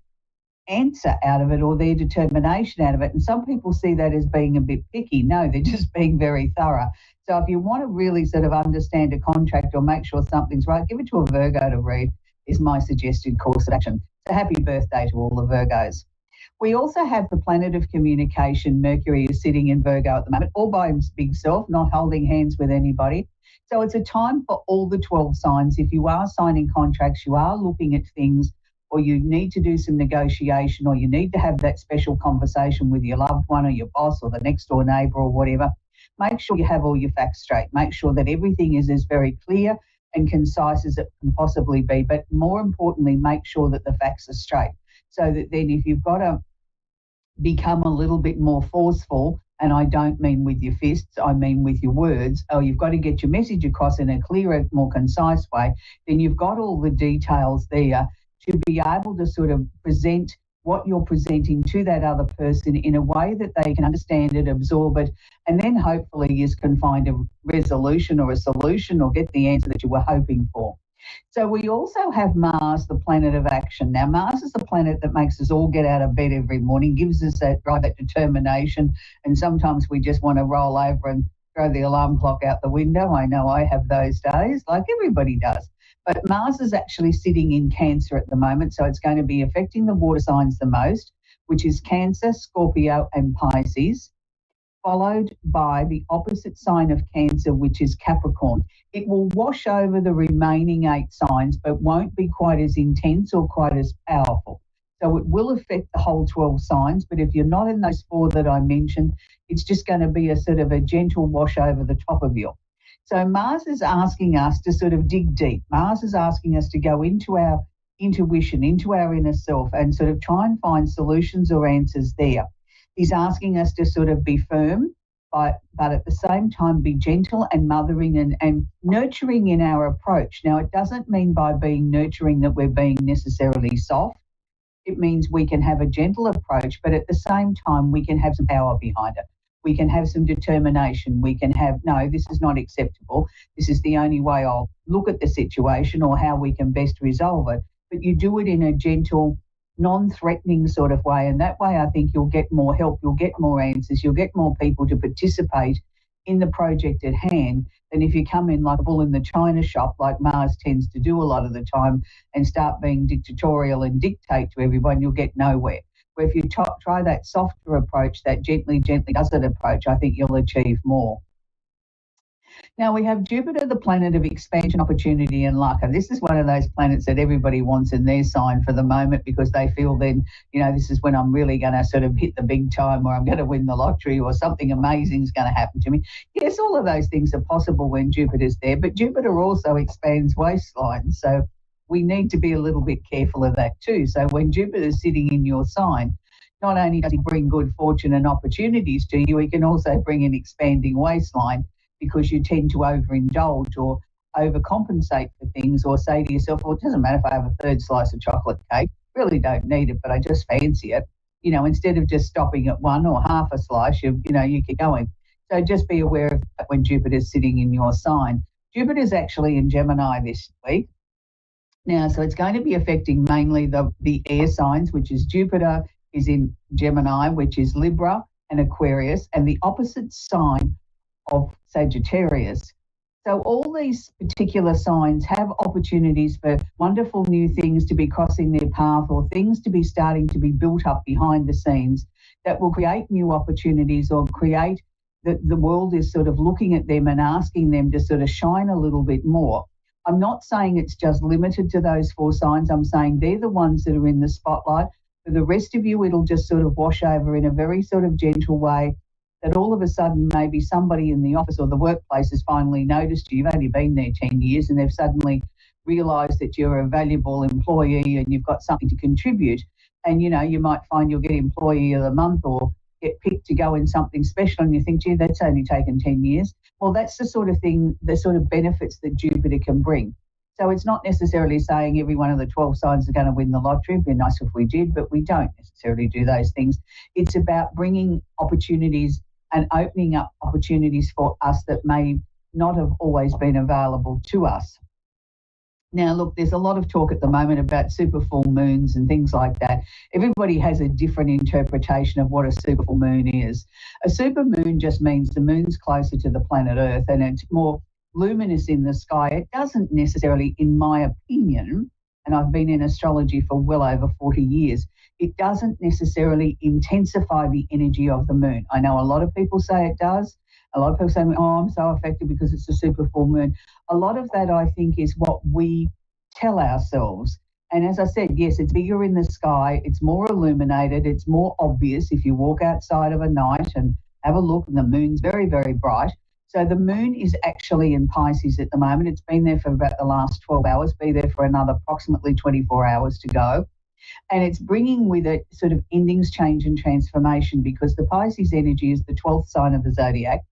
answer out of it or their determination out of it. And some people see that as being a bit picky. No, they're just being very thorough. So if you want to really sort of understand a contract or make sure something's right, give it to a Virgo to read is my suggested course of action. So happy birthday to all the Virgos. We also have the planet of communication. Mercury is sitting in Virgo at the moment, all by his big self, not holding hands with anybody. So it's a time for all the 12 signs. If you are signing contracts, you are looking at things, or you need to do some negotiation, or you need to have that special conversation with your loved one or your boss or the next door neighbour or whatever, make sure you have all your facts straight. Make sure that everything is as very clear and concise as it can possibly be. But more importantly, make sure that the facts are straight. So that then if you've got to become a little bit more forceful, and I don't mean with your fists, I mean with your words, or you've got to get your message across in a clearer, more concise way, then you've got all the details there to be able to sort of present what you're presenting to that other person in a way that they can understand it, absorb it, and then hopefully you can find a resolution or a solution or get the answer that you were hoping for. So we also have Mars, the planet of action. Now, Mars is the planet that makes us all get out of bed every morning, gives us that drive, that determination, and sometimes we just want to roll over and throw the alarm clock out the window. I know I have those days, like everybody does. But Mars is actually sitting in Cancer at the moment, so it's going to be affecting the water signs the most, which is Cancer, Scorpio and Pisces, followed by the opposite sign of Cancer, which is Capricorn. It will wash over the remaining 8 signs, but won't be quite as intense or quite as powerful. So it will affect the whole 12 signs, but if you're not in those 4 that I mentioned, it's just going to be a sort of a gentle wash over the top of you. So Mars is asking us to sort of dig deep. Mars is asking us to go into our intuition, into our inner self, and sort of try and find solutions or answers there. He's asking us to sort of be firm, but at the same time be gentle and mothering and nurturing in our approach. Now, it doesn't mean by being nurturing that we're being necessarily soft. It means we can have a gentle approach, but at the same time, we can have some power behind it. We can have some determination. We can have, no, this is not acceptable. This is the only way I'll look at the situation or how we can best resolve it. But you do it in a gentle, non-threatening sort of way. And that way, I think you'll get more help, you'll get more answers, you'll get more people to participate in the project at hand than if you come in like a bull in the china shop, like Mars tends to do a lot of the time, and start being dictatorial and dictate to everyone, you'll get nowhere. Where if you try that softer approach, that gently does it approach, I think you'll achieve more. Now we have Jupiter, the planet of expansion, opportunity and luck. And this is one of those planets that everybody wants in their sign for the moment, because they feel then, you know, this is when I'm really going to sort of hit the big time, or I'm going to win the lottery, or something amazing is going to happen to me. Yes, all of those things are possible when Jupiter's there, but Jupiter also expands waistlines. So we need to be a little bit careful of that too. So when Jupiter's sitting in your sign, not only does he bring good fortune and opportunities to you, he can also bring an expanding waistline, because you tend to overindulge or overcompensate for things, or say to yourself, well, it doesn't matter if I have a third slice of chocolate cake, really don't need it, but I just fancy it. You know, instead of just stopping at one or half a slice, you keep going. So just be aware of that when Jupiter's sitting in your sign. Jupiter's actually in Gemini this week. Now, so it's going to be affecting mainly the air signs, which is Jupiter is in Gemini, which is Libra and Aquarius, and the opposite sign of Sagittarius. So all these particular signs have opportunities for wonderful new things to be crossing their path, or things to be starting to be built up behind the scenes that will create new opportunities, or create the world is sort of looking at them and asking them to sort of shine a little bit more. I'm not saying it's just limited to those four signs. I'm saying they're the ones that are in the spotlight. For the rest of you, it'll just sort of wash over in a very sort of gentle way, that all of a sudden maybe somebody in the office or the workplace has finally noticed you. You've only been there 10 years and they've suddenly realised that you're a valuable employee and you've got something to contribute. And, you know, you might find you'll get Employee of the Month or get picked to go in something special, and you think, gee, that's only taken 10 years. Well, that's the sort of thing, the sort of benefits that Jupiter can bring. So it's not necessarily saying every one of the 12 signs are going to win the lottery. It'd be nice if we did, but we don't necessarily do those things. It's about bringing opportunities and opening up opportunities for us that may not have always been available to us. Now, look, there's a lot of talk at the moment about super full moons and things like that. Everybody has a different interpretation of what a super full moon is. A super moon just means the moon's closer to the planet Earth and it's more luminous in the sky. It doesn't necessarily, in my opinion, and I've been in astrology for well over 40 years, it doesn't necessarily intensify the energy of the moon. I know a lot of people say it does. A lot of people say, oh, I'm so affected because it's a super full moon. A lot of that, I think, is what we tell ourselves. And as I said, yes, it's bigger in the sky. It's more illuminated. It's more obvious if you walk outside of a night and have a look, and the moon's very, very bright. So the moon is actually in Pisces at the moment. It's been there for about the last 12 hours, be there for another approximately 24 hours to go. And it's bringing with it sort of endings, change and transformation, because the Pisces energy is the 12th sign of the zodiac.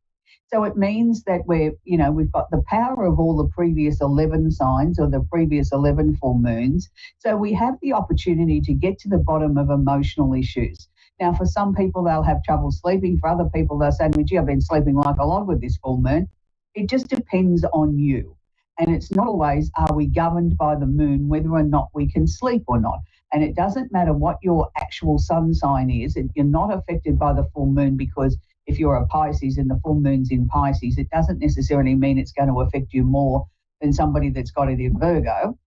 So it means that we've got the power of all the previous 11 signs or the previous 11 full moons. So we have the opportunity to get to the bottom of emotional issues. Now, for some people, they'll have trouble sleeping. For other people, they'll say, gee, I've been sleeping like a log with this full moon. It just depends on you. And it's not always, are we governed by the moon, whether or not we can sleep or not. And it doesn't matter what your actual sun sign is. You're not affected by the full moon, because if you're a Pisces and the full moon's in Pisces, it doesn't necessarily mean it's going to affect you more than somebody that's got it in Virgo.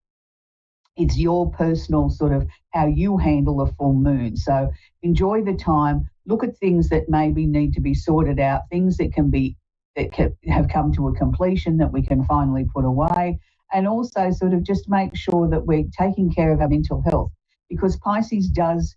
It's your personal sort of how you handle a full moon. So enjoy the time. Look at things that maybe need to be sorted out, things that have come to a completion that we can finally put away, and also sort of just make sure that we're taking care of our mental health, because Pisces does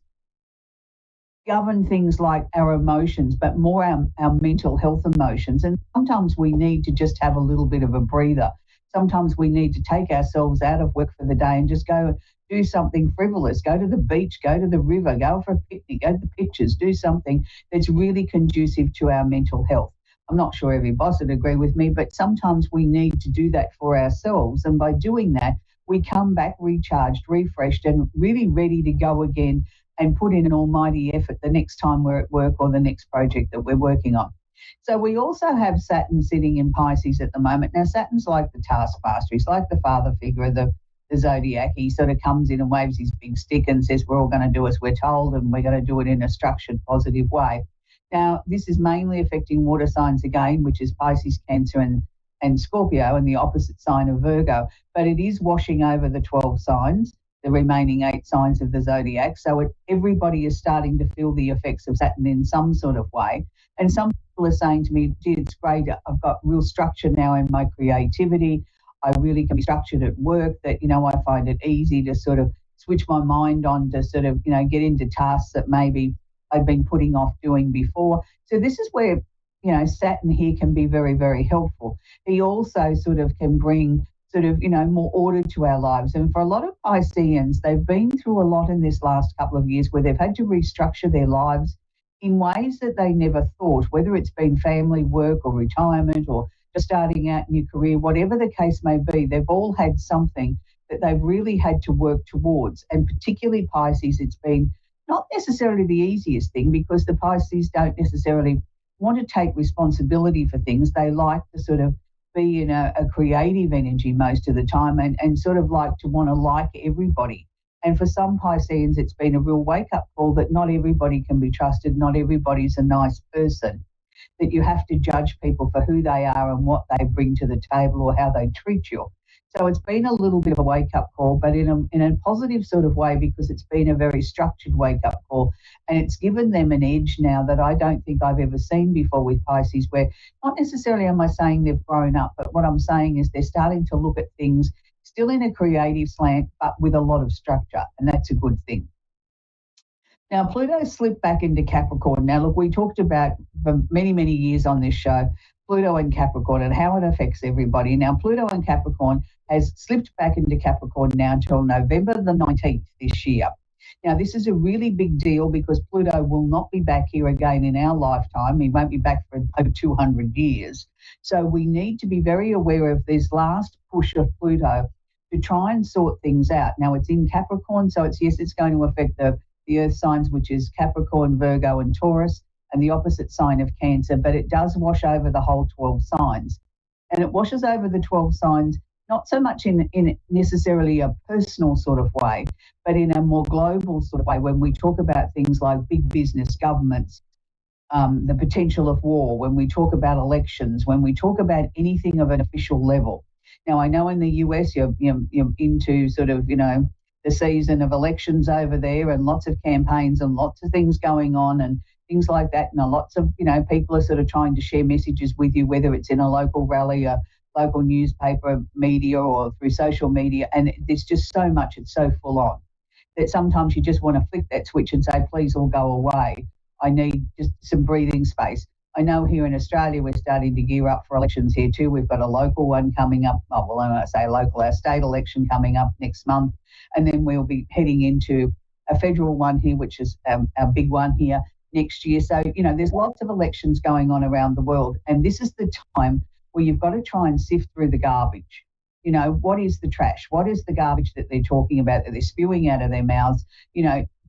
govern things like our emotions, but more our mental health emotions. And sometimes we need to just have a little bit of a breather. Sometimes we need to take ourselves out of work for the day and just go do something frivolous, go to the beach, go to the river, go for a picnic, go to the pictures, do something that's really conducive to our mental health. I'm not sure every boss would agree with me, but sometimes we need to do that for ourselves. And by doing that, we come back recharged, refreshed, and really ready to go again and put in an almighty effort the next time we're at work or the next project that we're working on. So we also have Saturn sitting in Pisces at the moment. Now, Saturn's like the taskmaster. He's like the father figure of the zodiac. He sort of comes in and waves his big stick and says, we're all going to do as we're told, and we're going to do it in a structured, positive way. Now, this is mainly affecting water signs again, which is Pisces, Cancer, and Scorpio, and the opposite sign of Virgo. But it is washing over the 12 signs, the remaining 8 signs of the zodiac. So everybody is starting to feel the effects of Saturn in some sort of way. And some people are saying to me, gee, it's great. I've got real structure now in my creativity. I really can be structured at work, that, you know, I find it easy to sort of switch my mind on to sort of, you know, get into tasks that maybe I've been putting off doing before. So this is where, you know, Saturn here can be very, very helpful. He also sort of can bring sort of, you know, more order to our lives. And for a lot of Pisceans, they've been through a lot in this last couple of years where they've had to restructure their lives in ways that they never thought, whether it's been family, work, or retirement, or just starting out in your career, whatever the case may be, they've all had something that they've really had to work towards. And particularly Pisces, it's been not necessarily the easiest thing, because the Pisces don't necessarily want to take responsibility for things. They like to sort of be in a creative energy most of the time, and sort of like to want to like everybody. And for some Pisceans, it's been a real wake-up call that not everybody can be trusted, not everybody's a nice person, that you have to judge people for who they are and what they bring to the table or how they treat you. So it's been a little bit of a wake-up call, but in a positive sort of way, because it's been a very structured wake-up call, and it's given them an edge now that I don't think I've ever seen before with Pisces, where not necessarily am I saying they've grown up, but what I'm saying is they're starting to look at things still in a creative slant, but with a lot of structure, and that's a good thing. Now, Pluto slipped back into Capricorn. Now, look, we talked about for many, many years on this show, Pluto and Capricorn and how it affects everybody. Now, Pluto and Capricorn has slipped back into Capricorn now until November the 19th this year. Now, this is a really big deal because Pluto will not be back here again in our lifetime. He won't be back for over 200 years. So we need to be very aware of this last push of Pluto to try and sort things out. Now, it's in Capricorn, so it's going to affect the earth signs, which is Capricorn, Virgo, and Taurus, and the opposite sign of Cancer, but it does wash over the whole 12 signs. And it washes over the 12 signs not so much in necessarily a personal sort of way, but in a more global sort of way, when we talk about things like big business, governments, the potential of war, when we talk about elections, when we talk about anything of an official level. Now, I know in the US, you're into sort of, the season of elections over there, and lots of campaigns and lots of things going on and things like that. And lots of, people are sort of trying to share messages with you, whether it's in a local rally, a local newspaper, media, or through social media. And there's just so much, it's so full on, that sometimes you just want to flick that switch and say, please all go away. I need just some breathing space. I know here in Australia, we're starting to gear up for elections here too. We've got a local one coming up. Oh, well, I say local, our state election coming up next month. And then we'll be heading into a federal one here, which is our big one here next year. So, there's lots of elections going on around the world. And this is the time where you've got to try and sift through the garbage. What is the trash? What is the garbage that they're talking about, that they're spewing out of their mouths?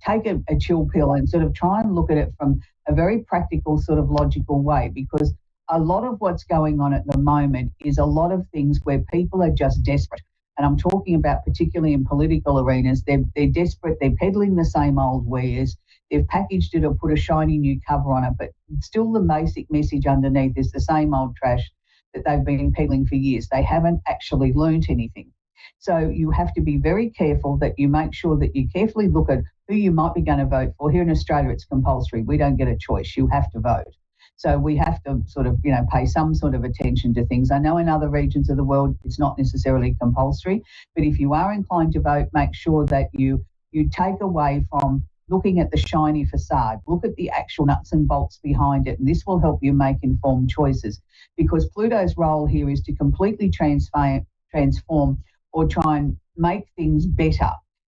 Take a chill pill and sort of try and look at it from a very practical sort of logical way, because a lot of what's going on at the moment is a lot of things where people are just desperate. And I'm talking about particularly in political arenas. They're desperate. They're peddling the same old wares. They've packaged it or put a shiny new cover on it, but still the basic message underneath is the same old trash that they've been peddling for years. They haven't actually learnt anything. So you have to be very careful that you make sure that you carefully look at who you might be going to vote for. Here in Australia, it's compulsory. We don't get a choice. You have to vote. So we have to sort of, pay some sort of attention to things. I know in other regions of the world, it's not necessarily compulsory, but if you are inclined to vote, make sure that you take away from looking at the shiny facade. Look at the actual nuts and bolts behind it, and this will help you make informed choices, because Pluto's role here is to completely transform or try and make things better.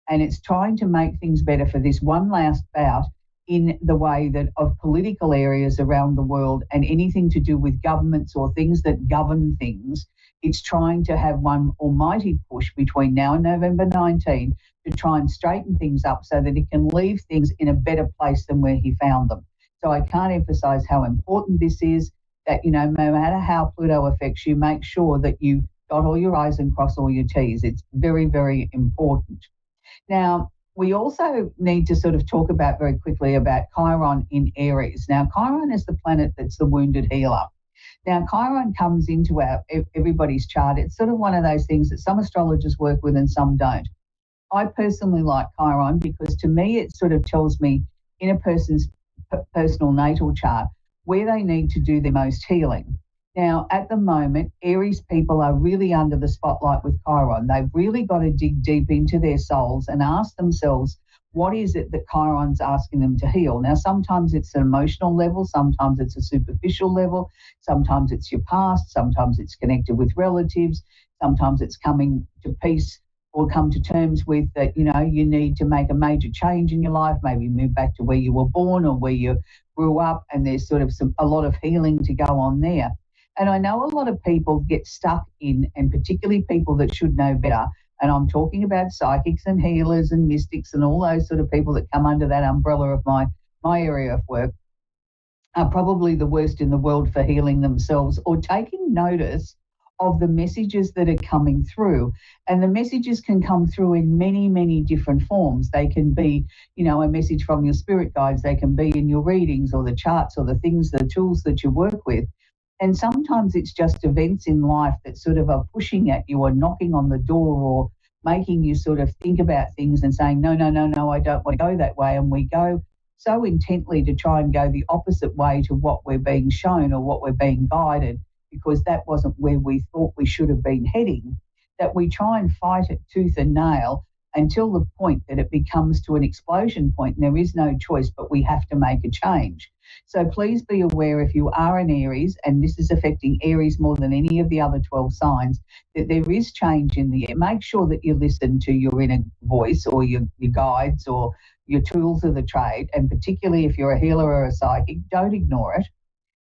And it's trying to make things better for this one last bout in the way that of political areas around the world and anything to do with governments or things that govern things. It's trying to have one almighty push between now and November 19 to try and straighten things up so that it can leave things in a better place than where he found them. So I can't emphasize how important this is, that, you know, no matter how Pluto affects you, make sure that you dot all your I's and cross all your T's. It's very, very important. Now, we also need to sort of talk about very quickly about Chiron in Aries. Now, Chiron is the planet that's the wounded healer. Now, Chiron comes into everybody's chart. It's sort of one of those things that some astrologers work with and some don't. I personally like Chiron because to me it sort of tells me in a person's personal natal chart where they need to do their most healing. Now, at the moment, Aries people are really under the spotlight with Chiron. They've really got to dig deep into their souls and ask themselves, what is it that Chiron's asking them to heal? Now, sometimes it's an emotional level, sometimes it's a superficial level, sometimes it's your past, sometimes it's connected with relatives, sometimes it's coming to peace or come to terms with that, you know, you need to make a major change in your life, maybe move back to where you were born or where you grew up, and there's sort of a lot of healing to go on there. And I know a lot of people get stuck in, and particularly people that should know better, and I'm talking about psychics and healers and mystics and all those sort of people that come under that umbrella of my area of work, are probably the worst in the world for healing themselves or taking notice of the messages that are coming through. And the messages can come through in many, many different forms. They can be, you know, a message from your spirit guides. They can be in your readings or the charts or the things, the tools that you work with. And sometimes it's just events in life that sort of are pushing at you or knocking on the door or making you sort of think about things and saying, no, I don't want to go that way. And we go so intently to try and go the opposite way to what we're being shown or what we're being guided, because that wasn't where we thought we should have been heading, that we try and fight it tooth and nail until the point that it becomes to an explosion point and there is no choice, but we have to make a change. So please be aware, if you are an Aries, and this is affecting Aries more than any of the other 12 signs, that there is change in the air. Make sure that you listen to your inner voice or your guides or your tools of the trade, and particularly if you're a healer or a psychic, don't ignore it.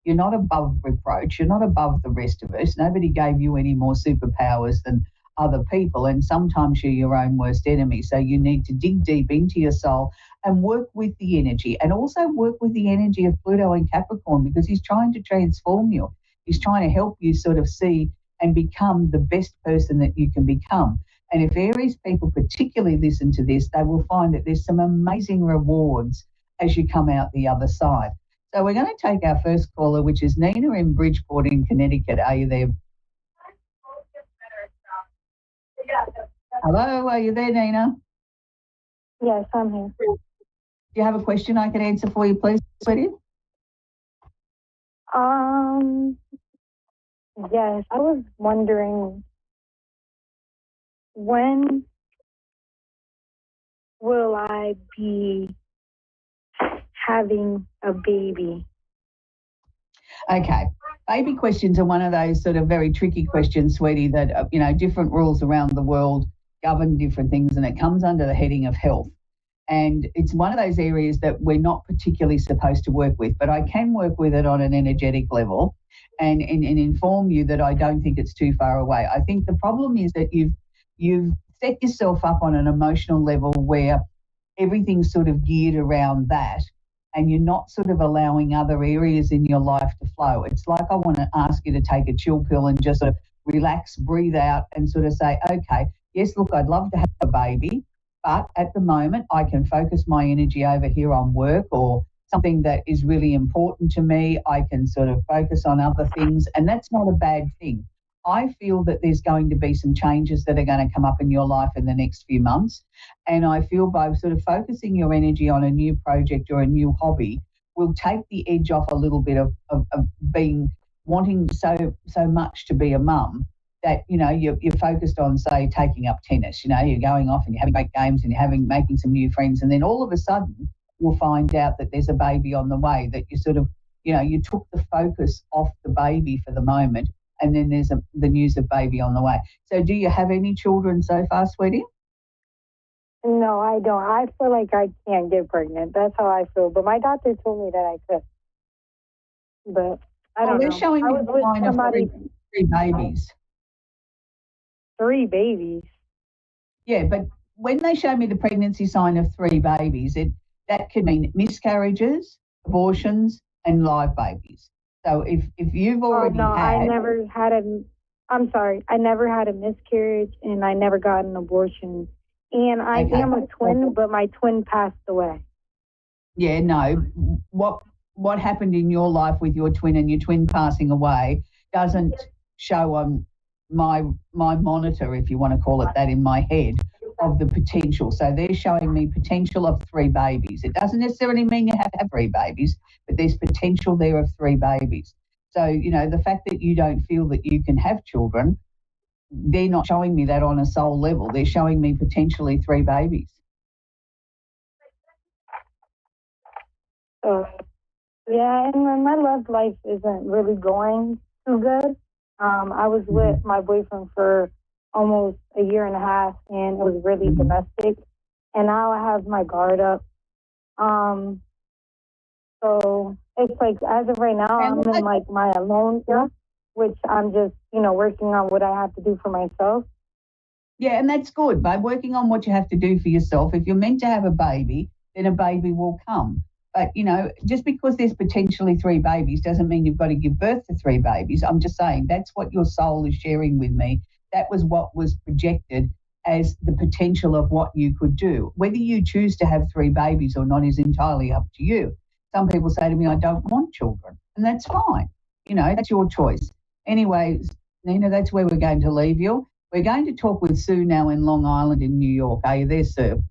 You're not above reproach. You're not above the rest of us. Nobody gave you any more superpowers than other people, and sometimes you're your own worst enemy. So you need to dig deep into your soul and work with the energy, and also work with the energy of Pluto in Capricorn, because he's trying to transform you. He's trying to help you sort of see and become the best person that you can become. And if Aries people particularly listen to this, they will find that there's some amazing rewards as you come out the other side. So we're going to take our first caller, which is Nina in Bridgeport in Connecticut. Are you there? Hello, are you there, Nina? Yes, I'm here. Do you have a question I can answer for you, please, sweetie? Yes, I was wondering, when will I be having a baby? Okay. Baby questions are one of those sort of very tricky questions, sweetie, that, you know, different rules around the world govern different things, and it comes under the heading of health. And it's one of those areas that we're not particularly supposed to work with, but I can work with it on an energetic level and inform you that I don't think it's too far away. I think the problem is that you've set yourself up on an emotional level where everything's sort of geared around that, and you're not sort of allowing other areas in your life to flow. It's like I want to ask you to take a chill pill and just sort of relax, breathe out, and sort of say, okay, yes, look, I'd love to have a baby, but at the moment I can focus my energy over here on work or something that is really important to me. I can sort of focus on other things, and that's not a bad thing. I feel that there's going to be some changes that are going to come up in your life in the next few months. And I feel by sort of focusing your energy on a new project or a new hobby will take the edge off a little bit of wanting so much to be a mum, that, you know, you're focused on, say, taking up tennis. You know, you're going off and you're having great games and you're making some new friends, and then all of a sudden you'll find out that there's a baby on the way, that you sort of, you know, you took the focus off the baby for the moment, and then there's the news of baby on the way. So do you have any children so far, sweetie? No, I don't. I feel like I can't get pregnant. That's how I feel. But my doctor told me that I could. But I don't know. They're showing me I was the with sign of somebody. three babies. 3 babies. Yeah, but when they show me the pregnancy sign of 3 babies, that could mean miscarriages, abortions, and live babies. So if you've already I never had I'm sorry, I never had a miscarriage and I never got an abortion. And I am a twin, but my twin passed away. Yeah, no. What happened in your life with your twin and your twin passing away doesn't show on my monitor, if you want to call it that, in my head, of the potential. So they're showing me potential of 3 babies. It doesn't necessarily mean you have to have 3 babies, but there's potential there of 3 babies. So, the fact that you don't feel that you can have children, they're not showing me that on a soul level. They're showing me potentially 3 babies. Yeah, and my love life isn't really going too good. I was with my boyfriend for almost a year and a half, and it was really domestic. And now I have my guard up. So it's like, as of right now, I'm in like my alone era, which I'm just, working on what I have to do for myself. Yeah, and that's good. By working on what you have to do for yourself, if you're meant to have a baby, then a baby will come. But, just because there's potentially 3 babies doesn't mean you've got to give birth to 3 babies. I'm just saying that's what your soul is sharing with me. That was what was projected as the potential of what you could do. Whether you choose to have 3 babies or not is entirely up to you. Some people say to me, I don't want children, and that's fine. That's your choice. Anyway, Nina, that's where we're going to leave you. We're going to talk with Sue now in Long Island in New York. Are you there, Sue?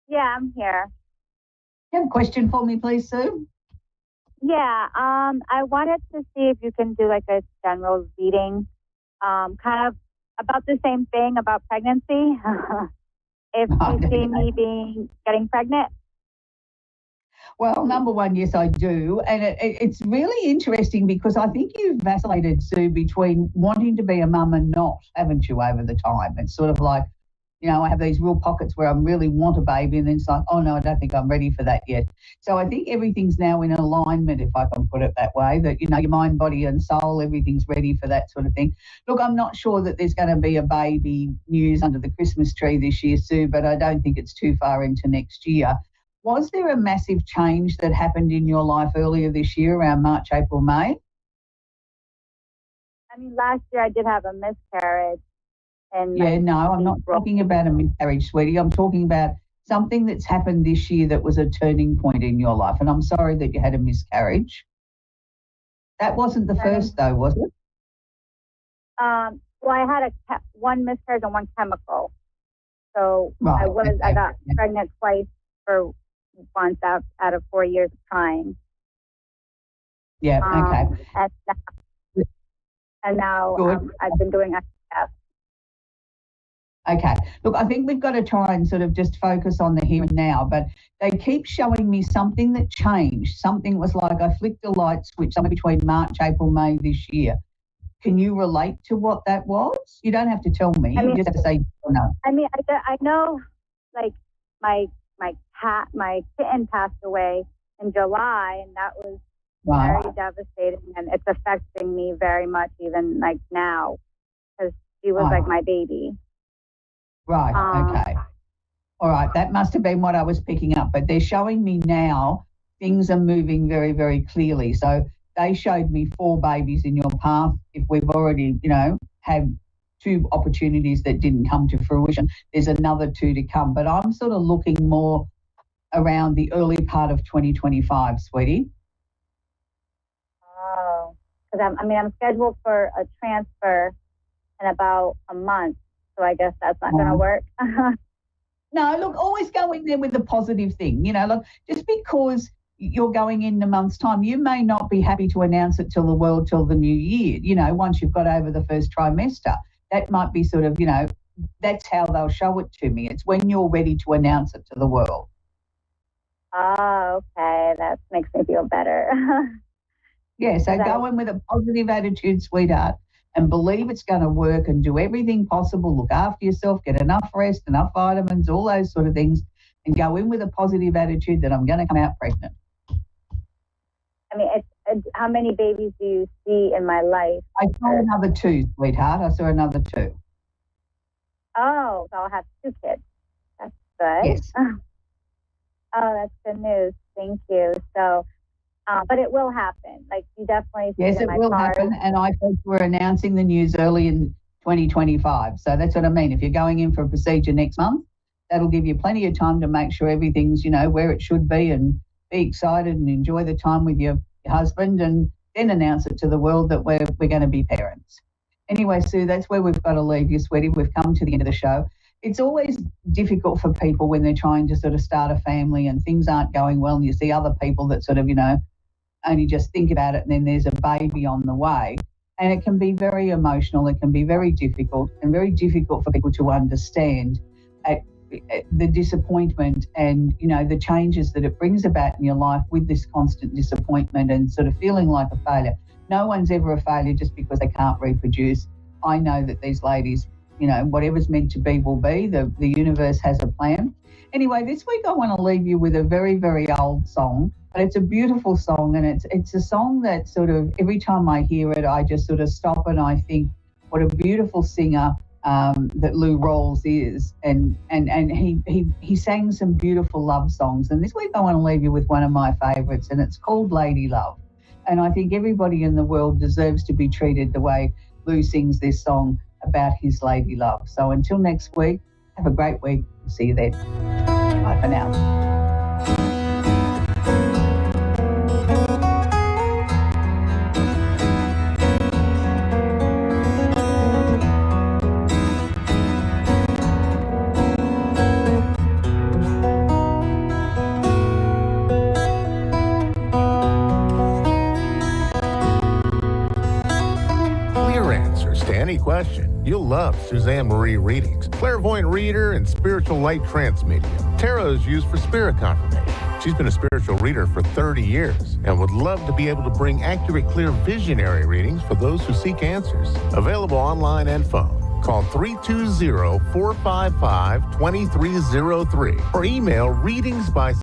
Yeah, I'm here. You have a question for me, please, Sue? Yeah, I wanted to see if you can do like a general reading, kind of about the same thing about pregnancy. If you see me getting pregnant. Well, number one, yes, I do. And it's really interesting because I think you've vacillated, Sue, between wanting to be a mum and not, haven't you, over the time? It's sort of like, I have these real pockets where I really want a baby, and then it's like, oh, no, I don't think I'm ready for that yet. So I think everything's now in alignment, if I can put it that way, that, your mind, body and soul, everything's ready for that sort of thing. Look, I'm not sure that there's going to be a baby news under the Christmas tree this year, Sue, but I don't think it's too far into next year. Was there a massive change that happened in your life earlier this year around March, April, May? I mean, last year I did have a miscarriage. And yeah, no, I'm not talking about a miscarriage, sweetie. I'm talking about something that's happened this year that was a turning point in your life. And I'm sorry that you had a miscarriage. That wasn't the first, though, was it? Well, I had one miscarriage and one chemical. So right, I got pregnant twice for once out of 4 years of trying. Yeah, okay. And now I've been doing IVF. Okay. Look, I think we've got to try and sort of just focus on the here and now, but they keep showing me something that changed. Something was like I flicked a light switch somewhere between March, April, May this year. Can you relate to what that was? You don't have to tell me. You just have to say no. I mean, I know, like, my kitten passed away in July, and that was very devastating, and it's affecting me very much even, like, now, because she was like my baby. Right, okay. All right, that must have been what I was picking up, but they're showing me now things are moving very, very clearly. So they showed me 4 babies in your path. If we've already, had 2 opportunities that didn't come to fruition, there's another 2 to come. But I'm sort of looking more around the early part of 2025, sweetie. Oh, because I'm scheduled for a transfer in about a month. So I guess that's not going to work. No, look, always go in there with the positive thing. Look, just because you're going in a month's time, you may not be happy to announce it till the new year, once you've got over the first trimester. That might be sort of, that's how they'll show it to me. It's when you're ready to announce it to the world. Oh, okay. That makes me feel better. Yeah, so go in with a positive attitude, sweetheart. and believe it's going to work and do everything possible. Look after yourself, get enough rest, enough vitamins, all those sort of things, and go in with a positive attitude that I'm going to come out pregnant. I mean, how many babies do you see in my life? I saw another 2, sweetheart. I saw another 2. Oh, so I'll have 2 kids. That's good. Yes. Oh, that's good news. Thank you. So, but it will happen. Like, you definitely see Yes, it will happen. And I think we're announcing the news early in 2025. So that's what I mean. If you're going in for a procedure next month, that'll give you plenty of time to make sure everything's, where it should be, and be excited and enjoy the time with your husband, and then announce it to the world that we're going to be parents. Anyway, Sue, that's where we've got to leave you, sweetie. We've come to the end of the show. It's always difficult for people when they're trying to sort of start a family and things aren't going well, and you see other people that sort of, only just think about it, and then there's a baby on the way. And it can be very emotional. It can be very difficult, and very difficult for people to understand the disappointment and, the changes that it brings about in your life with this constant disappointment and sort of feeling like a failure. No one's ever a failure just because they can't reproduce. I know that these ladies, whatever's meant to be will be. The universe has a plan. Anyway, this week I want to leave you with a very, very old song, but it's a beautiful song, and it's a song that sort of, every time I hear it, I just sort of stop and I think, what a beautiful singer that Lou Rawls is, and he sang some beautiful love songs. And this week I want to leave you with one of my favourites, and it's called Lady Love. And I think everybody in the world deserves to be treated the way Lou sings this song about his lady love. So until next week, have a great week. See you then. Bye for now. Any question, you'll love Suzanne Marie readings, clairvoyant reader and spiritual light trance medium. Tarot is used for spirit confirmation. She's been a spiritual reader for 30 years and would love to be able to bring accurate, clear visionary readings for those who seek answers. Available online and phone. Call 320-455-2303 or email readingsby